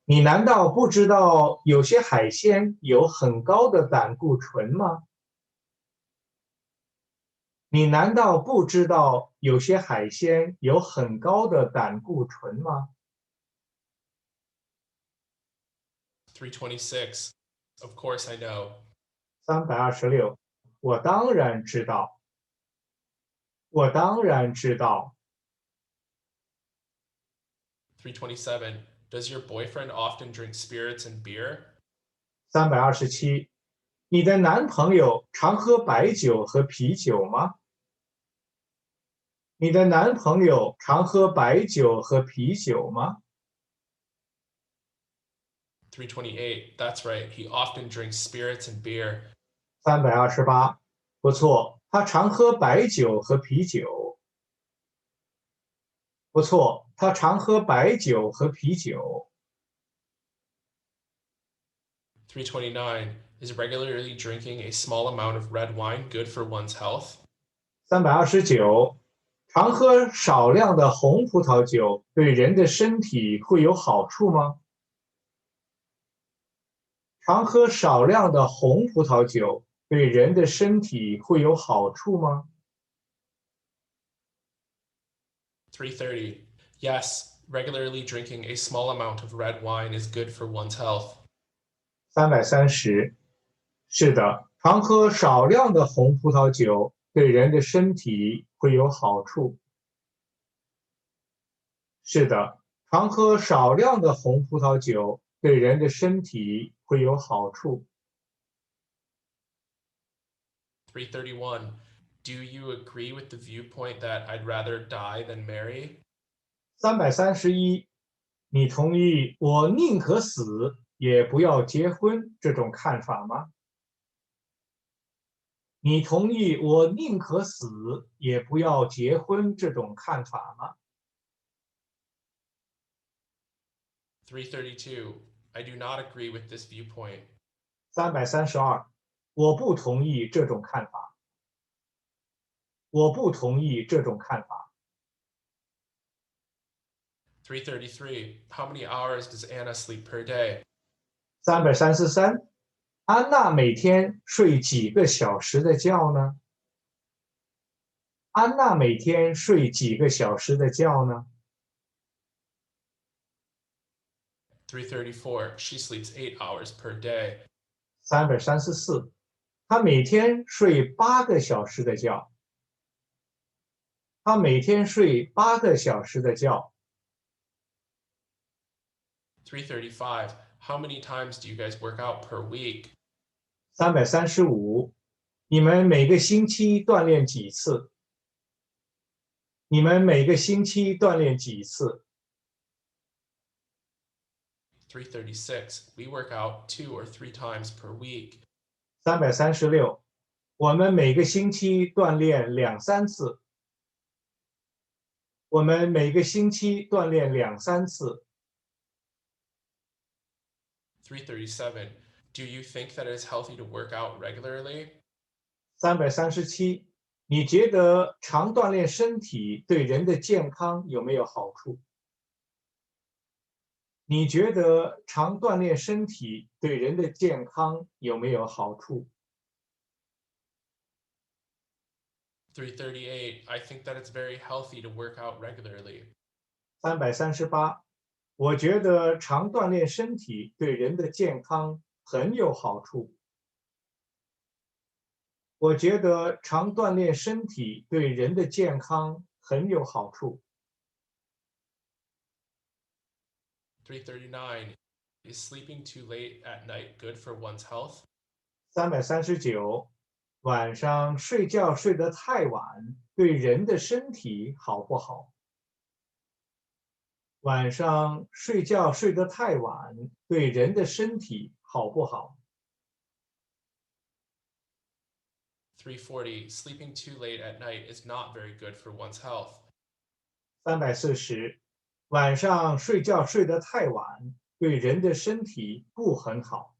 你难道不知道有些海鲜有很高的胆固醇吗？你难道不知道有些海鲜有很高的胆固醇吗？ 326. Of course I know. 326，我当然知道，我当然知道。327. Does your boyfriend often drink spirits and beer? 327，你的男朋友常喝白酒和啤酒吗？你的男朋友常喝白酒和啤酒吗？ 328. That's right. He often drinks spirits and beer. 328，不错，他常喝白酒和啤酒。不错，他常喝白酒和啤酒。329. Is regularly drinking a small amount of red wine good for one's health? 329，常喝少量的红葡萄酒对人的身体会有好处吗？常喝少量的红葡萄酒对人的身体会有好处吗？ 330. Yes, regularly drinking a small amount of red wine is good for one's health. 330，是的，常喝少量的红葡萄酒对人的身体会有好处。是的，常喝少量的红葡萄酒对人的身体会有好处。331. Do you agree with the viewpoint that I'd rather die than marry? 331，你同意我宁可死也不要结婚这种看法吗？你同意我宁可死也不要结婚这种看法吗？ 332. I do not agree with this viewpoint. 332，我不同意这种看法。我不同意这种看法。333. How many hours does Anna sleep per day? 333，安娜每天睡几个小时的觉呢？安娜每天睡几个小时的觉呢？ 334. She sleeps 8 hours per day. 334，她每天睡8个小时的觉。她每天睡8个小时的觉。335. How many times do you guys work out per week? 335，你们每个星期锻炼几次？你们每个星期锻炼几次？ 336. We work out 2 or 3 times per week. 336，我们每个星期锻炼2、3次。我们每个星期锻炼2、3次。337. Do you think that it is healthy to work out regularly? 337，你觉得常锻炼身体对人的健康有没有好处？你觉得常锻炼身体对人的健康有没有好处？ 338. I think that it's very healthy to work out regularly. 338，我觉得常锻炼身体对人的健康很有好处。我觉得常锻炼身体对人的健康很有好处。339. Is sleeping too late at night good for one's health? 339，晚上睡觉睡得太晚，对人的身体好不好？晚上睡觉睡得太晚，对人的身体好不好？ 340. Sleeping too late at night is not very good for one's health. 340，晚上睡觉睡得太晚，对人的身体不很好。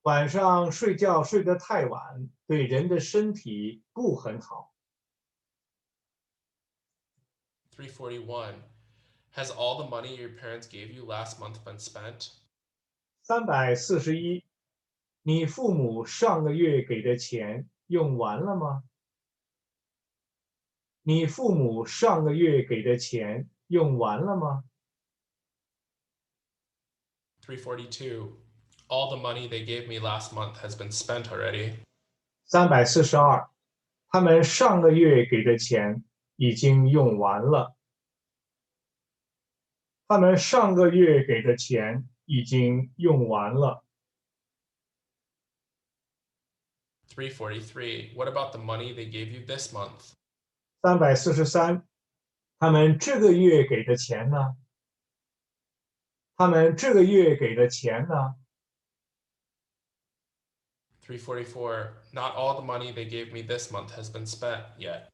晚上睡觉睡得太晚，对人的身体不很好。 341. Has all the money your parents gave you last month been spent? 341，你父母上个月给的钱用完了吗？你父母上个月给的钱用完了吗？ 342. All the money they gave me last month has been spent already. 342，他们上个月给的钱已经用完了。他们上个月给的钱已经用完了。343. What about the money they gave you this month? 343，他们这个月给的钱呢？他们这个月给的钱呢？ 344. Not all the money they gave me this month has been spent yet.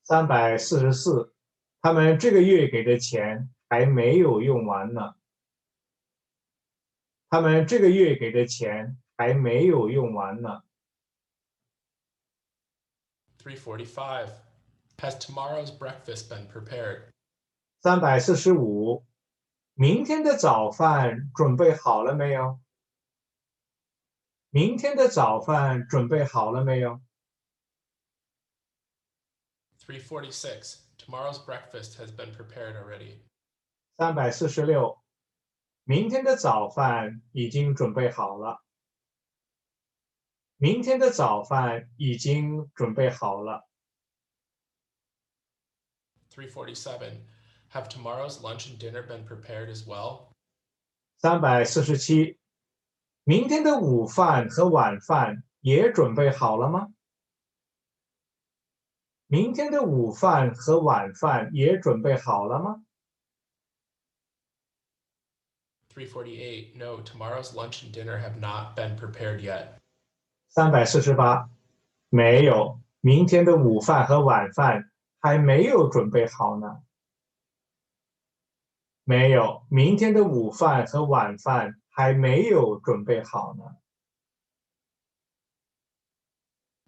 344，他们这个月给的钱还没有用完呢。他们这个月给的钱还没有用完呢。 345. Has tomorrow's breakfast been prepared? 345，明天的早饭准备好了没有？明天的早饭准备好了没有？ 346. Tomorrow's breakfast has been prepared already. 346，明天的早饭已经准备好了。明天的早饭已经准备好了。 347. Have tomorrow's lunch and dinner been prepared as well? 347，明天的午饭和晚饭也准备好了吗？明天的午饭和晚饭也准备好了吗？ 348. No, tomorrow's lunch and dinner have not been prepared yet. 348，没有，明天的午饭和晚饭还没有准备好呢。没有，明天的午饭和晚饭还没有准备好呢。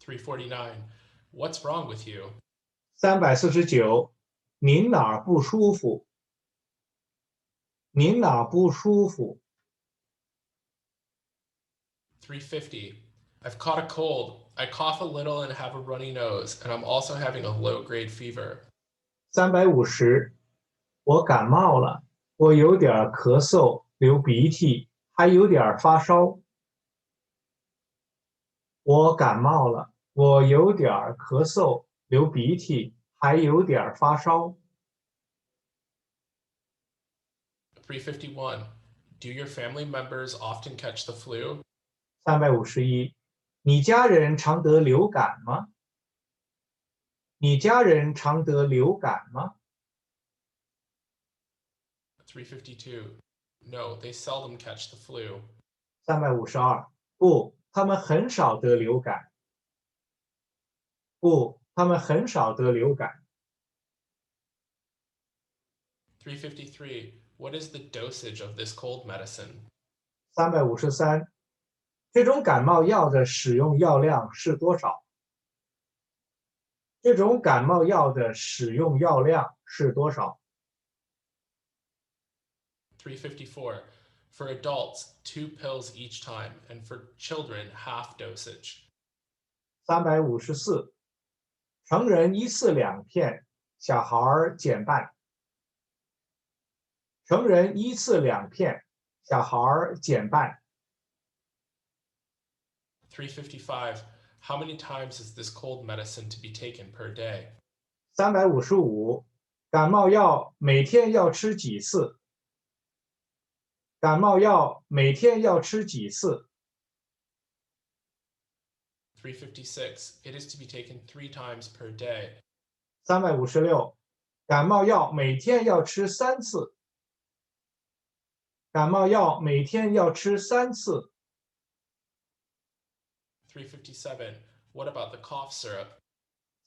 349. What's wrong with you? 349，您哪儿不舒服？您哪儿不舒服？ 350. I've caught a cold. I cough a little and have a runny nose, and I'm also having a low-grade fever. 350，我感冒了，我有点咳嗽、流鼻涕，还有点发烧。我感冒了，我有点咳嗽、流鼻涕，还有点发烧。 351. Do your family members often catch the flu? 351，你家人常得流感吗？你家人常得流感吗？ 352. No, they seldom catch the flu. 352，不，他们很少得流感。不，他们很少得流感。 353. What is the dosage of this cold medicine? 353，这种感冒药的使用药量是多少？这种感冒药的使用药量是多少？ 354. For adults, 2 pills each time, and for children, half dosage. 354，成人一次2片，小孩减半。成人一次2片，小孩减半。 355. How many times is this cold medicine to be taken per day? 355，感冒药每天要吃几次？感冒药每天要吃几次？ 356. It is to be taken 3 times per day. 356，感冒药每天要吃3次。感冒药每天要吃3次。357. What about the cough syrup?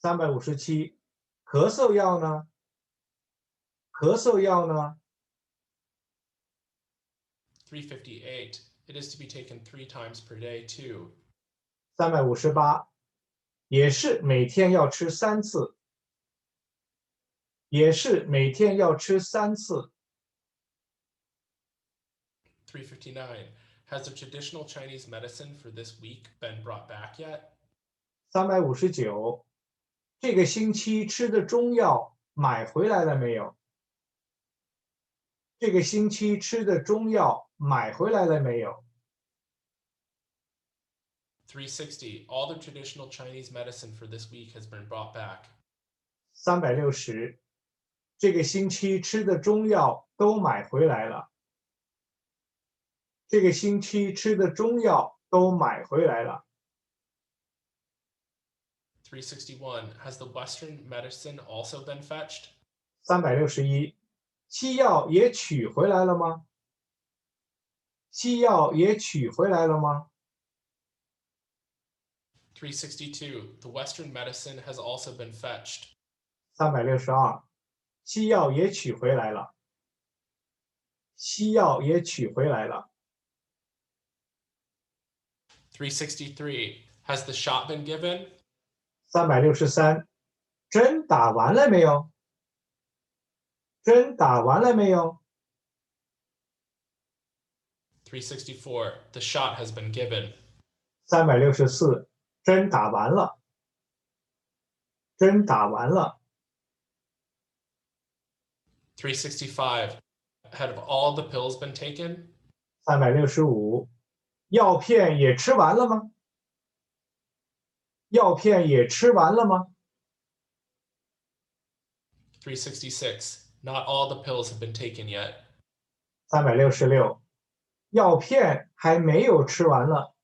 357，咳嗽药呢？咳嗽药呢？ 358. It is to be taken 3 times per day too. 358，也是每天要吃3次。也是每天要吃3次。 359. Has the traditional Chinese medicine for this week been brought back yet? 359，这个星期吃的中药买回来了没有？这个星期吃的中药买回来了没有？ 360. All the traditional Chinese medicine for this week has been brought back. 360，这个星期吃的中药都买回来了。这个星期吃的中药都买回来了。 361. Has the Western medicine also been fetched? 361，西药也取回来了吗？西药也取回来了吗？ 362. The Western medicine has also been fetched. 362，西药也取回来了。西药也取回来了。 363. Has the shot been given? 363，针打完了没有？针打完了没有？ 364. The shot has been given. 364，针打完了。针打完了。 365. Have all the pills been taken? 365，药片也吃完了吗？药片也吃完了吗？ 366. Not all the pills have been taken yet. 366，药片还没有吃完呢。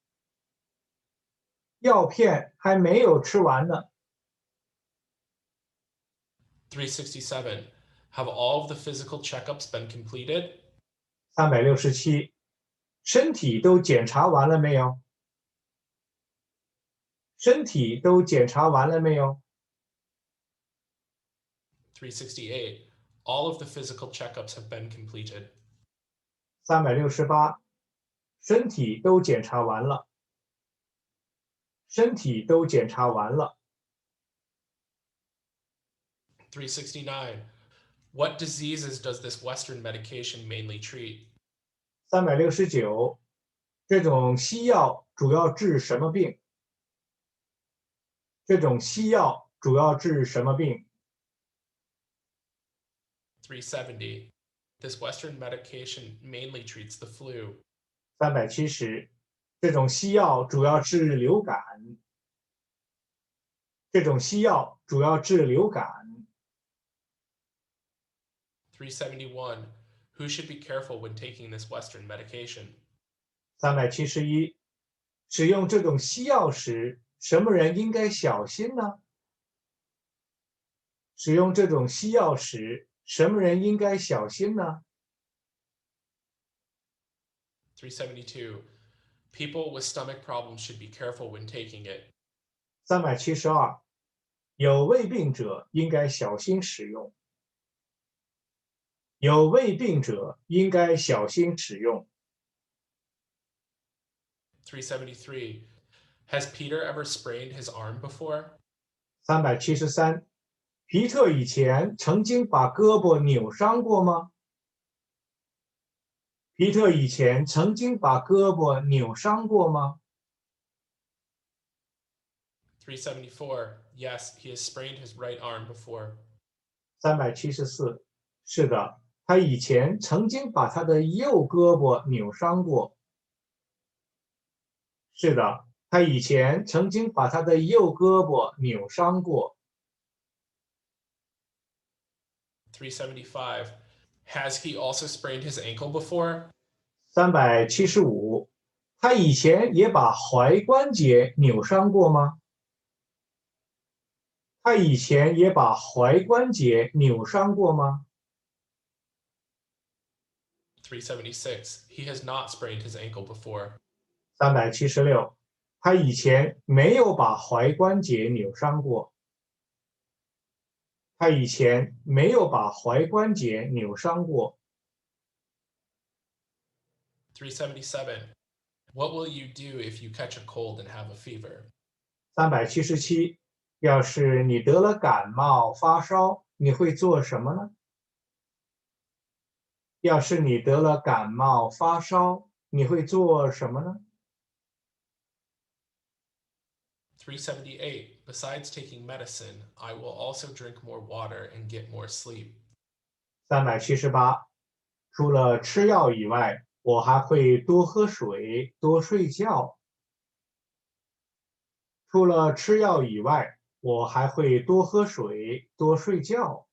药片还没有吃完呢。 367. Have all of the physical checkups been completed? 367，身体都检查完了没有？身体都检查完了没有？ 368. All of the physical checkups have been completed. 368，身体都检查完了。身体都检查完了。 369. What diseases does this Western medication mainly treat? 369，这种西药主要治什么病？这种西药主要治什么病？ 370. This Western medication mainly treats the flu. 370，这种西药主要治流感。这种西药主要治流感。 371. Who should be careful when taking this Western medication? 371，使用这种西药时，什么人应该小心呢？使用这种西药时，什么人应该小心呢？ 372. People with stomach problems should be careful when taking it. 372，有胃病者应该小心使用。有胃病者应该小心使用。 373. Has Peter ever sprained his arm before? 373，皮特以前曾经把胳膊扭伤过吗？皮特以前曾经把胳膊扭伤过吗？ 374. Yes, he has sprained his right arm before. 374，是的，他以前曾经把他的右胳膊扭伤过。是的，他以前曾经把他的右胳膊扭伤过。 375. Has he also sprained his ankle before? 375，他以前也把踝关节扭伤过吗？他以前也把踝关节扭伤过吗？ 376. He has not sprained his ankle before. 376，他以前没有把踝关节扭伤过。他以前没有把踝关节扭伤过。377. What will you do if you catch a cold and have a fever? 377，要是你得了感冒发烧，你会做什么呢？要是你得了感冒发烧，你会做什么呢？ 378. Besides taking medicine, I will also drink more water and get more sleep. 378，除了吃药以外，我还会多喝水，多睡觉。除了吃药以外，我还会多喝水，多睡觉。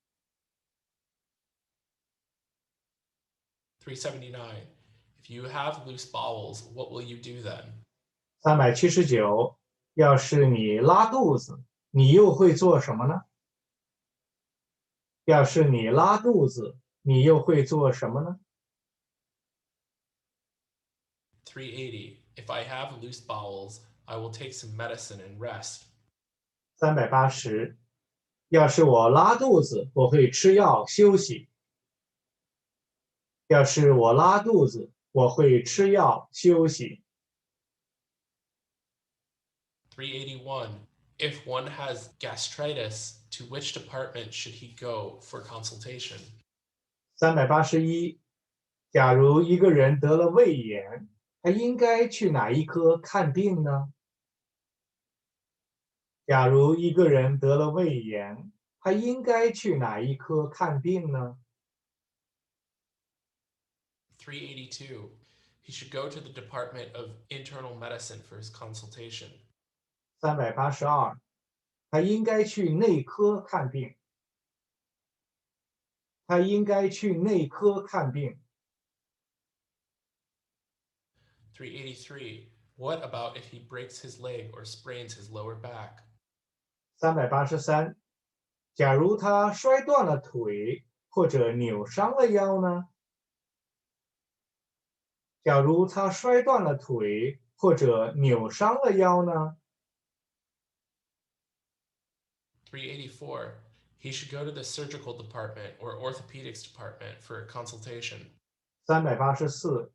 379. If you have loose bowels, what will you do then? 379，要是你拉肚子，你又会做什么呢？要是你拉肚子，你又会做什么呢？ 380. If I have loose bowels, I will take some medicine and rest. 380，要是我拉肚子，我会吃药休息。要是我拉肚子，我会吃药休息。381. If one has gastritis, to which department should he go for consultation? 381，假如一个人得了胃炎，他应该去哪一科看病呢？假如一个人得了胃炎，他应该去哪一科看病呢？ 382. He should go to the Department of Internal Medicine for his consultation. 382，他应该去内科看病。他应该去内科看病。383. What about if he breaks his leg or sprains his lower back? 383，假如他摔断了腿或者扭伤了腰呢？假如他摔断了腿或者扭伤了腰呢？ 384. He should go to the surgical department or orthopedics department for a consultation. 384，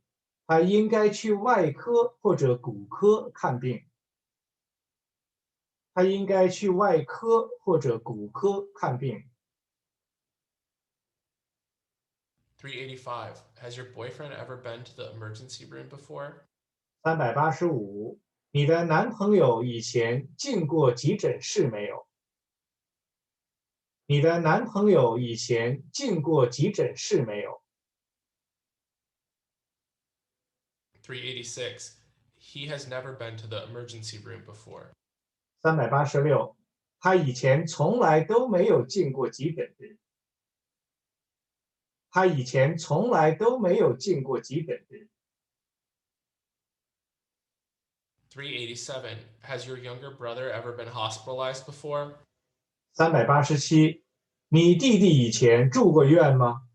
他应该去外科或者骨科看病。他应该去外科或者骨科看病。385. Has your boyfriend ever been to the emergency room before? 385，你的男朋友以前进过急诊室没有？你的男朋友以前进过急诊室没有？ 386. He has never been to the emergency room before. 386，他以前从来都没有进过急诊室。他以前从来都没有进过急诊室。387. Has your younger brother ever been hospitalized before? 387，你弟弟以前住过院吗？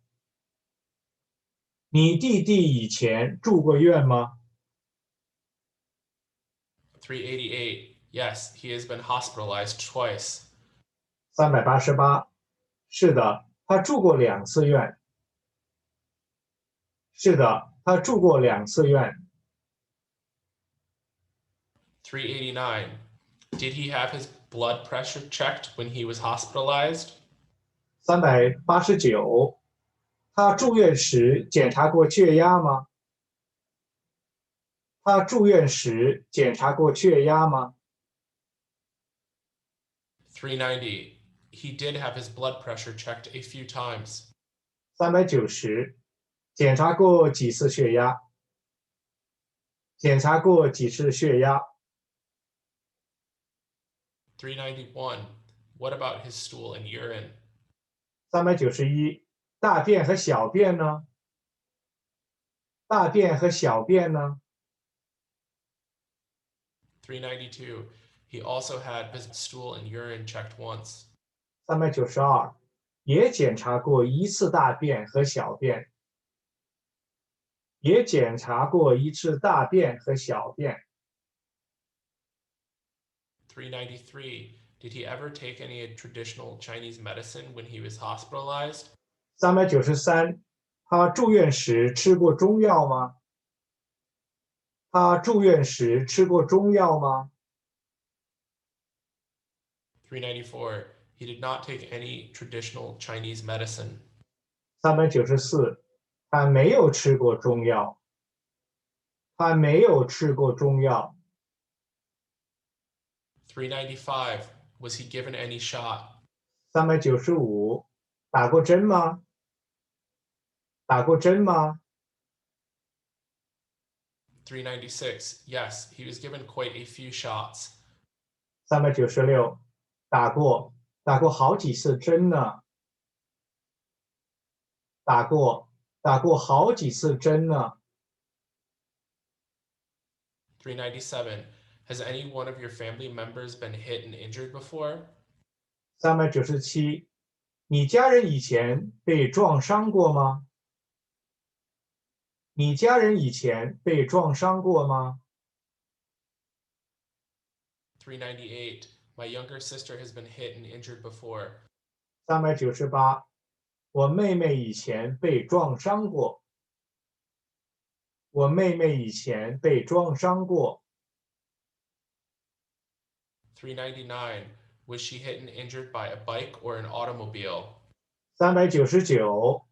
你弟弟以前住过院吗？ 388. Yes, he has been hospitalized twice. 388，是的，他住过2次院。是的，他住过2次院。389. Did he have his blood pressure checked when he was hospitalized? 389，他住院时检查过血压吗？他住院时检查过血压吗？ 390. He did have his blood pressure checked a few times. 390，检查过几次血压？检查过几次血压？ 391. What about his stool and urine? 391，大便和小便呢？大便和小便呢？ 392. He also had his stool and urine checked once. 392，也检查过一次大便和小便。也检查过一次大便和小便。 393. Did he ever take any traditional Chinese medicine when he was hospitalized? 393，他住院时吃过中药吗？他住院时吃过中药吗？ 394. He did not take any traditional Chinese medicine. 394，他没有吃过中药。他没有吃过中药。 395. Was he given any shot? 395，打过针吗？打过针吗？ 396. Yes, he was given quite a few shots. 396，打过好几次针呢。打过好几次针呢。 397. Has any one of your family members been hit and injured before? 397，你家人以前被撞伤过吗？你家人以前被撞伤过吗？ 398. My younger sister has been hit and injured before. 398，我妹妹以前被撞伤过。我妹妹以前被撞伤过。 399. Was she hit and injured by a bike or an automobile? 399，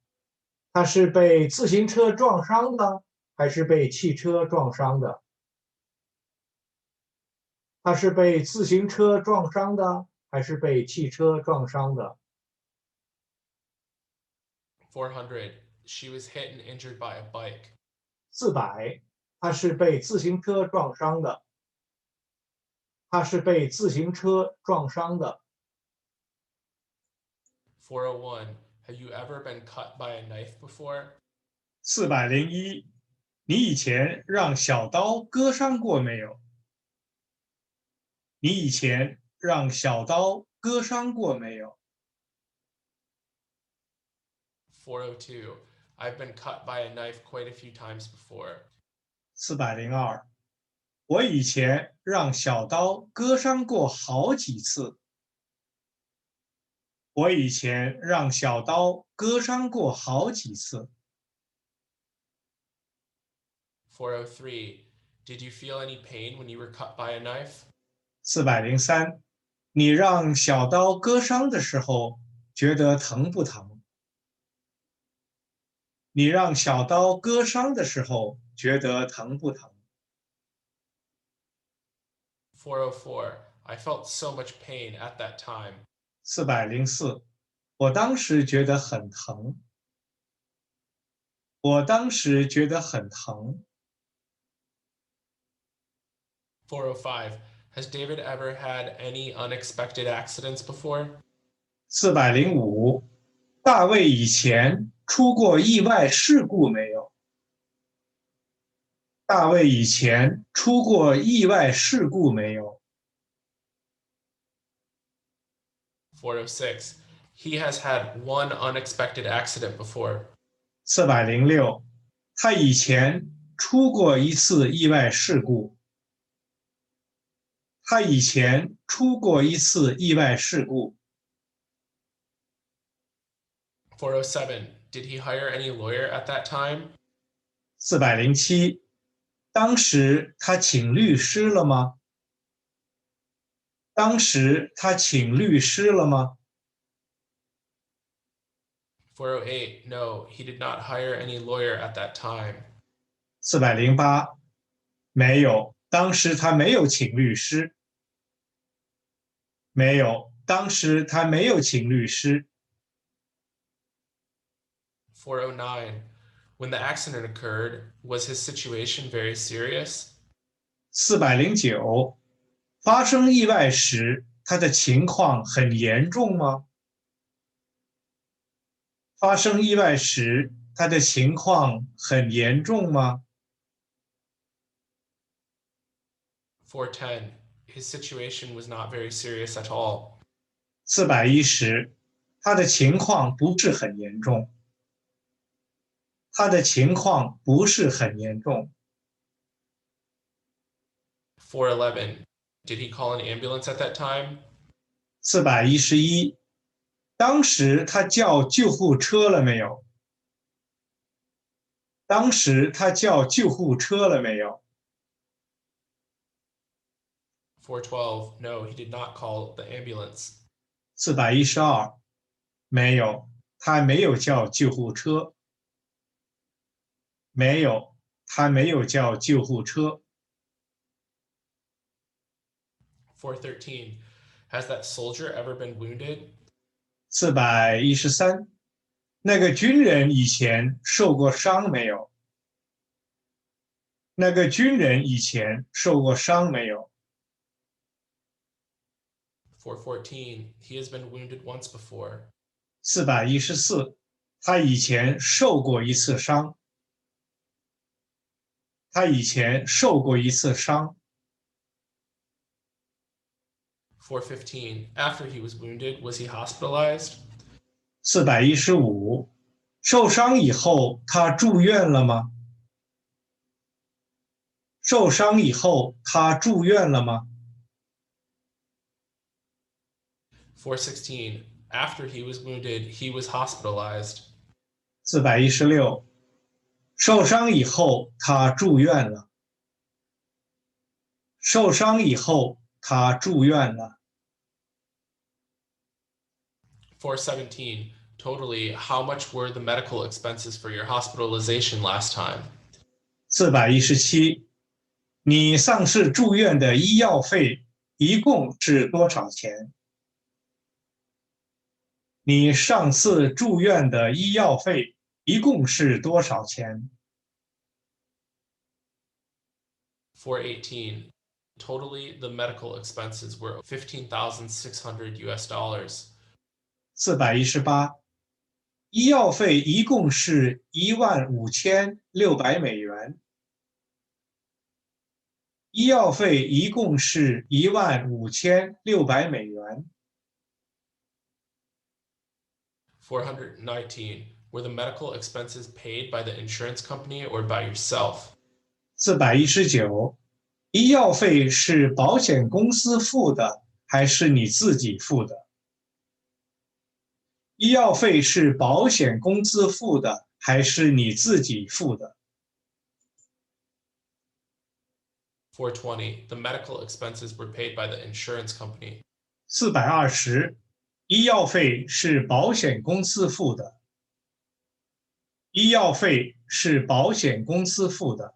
她是被自行车撞伤的，还是被汽车撞伤的？她是被自行车撞伤的，还是被汽车撞伤的？ 400. She was hit and injured by a bike. 400，她是被自行车撞伤的。她是被自行车撞伤的。 401. Have you ever been cut by a knife before? 401，你以前让小刀割伤过没有？你以前让小刀割伤过没有？ 402. I've been cut by a knife quite a few times before. 402，我以前让小刀割伤过好几次。我以前让小刀割伤过好几次。 403. Did you feel any pain when you were cut by a knife? 403，你让小刀割伤的时候，觉得疼不疼？你让小刀割伤的时候，觉得疼不疼？ 404. I felt so much pain at that time. 404，我当时觉得很疼。我当时觉得很疼。 405. Has David ever had any unexpected accidents before? 405，大卫以前出过意外事故没有？大卫以前出过意外事故没有？ 406. He has had one unexpected accident before. 406，他以前出过一次意外事故。他以前出过一次意外事故。 407. Did he hire any lawyer at that time? 407，当时他请律师了吗？当时他请律师了吗？ 408. No, he did not hire any lawyer at that time. 408，没有，当时他没有请律师。没有，当时他没有请律师。 409. When the accident occurred, was his situation very serious? 409，发生意外时，他的情况很严重吗？发生意外时，他的情况很严重吗？ 410. His situation was not very serious at all. 410，他的情况不是很严重。他的情况不是很严重。411. Did he call an ambulance at that time? 411，当时他叫救护车了没有？当时他叫救护车了没有？ 412. No, he did not call the ambulance. 412，没有，他没有叫救护车。没有，他没有叫救护车。413. Has that soldier ever been wounded? 413，那个军人以前受过伤没有？那个军人以前受过伤没有？ 414. He has been wounded once before. 414，他以前受过一次伤。他以前受过一次伤。415. After he was wounded, was he hospitalized? 415，受伤以后他住院了吗？受伤以后他住院了吗？ 416. After he was wounded, he was hospitalized. 416，受伤以后他住院了。受伤以后他住院了。417. Totally, how much were the medical expenses for your hospitalization last time? 417，你上次住院的医药费一共是多少钱？你上次住院的医药费一共是多少钱？ 418. Totally, the medical expenses were $15,600 US. 418，医药费一共是15600美元。医药费一共是15600美元。419. Were the medical expenses paid by the insurance company or by yourself? 419，医药费是保险公司付的还是你自己付的？医药费是保险公司付的还是你自己付的？ 420. The medical expenses were paid by the insurance company. 420，医药费是保险公司付的。医药费是保险公司付的。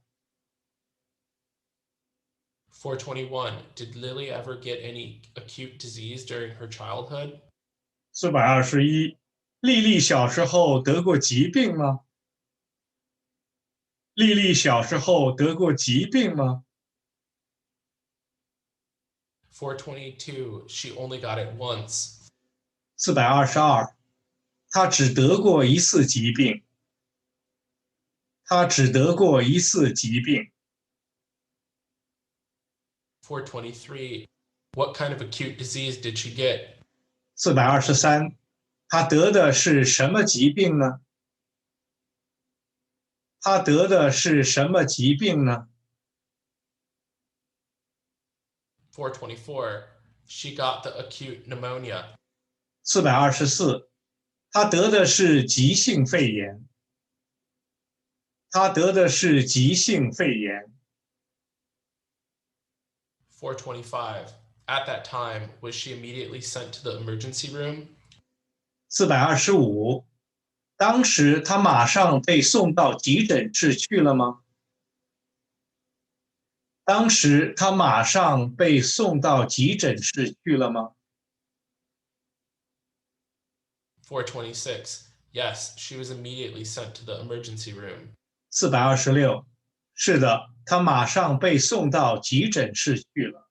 421. Did Lily ever get any acute disease during her childhood? 421，丽丽小时候得过疾病吗？丽丽小时候得过疾病吗？ 422. She only got it once. 422，她只得过一次疾病。她只得过一次疾病。 423. What kind of acute disease did she get? 423，她得的是什么疾病呢？她得的是什么疾病呢？ 424. She got the acute pneumonia. 424，她得的是急性肺炎。她得的是急性肺炎。 425. At that time, was she immediately sent to the emergency room? 425，当时她马上被送到急诊室去了吗？当时她马上被送到急诊室去了吗？ 426. Yes, she was immediately sent to the emergency room. 426，是的，她马上被送到急诊室去了。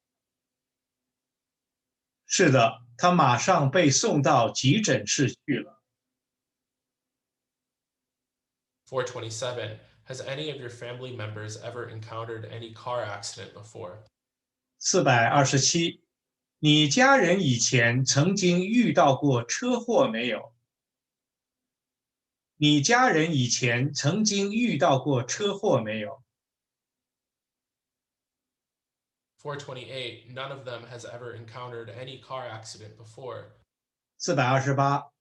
是的，她马上被送到急诊室去了。 427. Has any of your family members ever encountered any car accident before? 427，你家人以前曾经遇到过车祸没有？你家人以前曾经遇到过车祸没有？ 428. None of them has ever encountered any car accident before. 428，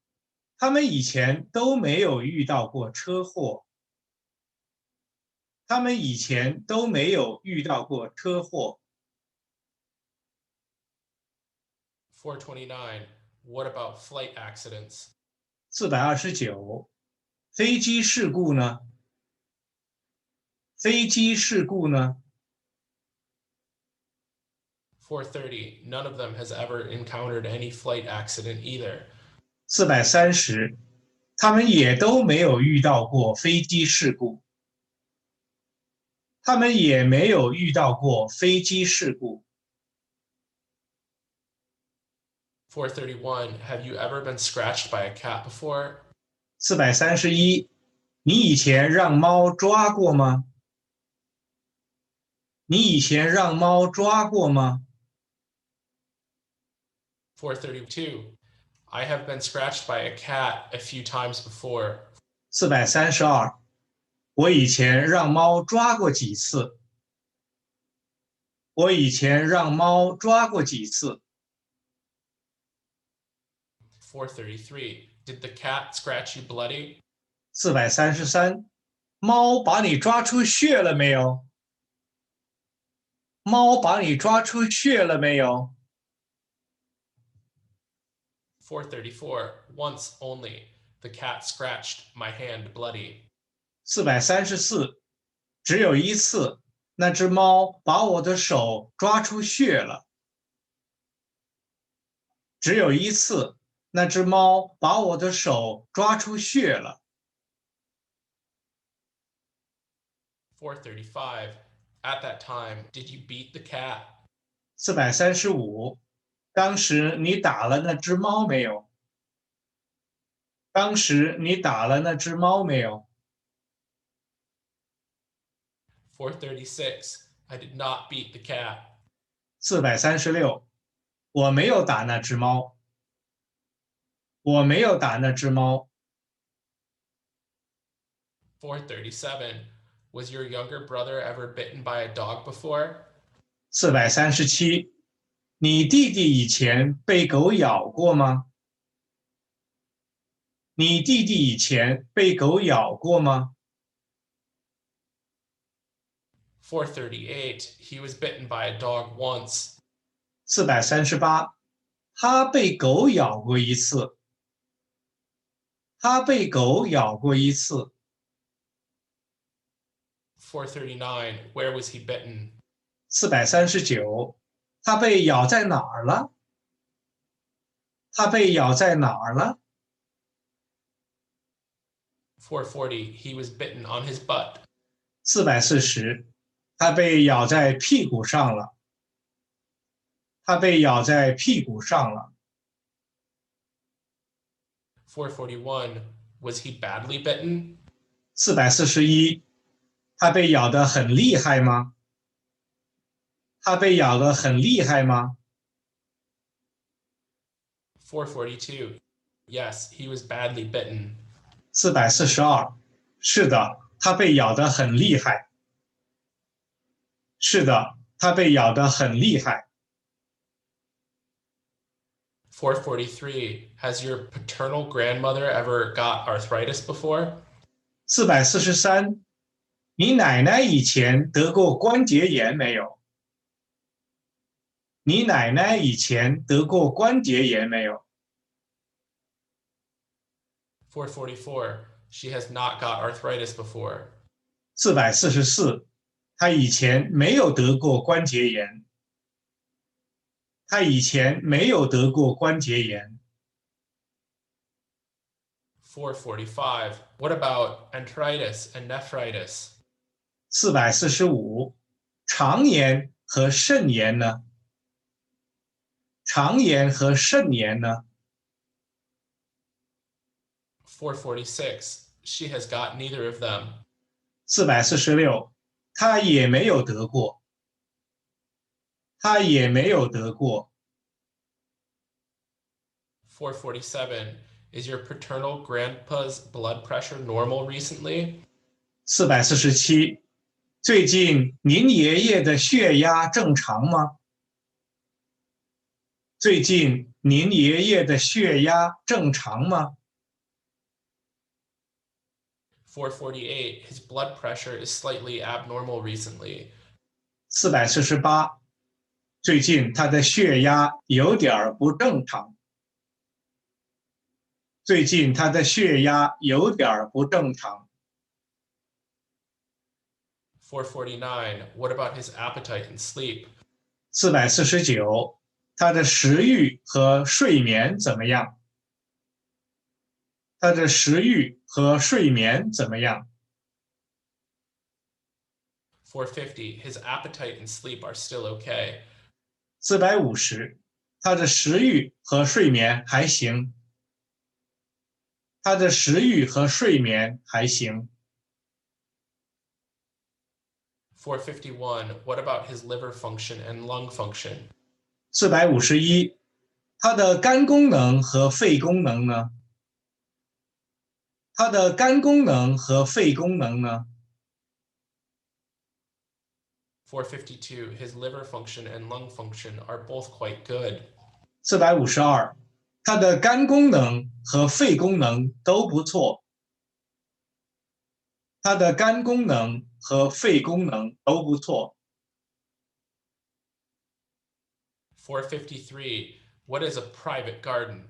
他们以前都没有遇到过车祸。他们以前都没有遇到过车祸。429. What about flight accidents? 429，飞机事故呢？飞机事故呢？ 430. None of them has ever encountered any flight accident either. 430，他们也都没有遇到过飞机事故。他们也没有遇到过飞机事故。431. Have you ever been scratched by a cat before? 431，你以前让猫抓过吗？你以前让猫抓过吗？ 432. I have been scratched by a cat a few times before. 432，我以前让猫抓过几次。我以前让猫抓过几次。433. Did the cat scratch you bloody? 433，猫把你抓出血了没有？猫把你抓出血了没有？ 434. Once only. The cat scratched my hand bloody. 434，只有一次，那只猫把我的手抓出血了。只有一次，那只猫把我的手抓出血了。435. At that time, did you beat the cat? 435，当时你打了那只猫没有？当时你打了那只猫没有？ 436. I did not beat the cat. 436，我没有打那只猫。我没有打那只猫。 437. Was your younger brother ever bitten by a dog before? 437，你弟弟以前被狗咬过吗？你弟弟以前被狗咬过吗？ 438. He was bitten by a dog once. 438，他被狗咬过一次。他被狗咬过一次。 439. Where was he bitten? 439，他被咬在哪儿了？他被咬在哪儿了？ 440. He was bitten on his butt. 440，他被咬在屁股上了。他被咬在屁股上了。 441. Was he badly bitten? 441，他被咬得很厉害吗？他被咬得很厉害吗？ 442. Yes, he was badly bitten. 442，是的，他被咬得很厉害。是的，他被咬得很厉害。 443. Has your paternal grandmother ever got arthritis before? 443，你奶奶以前得过关节炎没有？你奶奶以前得过关节炎没有？ 444. She has not got arthritis before. 444，她以前没有得过关节炎。她以前没有得过关节炎。 445. What about enteritis and nephritis? 445，肠炎和肾炎呢？肠炎和肾炎呢？ 446. She has got neither of them. 446，她也没有得过。他也没有得过。447. Is your paternal grandpa's blood pressure normal recently? 447，最近您爷爷的血压正常吗？最近您爷爷的血压正常吗？ 448. His blood pressure is slightly abnormal recently. 448，最近他的血压有点不正常。最近他的血压有点不正常。449. What about his appetite and sleep? 449，他的食欲和睡眠怎么样？他的食欲和睡眠怎么样？ 450. His appetite and sleep are still okay. 450，他的食欲和睡眠还行。他的食欲和睡眠还行。451. What about his liver function and lung function? 451，他的肝功能和肺功能呢？他的肝功能和肺功能呢？ 452. His liver function and lung function are both quite good. 452，他的肝功能和肺功能都不错。他的肝功能和肺功能都不错。453. What is a private garden?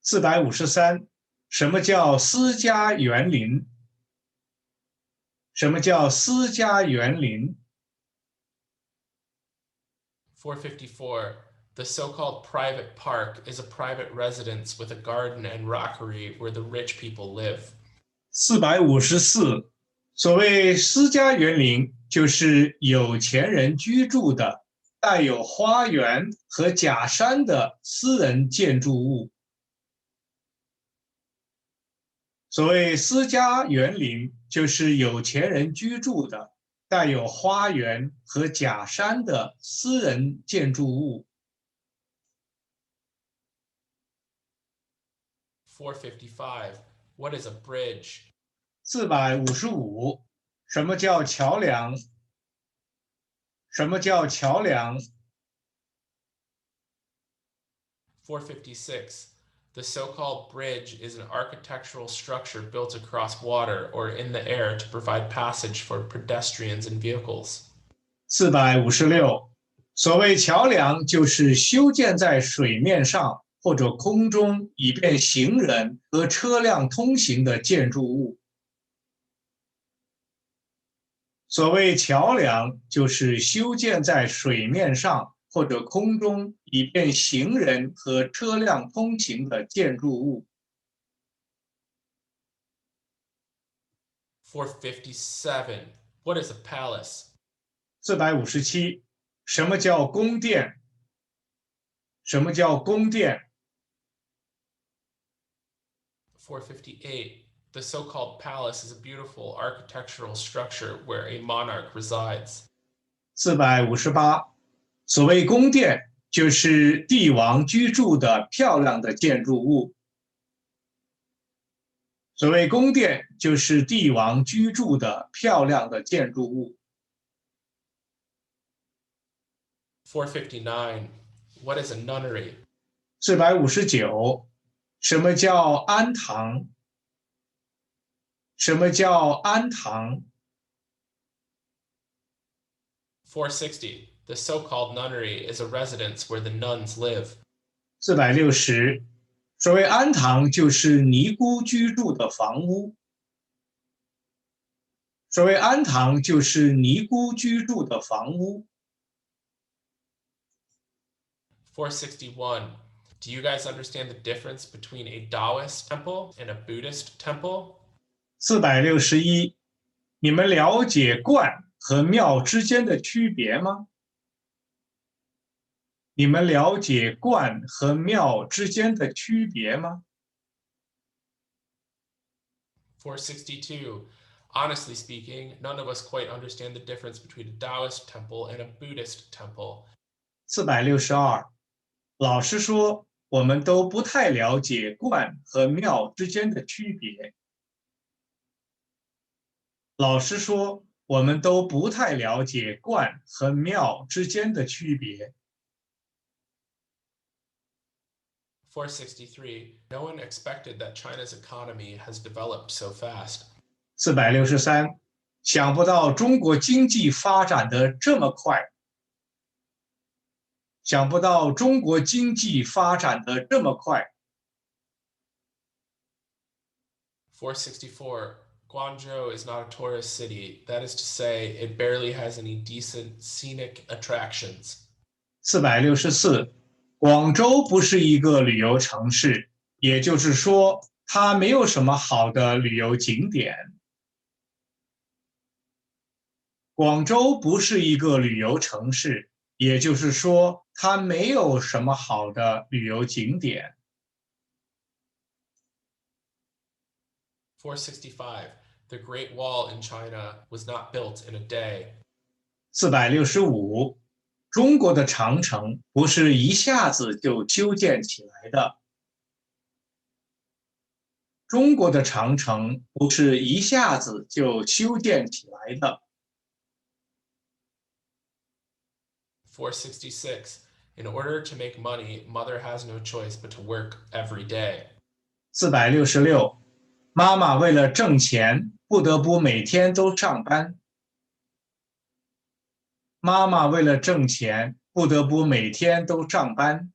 453，什么叫私家园林？什么叫私家园林？ 454. The so-called private park is a private residence with a garden and rockery where the rich people live. 454，所谓私家园林，就是有钱人居住的、带有花园和假山的私人建筑物。所谓私家园林，就是有钱人居住的、带有花园和假山的私人建筑物。455. What is a bridge? 455，什么叫桥梁？什么叫桥梁？ 456. The so-called bridge is an architectural structure built across water or in the air to provide passage for pedestrians and vehicles. 456，所谓桥梁就是修建在水面上或者空中，以便行人和车辆通行的建筑物。所谓桥梁就是修建在水面上或者空中，以便行人和车辆通行的建筑物。457. What is a palace? 457，什么叫宫殿？什么叫宫殿？ 458. The so-called palace is a beautiful architectural structure where a monarch resides. 458，所谓宫殿就是帝王居住的漂亮的建筑物。所谓宫殿就是帝王居住的漂亮的建筑物。459. What is a nunnery? 459，什么叫安堂？什么叫安堂？ 460. The so-called nunnery is a residence where the nuns live. 460，所谓安堂就是尼姑居住的房屋。所谓安堂就是尼姑居住的房屋。461. Do you guys understand the difference between a Taoist temple and a Buddhist temple? 461，你们了解观和庙之间的区别吗？你们了解观和庙之间的区别吗？ 462. Honestly speaking, none of us quite understand the difference between a Taoist temple and a Buddhist temple. 462，老师说我们都不太了解观和庙之间的区别。老师说我们都不太了解观和庙之间的区别。463. No one expected that China's economy has developed so fast. 463，想不到中国经济发展的这么快。想不到中国经济发展的这么快。464. Guangzhou is not a tourist city. That is to say, it barely has any decent scenic attractions. 464，广州不是一个旅游城市，也就是说，它没有什么好的旅游景点。广州不是一个旅游城市，也就是说，它没有什么好的旅游景点。465. The Great Wall in China was not built in a day. 465，中国的长城不是一下子就修建起来的。中国的长城不是一下子就修建起来的。466. In order to make money, mother has no choice but to work every day. 466，妈妈为了挣钱，不得不每天都上班。妈妈为了挣钱，不得不每天都上班。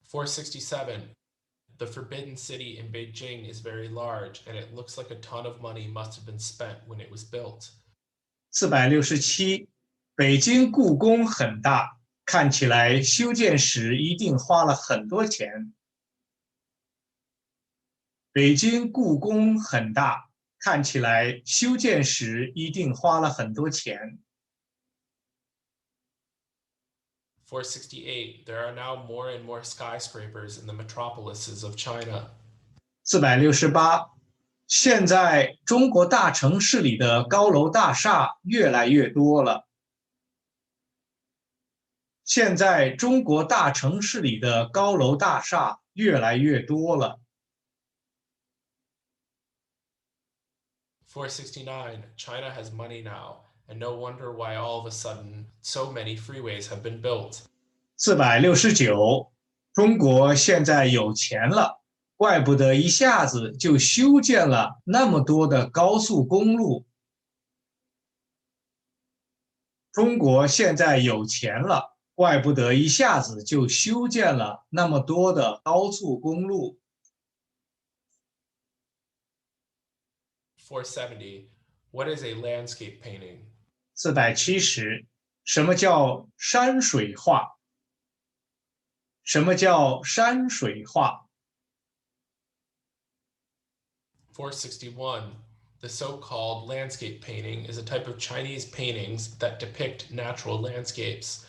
467. The Forbidden City in Beijing is very large, and it looks like a ton of money must have been spent when it was built. 467，北京故宫很大，看起来修建时一定花了很多钱。北京故宫很大，看起来修建时一定花了很多钱。468. There are now more and more skyscrapers in the metropolises of China. 468，现在中国大城市里的高楼大厦越来越多了。现在中国大城市里的高楼大厦越来越多了。469. China has money now, and no wonder why all of a sudden so many freeways have been built. 469，中国现在有钱了，怪不得一下子就修建了那么多的高速公路。中国现在有钱了，怪不得一下子就修建了那么多的高速公路。470. What is a landscape painting? 470，什么叫山水画？什么叫山水画？ 461. The so-called landscape painting is a type of Chinese paintings that depict natural landscapes.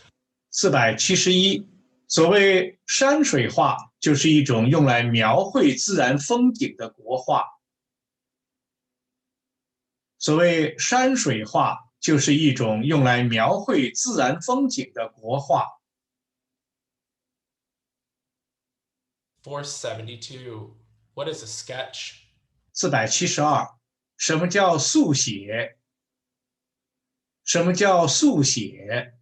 471，所谓山水画，就是一种用来描绘自然风景的国画。所谓山水画，就是一种用来描绘自然风景的国画。472. What is a sketch? 472，什么叫速写？什么叫速写？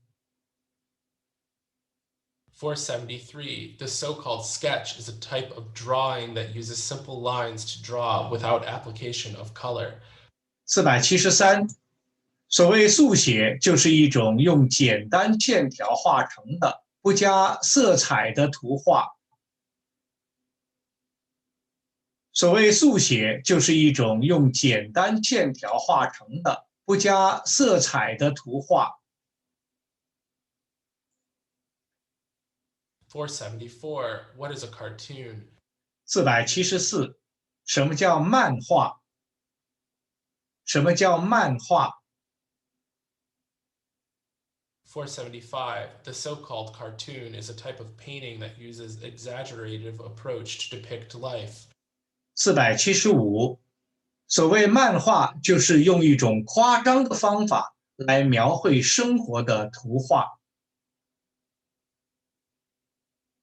473. The so-called sketch is a type of drawing that uses simple lines to draw without application of color. 473，所谓速写，就是一种用简单线条画成的、不加色彩的图画。所谓速写，就是一种用简单线条画成的、不加色彩的图画。474. What is a cartoon? 474，什么叫漫画？什么叫漫画？ 475. The so-called cartoon is a type of painting that uses exaggerative approach to depict life. 475，所谓漫画，就是用一种夸张的方法来描绘生活的图画。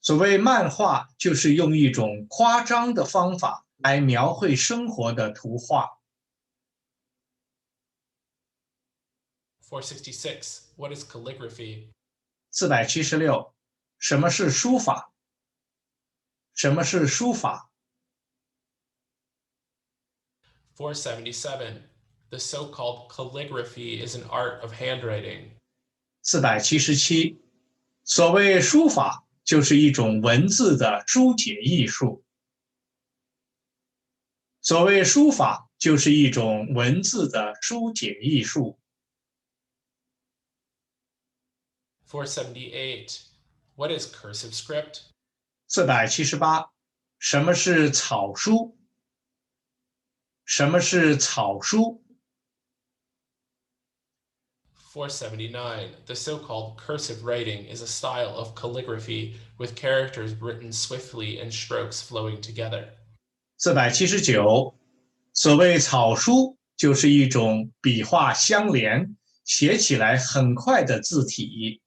所谓漫画，就是用一种夸张的方法来描绘生活的图画。466. What is calligraphy? 476，什么是书法？什么是书法？ 477. The so-called calligraphy is an art of handwriting. 477，所谓书法，就是一种文字的书写艺术。所谓书法，就是一种文字的书写艺术。478. What is cursive script? 478，什么是草书？什么是草书？ 479. The so-called cursive writing is a style of calligraphy with characters written swiftly and strokes flowing together. 479，所谓草书，就是一种笔画相连、写起来很快的字体。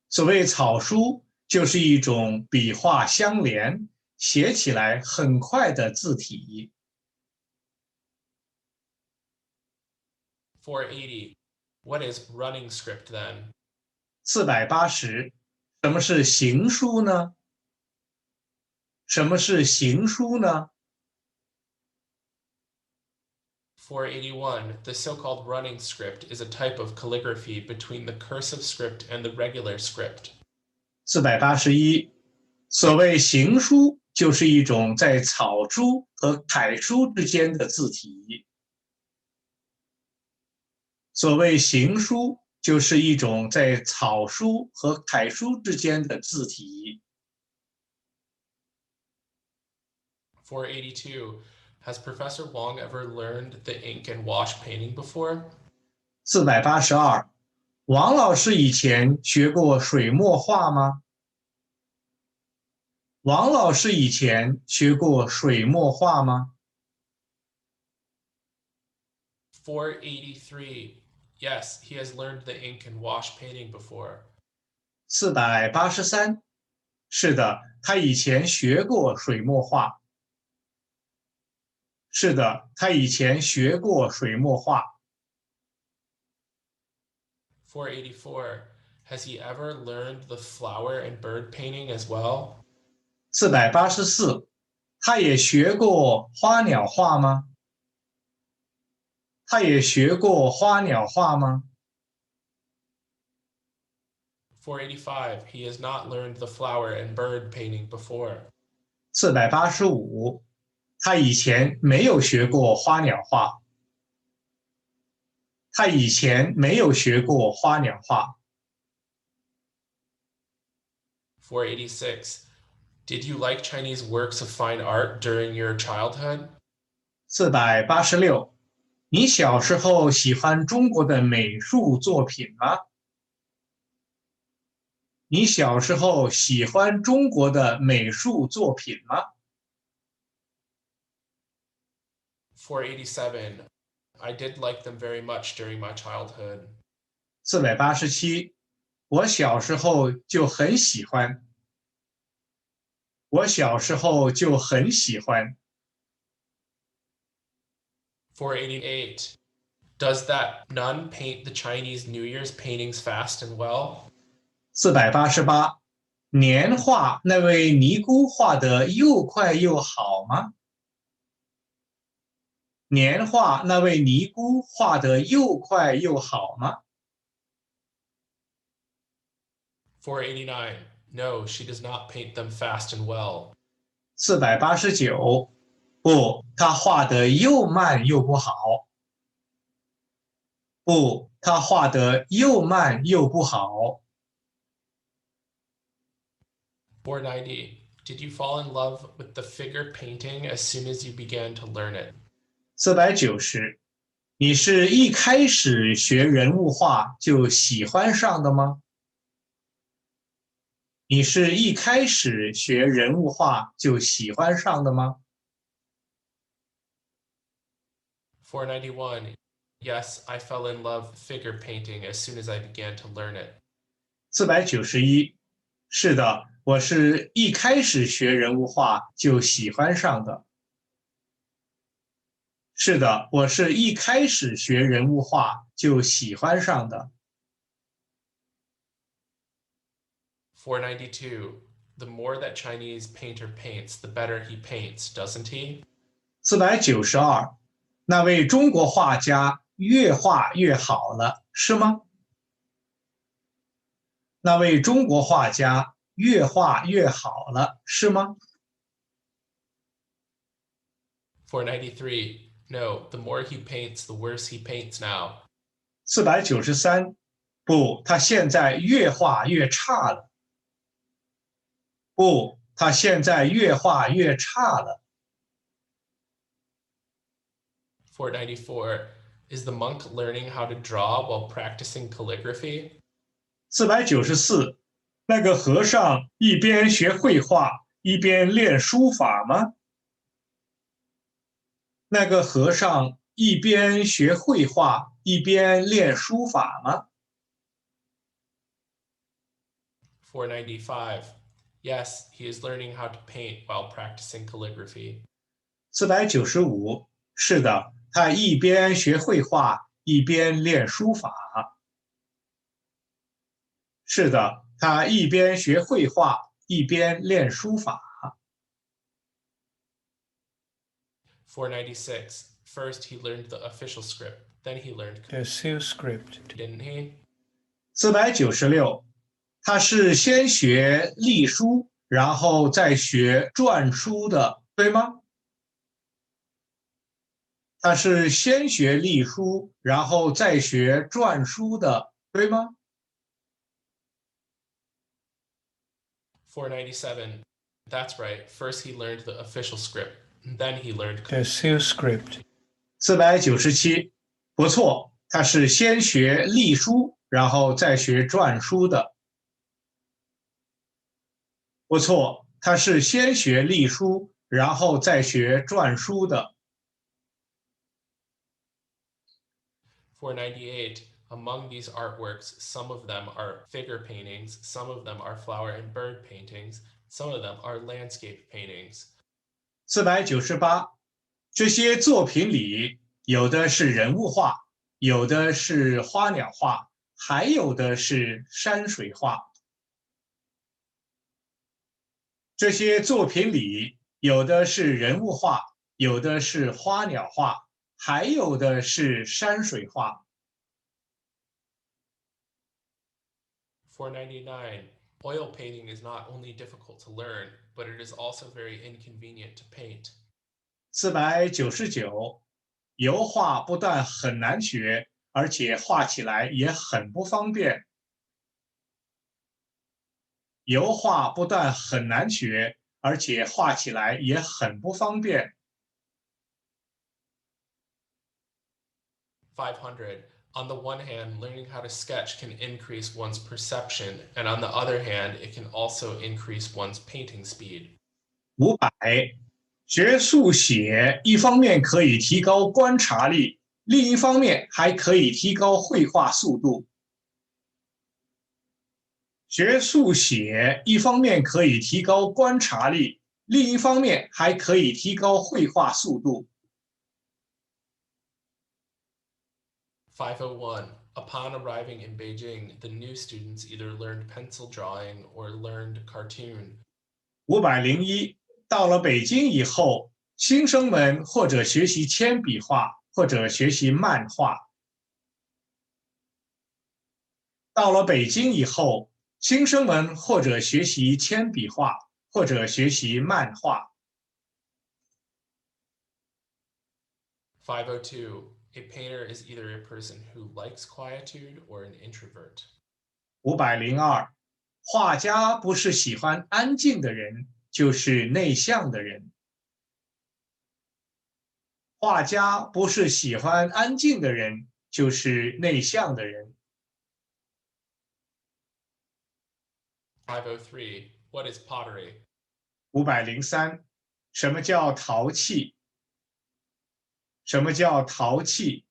所谓草书，就是一种笔画相连、写起来很快的字体。480. What is running script then? 480，什么是行书呢？什么是行书呢？ 481. The so-called running script is a type of calligraphy between the cursive script and the regular script. 481，所谓行书，就是一种在草书和楷书之间的字体。所谓行书，就是一种在草书和楷书之间的字体。482. Has Professor Wong ever learned the ink and wash painting before? 482，王老师以前学过水墨画吗？王老师以前学过水墨画吗？ 483. Yes, he has learned the ink and wash painting before. 483，是的，他以前学过水墨画。是的，他以前学过水墨画。484. Has he ever learned the flower and bird painting as well? 484，他也学过花鸟画吗？他也学过花鸟画吗？ 485. He has not learned the flower and bird painting before. 485，他以前没有学过花鸟画。他以前没有学过花鸟画。486. Did you like Chinese works of fine art during your childhood? 486，你小时候喜欢中国的美术作品吗？你小时候喜欢中国的美术作品吗？ 487. I did like them very much during my childhood. 487，我小时候就很喜欢。我小时候就很喜欢。488. Does that nun paint the Chinese New Year's paintings fast and well? 488，年画那位尼姑画得又快又好吗？年画那位尼姑画得又快又好吗？ 489. No, she does not paint them fast and well. 489，不，她画得又慢又不好。不，她画得又慢又不好。 490. Did you fall in love with the figure painting as soon as you began to learn it? 490，你是一开始学人物画就喜欢上的吗？你是一开始学人物画就喜欢上的吗？ 491. Yes, I fell in love figure painting as soon as I began to learn it. 491，是的，我是一开始学人物画就喜欢上的。是的，我是一开始学人物画就喜欢上的。492. The more that Chinese painter paints, the better he paints, doesn't he? 492，那位中国画家越画越好了，是吗？那位中国画家越画越好了，是吗？ 493. No, the more he paints, the worse he paints now. 493，不，他现在越画越差了。不，他现在越画越差了。494. Is the monk learning how to draw while practicing calligraphy? 494，那个和尚一边学绘画一边练书法吗？那个和尚一边学绘画一边练书法吗？ 495. Yes, he is learning how to paint while practicing calligraphy. 495，是的，他一边学绘画一边练书法。是的，他一边学绘画一边练书法。496. First, he learned the official script. Then he learned cursive script. didn't he? 496，他是先学隶书，然后再学篆书的，对吗？他是先学隶书，然后再学篆书的，对吗？ 497. That's right. First, he learned the official script. Then he learned cursive script. 497，不错，他是先学隶书，然后再学篆书的。不错，他是先学隶书，然后再学篆书的。498. Among these artworks, some of them are figure paintings, some of them are flower and bird paintings, some of them are landscape paintings. 498，这些作品里有的是人物画，有的是花鸟画，还有的是山水画。这些作品里有的是人物画，有的是花鸟画，还有的是山水画。499. Oil painting is not only difficult to learn, but it is also very inconvenient to paint. 499，油画不但很难学，而且画起来也很不方便。油画不但很难学，而且画起来也很不方便。500. On the one hand, learning how to sketch can increase one's perception, and on the other hand, it can also increase one's painting speed. 500，学速写一方面可以提高观察力，另一方面还可以提高绘画速度。学速写一方面可以提高观察力，另一方面还可以提高绘画速度。501. Upon arriving in Beijing, the new students either learned pencil drawing or learned cartoon. 501，到了北京以后，新生们或者学习铅笔画，或者学习漫画。到了北京以后，新生们或者学习铅笔画，或者学习漫画。502. A painter is either a person who likes quietude or an introvert. 502，画家不是喜欢安静的人，就是内向的人。画家不是喜欢安静的人，就是内向的人。503. What is pottery? 503，什么叫陶器？什么叫陶器？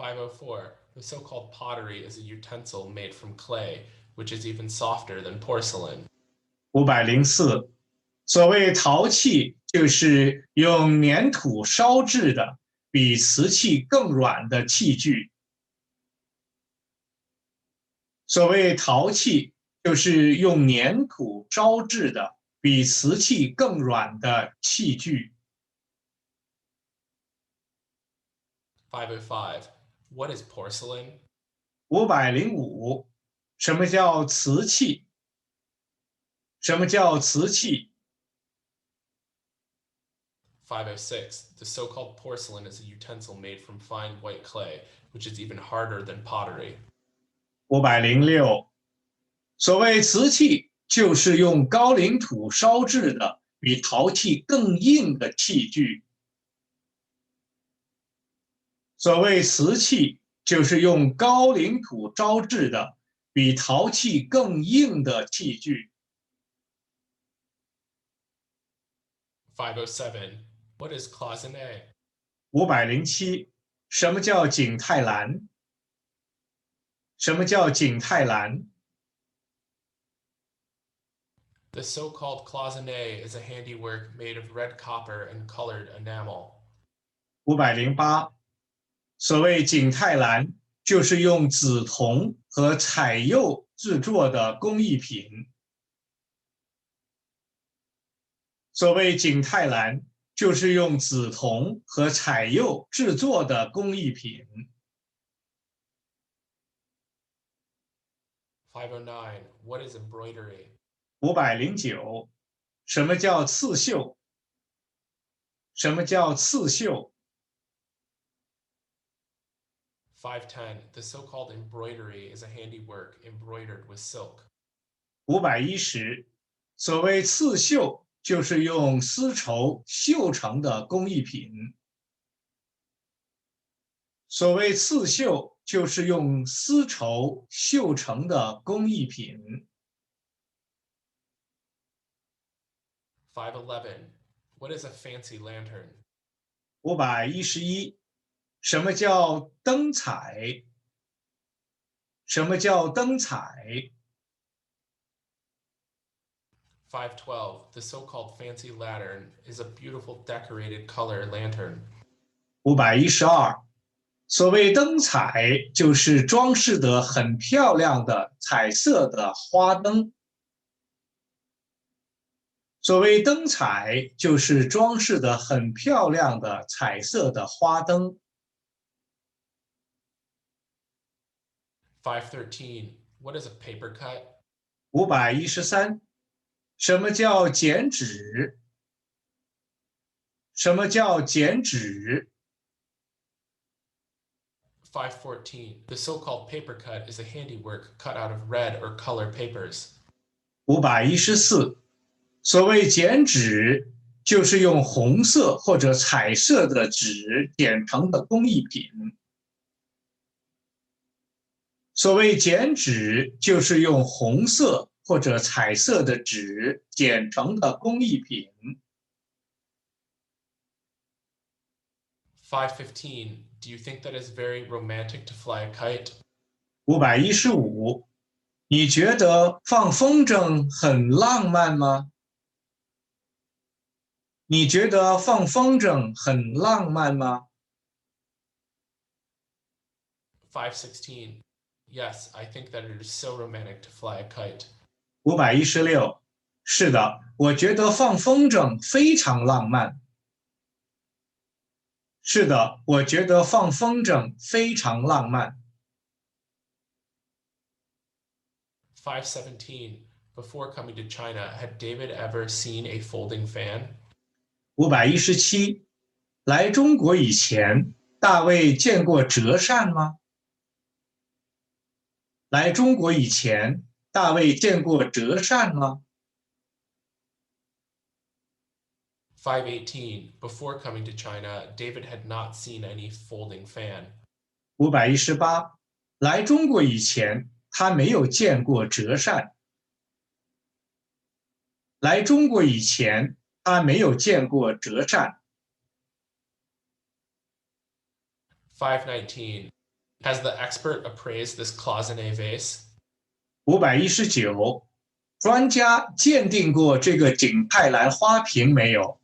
504. The so-called pottery is a utensil made from clay, which is even softer than porcelain. 504，所谓陶器，就是用粘土烧制的，比瓷器更软的器具。所谓陶器，就是用粘土烧制的，比瓷器更软的器具。505. What is porcelain? 505，什么叫瓷器？什么叫瓷器？ 506. The so-called porcelain is a utensil made from fine white clay, which is even harder than pottery. 506，所谓瓷器，就是用高岭土烧制的，比陶器更硬的器具。所谓瓷器，就是用高岭土烧制的，比陶器更硬的器具。507. What is cloisonné? 507，什么叫景泰蓝？什么叫景泰蓝？ The so-called cloisonné is a handiwork made of red copper and colored enamel. 508，所谓景泰蓝，就是用紫铜和彩釉制作的工艺品。所谓景泰蓝，就是用紫铜和彩釉制作的工艺品。509. What is embroidery? 509，什么叫刺绣？什么叫刺绣？ 510. The so-called embroidery is a handiwork embroidered with silk. 510，所谓刺绣，就是用丝绸绣成的工艺品。所谓刺绣，就是用丝绸绣成的工艺品。511. What is a fancy lantern? 511，什么叫灯彩？什么叫灯彩？ 512. The so-called fancy lantern is a beautiful decorated color lantern. 512，所谓灯彩，就是装饰得很漂亮的彩色的花灯。所谓灯彩，就是装饰得很漂亮的彩色的花灯。513. What is a paper cut? 513，什么叫剪纸？什么叫剪纸？ 514. The so-called paper cut is a handiwork cut out of red or color papers. 514，所谓剪纸，就是用红色或者彩色的纸剪成的工艺品。所谓剪纸，就是用红色或者彩色的纸剪成的工艺品。515. Do you think that it's very romantic to fly a kite? 515，你觉得放风筝很浪漫吗？你觉得放风筝很浪漫吗？ 516. Yes, I think that it is so romantic to fly a kite. 516，是的，我觉得放风筝非常浪漫。是的，我觉得放风筝非常浪漫。517. Before coming to China, had David ever seen a folding fan? 517，来中国以前，大卫见过折扇吗？来中国以前，大卫见过折扇吗？ 518. Before coming to China, David had not seen any folding fan. 518，来中国以前，他没有见过折扇。来中国以前，他没有见过折扇。 519. Has the expert appraised this cloisonné vase? 519，专家鉴定过这个景泰蓝花瓶没有？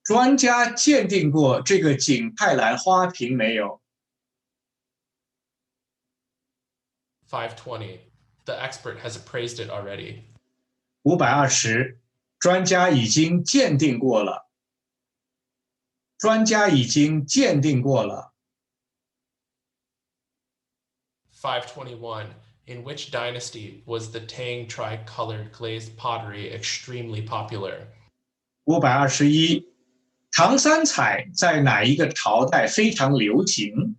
专家鉴定过这个景泰蓝花瓶没有？ 520. The expert has appraised it already. 520，专家已经鉴定过了。专家已经鉴定过了。 521. In which dynasty was the Tang tricolored glazed pottery extremely popular? 521，唐三彩在哪一个朝代非常流行？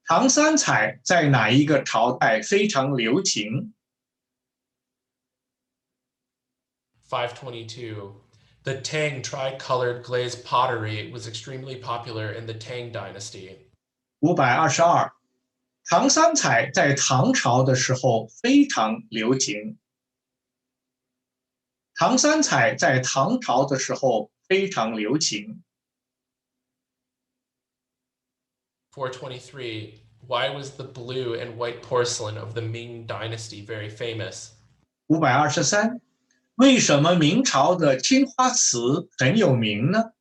唐三彩在哪一个朝代非常流行？ 522. The Tang tricolored glazed pottery was extremely popular in the Tang dynasty. 522，唐三彩在唐朝的时候非常流行。唐三彩在唐朝的时候非常流行。 423. Why was the blue and white porcelain of the Ming dynasty very famous? 523，为什么明朝的青花瓷很有名呢？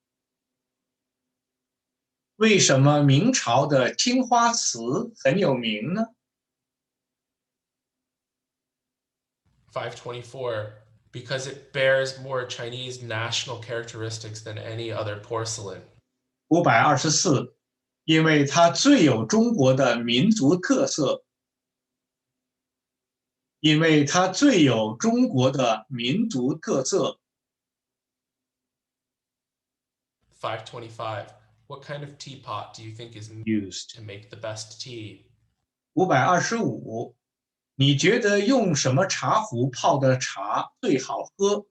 为什么明朝的青花瓷很有名呢？ 524. Because it bears more Chinese national characteristics than any other porcelain. 524，因为它最有中国的民族特色。因为它最有中国的民族特色。 525. What kind of teapot do you think is used to make the best tea? 525，你觉得用什么茶壶泡的茶最好喝？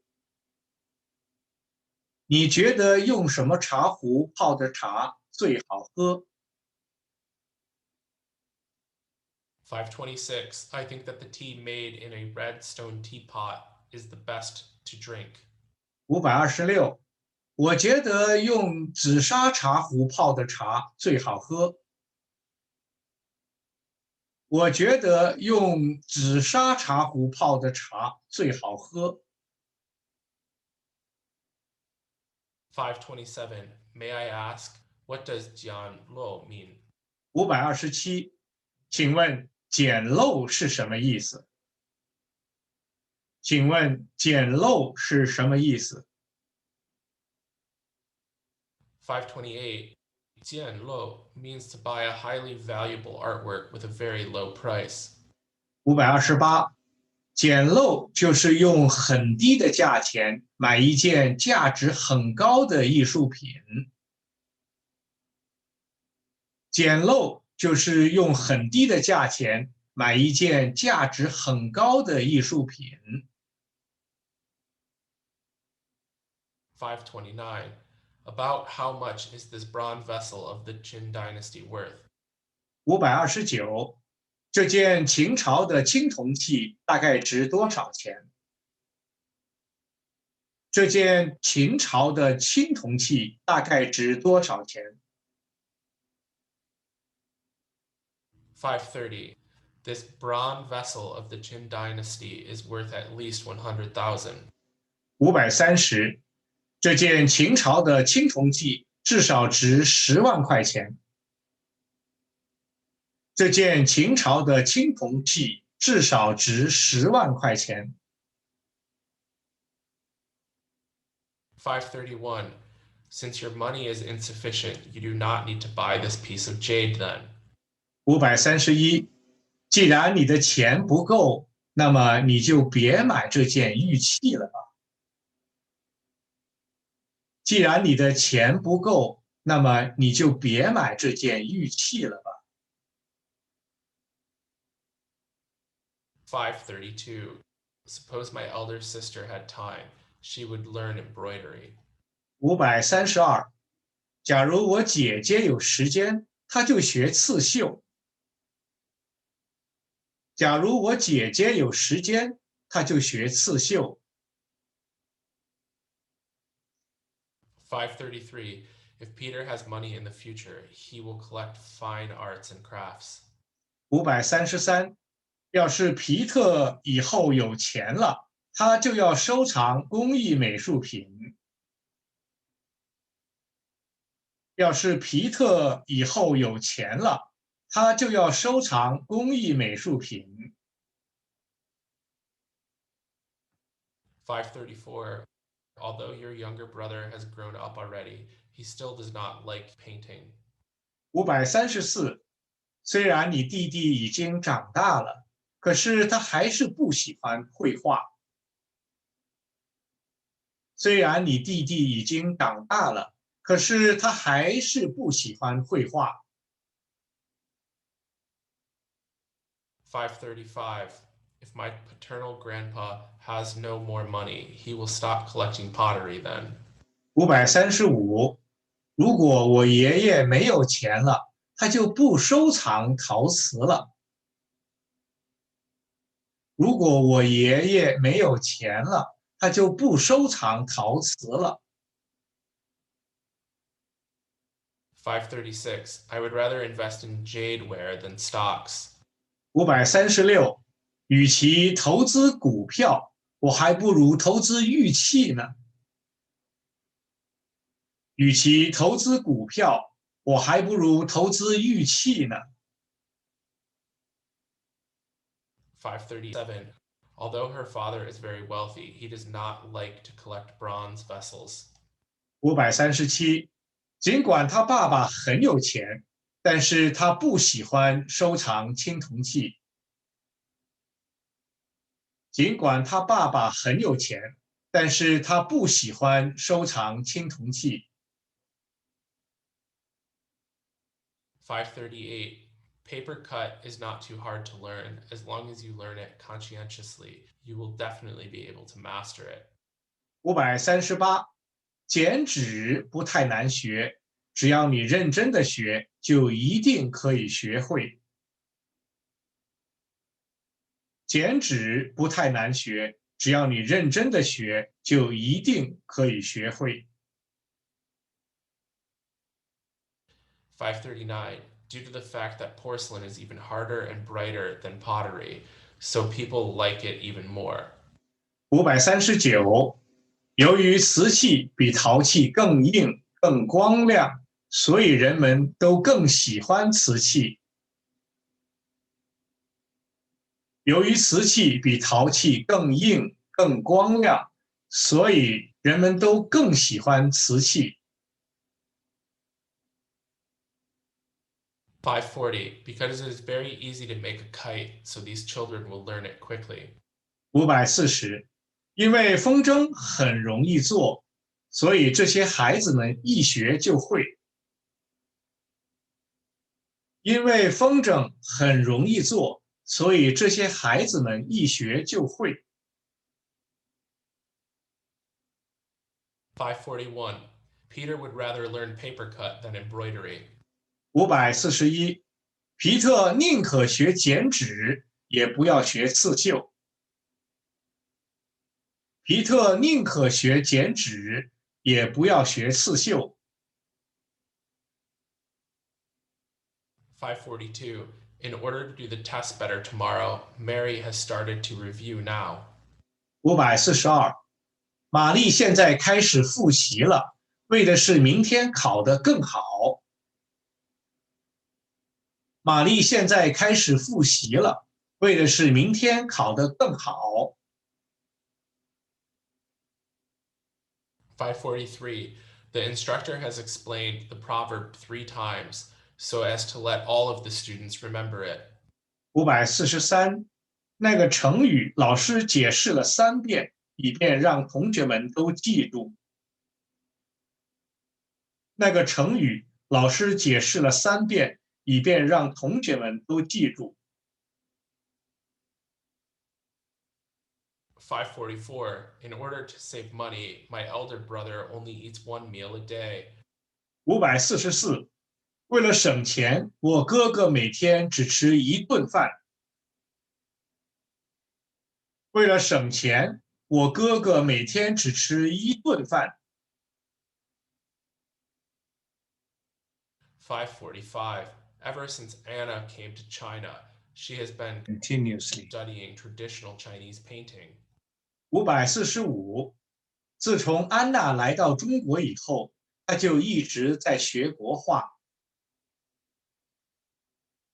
你觉得用什么茶壶泡的茶最好喝？ 526. I think that the tea made in a red stone teapot is the best to drink. 526，我觉得用紫砂茶壶泡的茶最好喝。我觉得用紫砂茶壶泡的茶最好喝。 527. May I ask, what does Jian Lo mean? 527，请问简陋是什么意思？请问简陋是什么意思？ 528. Jian Lo means to buy a highly valuable artwork with a very low price. 528，简陋就是用很低的价钱买一件价值很高的艺术品。简陋就是用很低的价钱买一件价值很高的艺术品。 529. About how much is this bronze vessel of the Qin dynasty worth? 529，这件秦朝的青铜器大概值多少钱？这件秦朝的青铜器大概值多少钱？ 530. This bronze vessel of the Qin dynasty is worth at least 100,000. 530，这件秦朝的青铜器至少值10万块钱。这件秦朝的青铜器至少值10万块钱。 531. Since your money is insufficient, you do not need to buy this piece of jade then. 531，既然你的钱不够，那么你就别买这件玉器了吧。既然你的钱不够，那么你就别买这件玉器了吧。 532. Suppose my elder sister had time. She would learn embroidery. 532，假如我姐姐有时间，她就学刺绣。假如我姐姐有时间，她就学刺绣。 533. If Peter has money in the future, he will collect fine arts and crafts. 533，要是皮特以后有钱了，他就要收藏工艺美术品。要是皮特以后有钱了，他就要收藏工艺美术品。534. Although your younger brother has grown up already, he still does not like painting. 534，虽然你弟弟已经长大了，可是他还是不喜欢绘画。虽然你弟弟已经长大了，可是他还是不喜欢绘画。535. If my paternal grandpa has no more money, he will stop collecting pottery then. 535，如果我爷爷没有钱了，他就不收藏陶瓷了。如果我爷爷没有钱了，他就不收藏陶瓷了。536. I would rather invest in jadeware than stocks. 536，与其投资股票，我还不如投资玉器呢。与其投资股票，我还不如投资玉器呢。537. Although her father is very wealthy, he does not like to collect bronze vessels. 537，尽管他爸爸很有钱，但是他不喜欢收藏青铜器。尽管他爸爸很有钱，但是他不喜欢收藏青铜器。538. Paper cut is not too hard to learn. As long as you learn it conscientiously, you will definitely be able to master it. 538，剪纸不太难学，只要你认真的学，就一定可以学会。剪纸不太难学，只要你认真的学，就一定可以学会。539. Due to the fact that porcelain is even harder and brighter than pottery, so people like it even more. 539，由于瓷器比陶器更硬、更光亮，所以人们都更喜欢瓷器。由于瓷器比陶器更硬、更光亮，所以人们都更喜欢瓷器。540. Because it is very easy to make a kite, so these children will learn it quickly. 540，因为风筝很容易做，所以这些孩子们一学就会。因为风筝很容易做，所以这些孩子们一学就会。541. Peter would rather learn paper cut than embroidery. 541，皮特宁可学剪纸，也不要学刺绣。皮特宁可学剪纸，也不要学刺绣。542. In order to do the test better tomorrow, Mary has started to review now. 542，玛丽现在开始复习了，为的是明天考得更好。玛丽现在开始复习了，为的是明天考得更好。543. The instructor has explained the proverb 3 times so as to let all of the students remember it. 543，那个成语老师解释了3遍，以便让同学们都记住。那个成语老师解释了3遍，以便让同学们都记住。544. In order to save money, my elder brother only eats 1 meal a day. 544，为了省钱，我哥哥每天只吃1顿饭。为了省钱，我哥哥每天只吃1顿饭。545. Ever since Anna came to China, she has been continuously. studying traditional Chinese painting. 545.自从安娜来到中国以后，她就一直在学国画。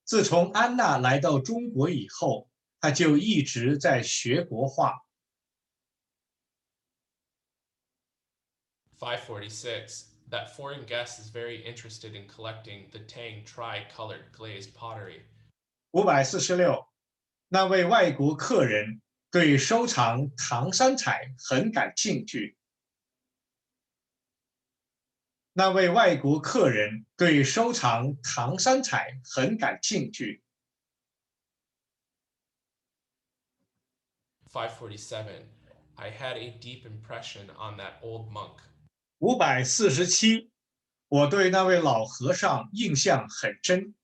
自从安娜来到中国以后，她就一直在学国画。546. That foreign guest is very interested in collecting the Tang tri-colored glazed pottery. 546. 那位外国客人对收藏唐三彩很感兴趣。那位外国客人对收藏唐三彩很感兴趣。547. I had a deep impression on that old monk. 547. 我对那位老和尚印象很深。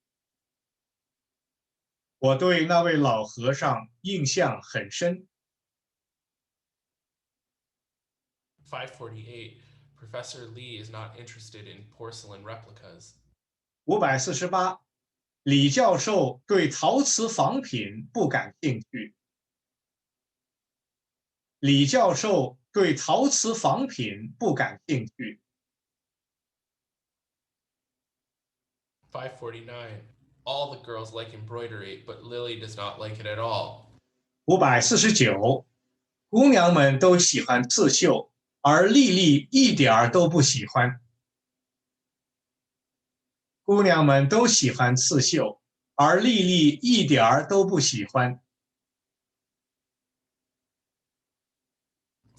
我对那位老和尚印象很深。548. Professor Li is not interested in porcelain replicas. 548. 李教授对陶瓷仿品不感兴趣。李教授对陶瓷仿品不感兴趣。549. All the girls like embroidery, but Lily does not like it at all. 549. 姑娘们都喜欢刺绣，而丽丽一点儿都不喜欢。姑娘们都喜欢刺绣，而丽丽一点儿都不喜欢。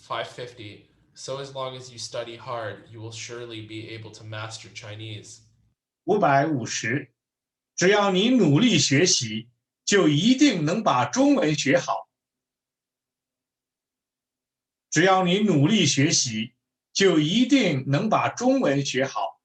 550. So as long as you study hard, you will surely be able to master Chinese. 550. 只要你努力学习，就一定能把中文学好。只要你努力学习，就一定能把中文学好。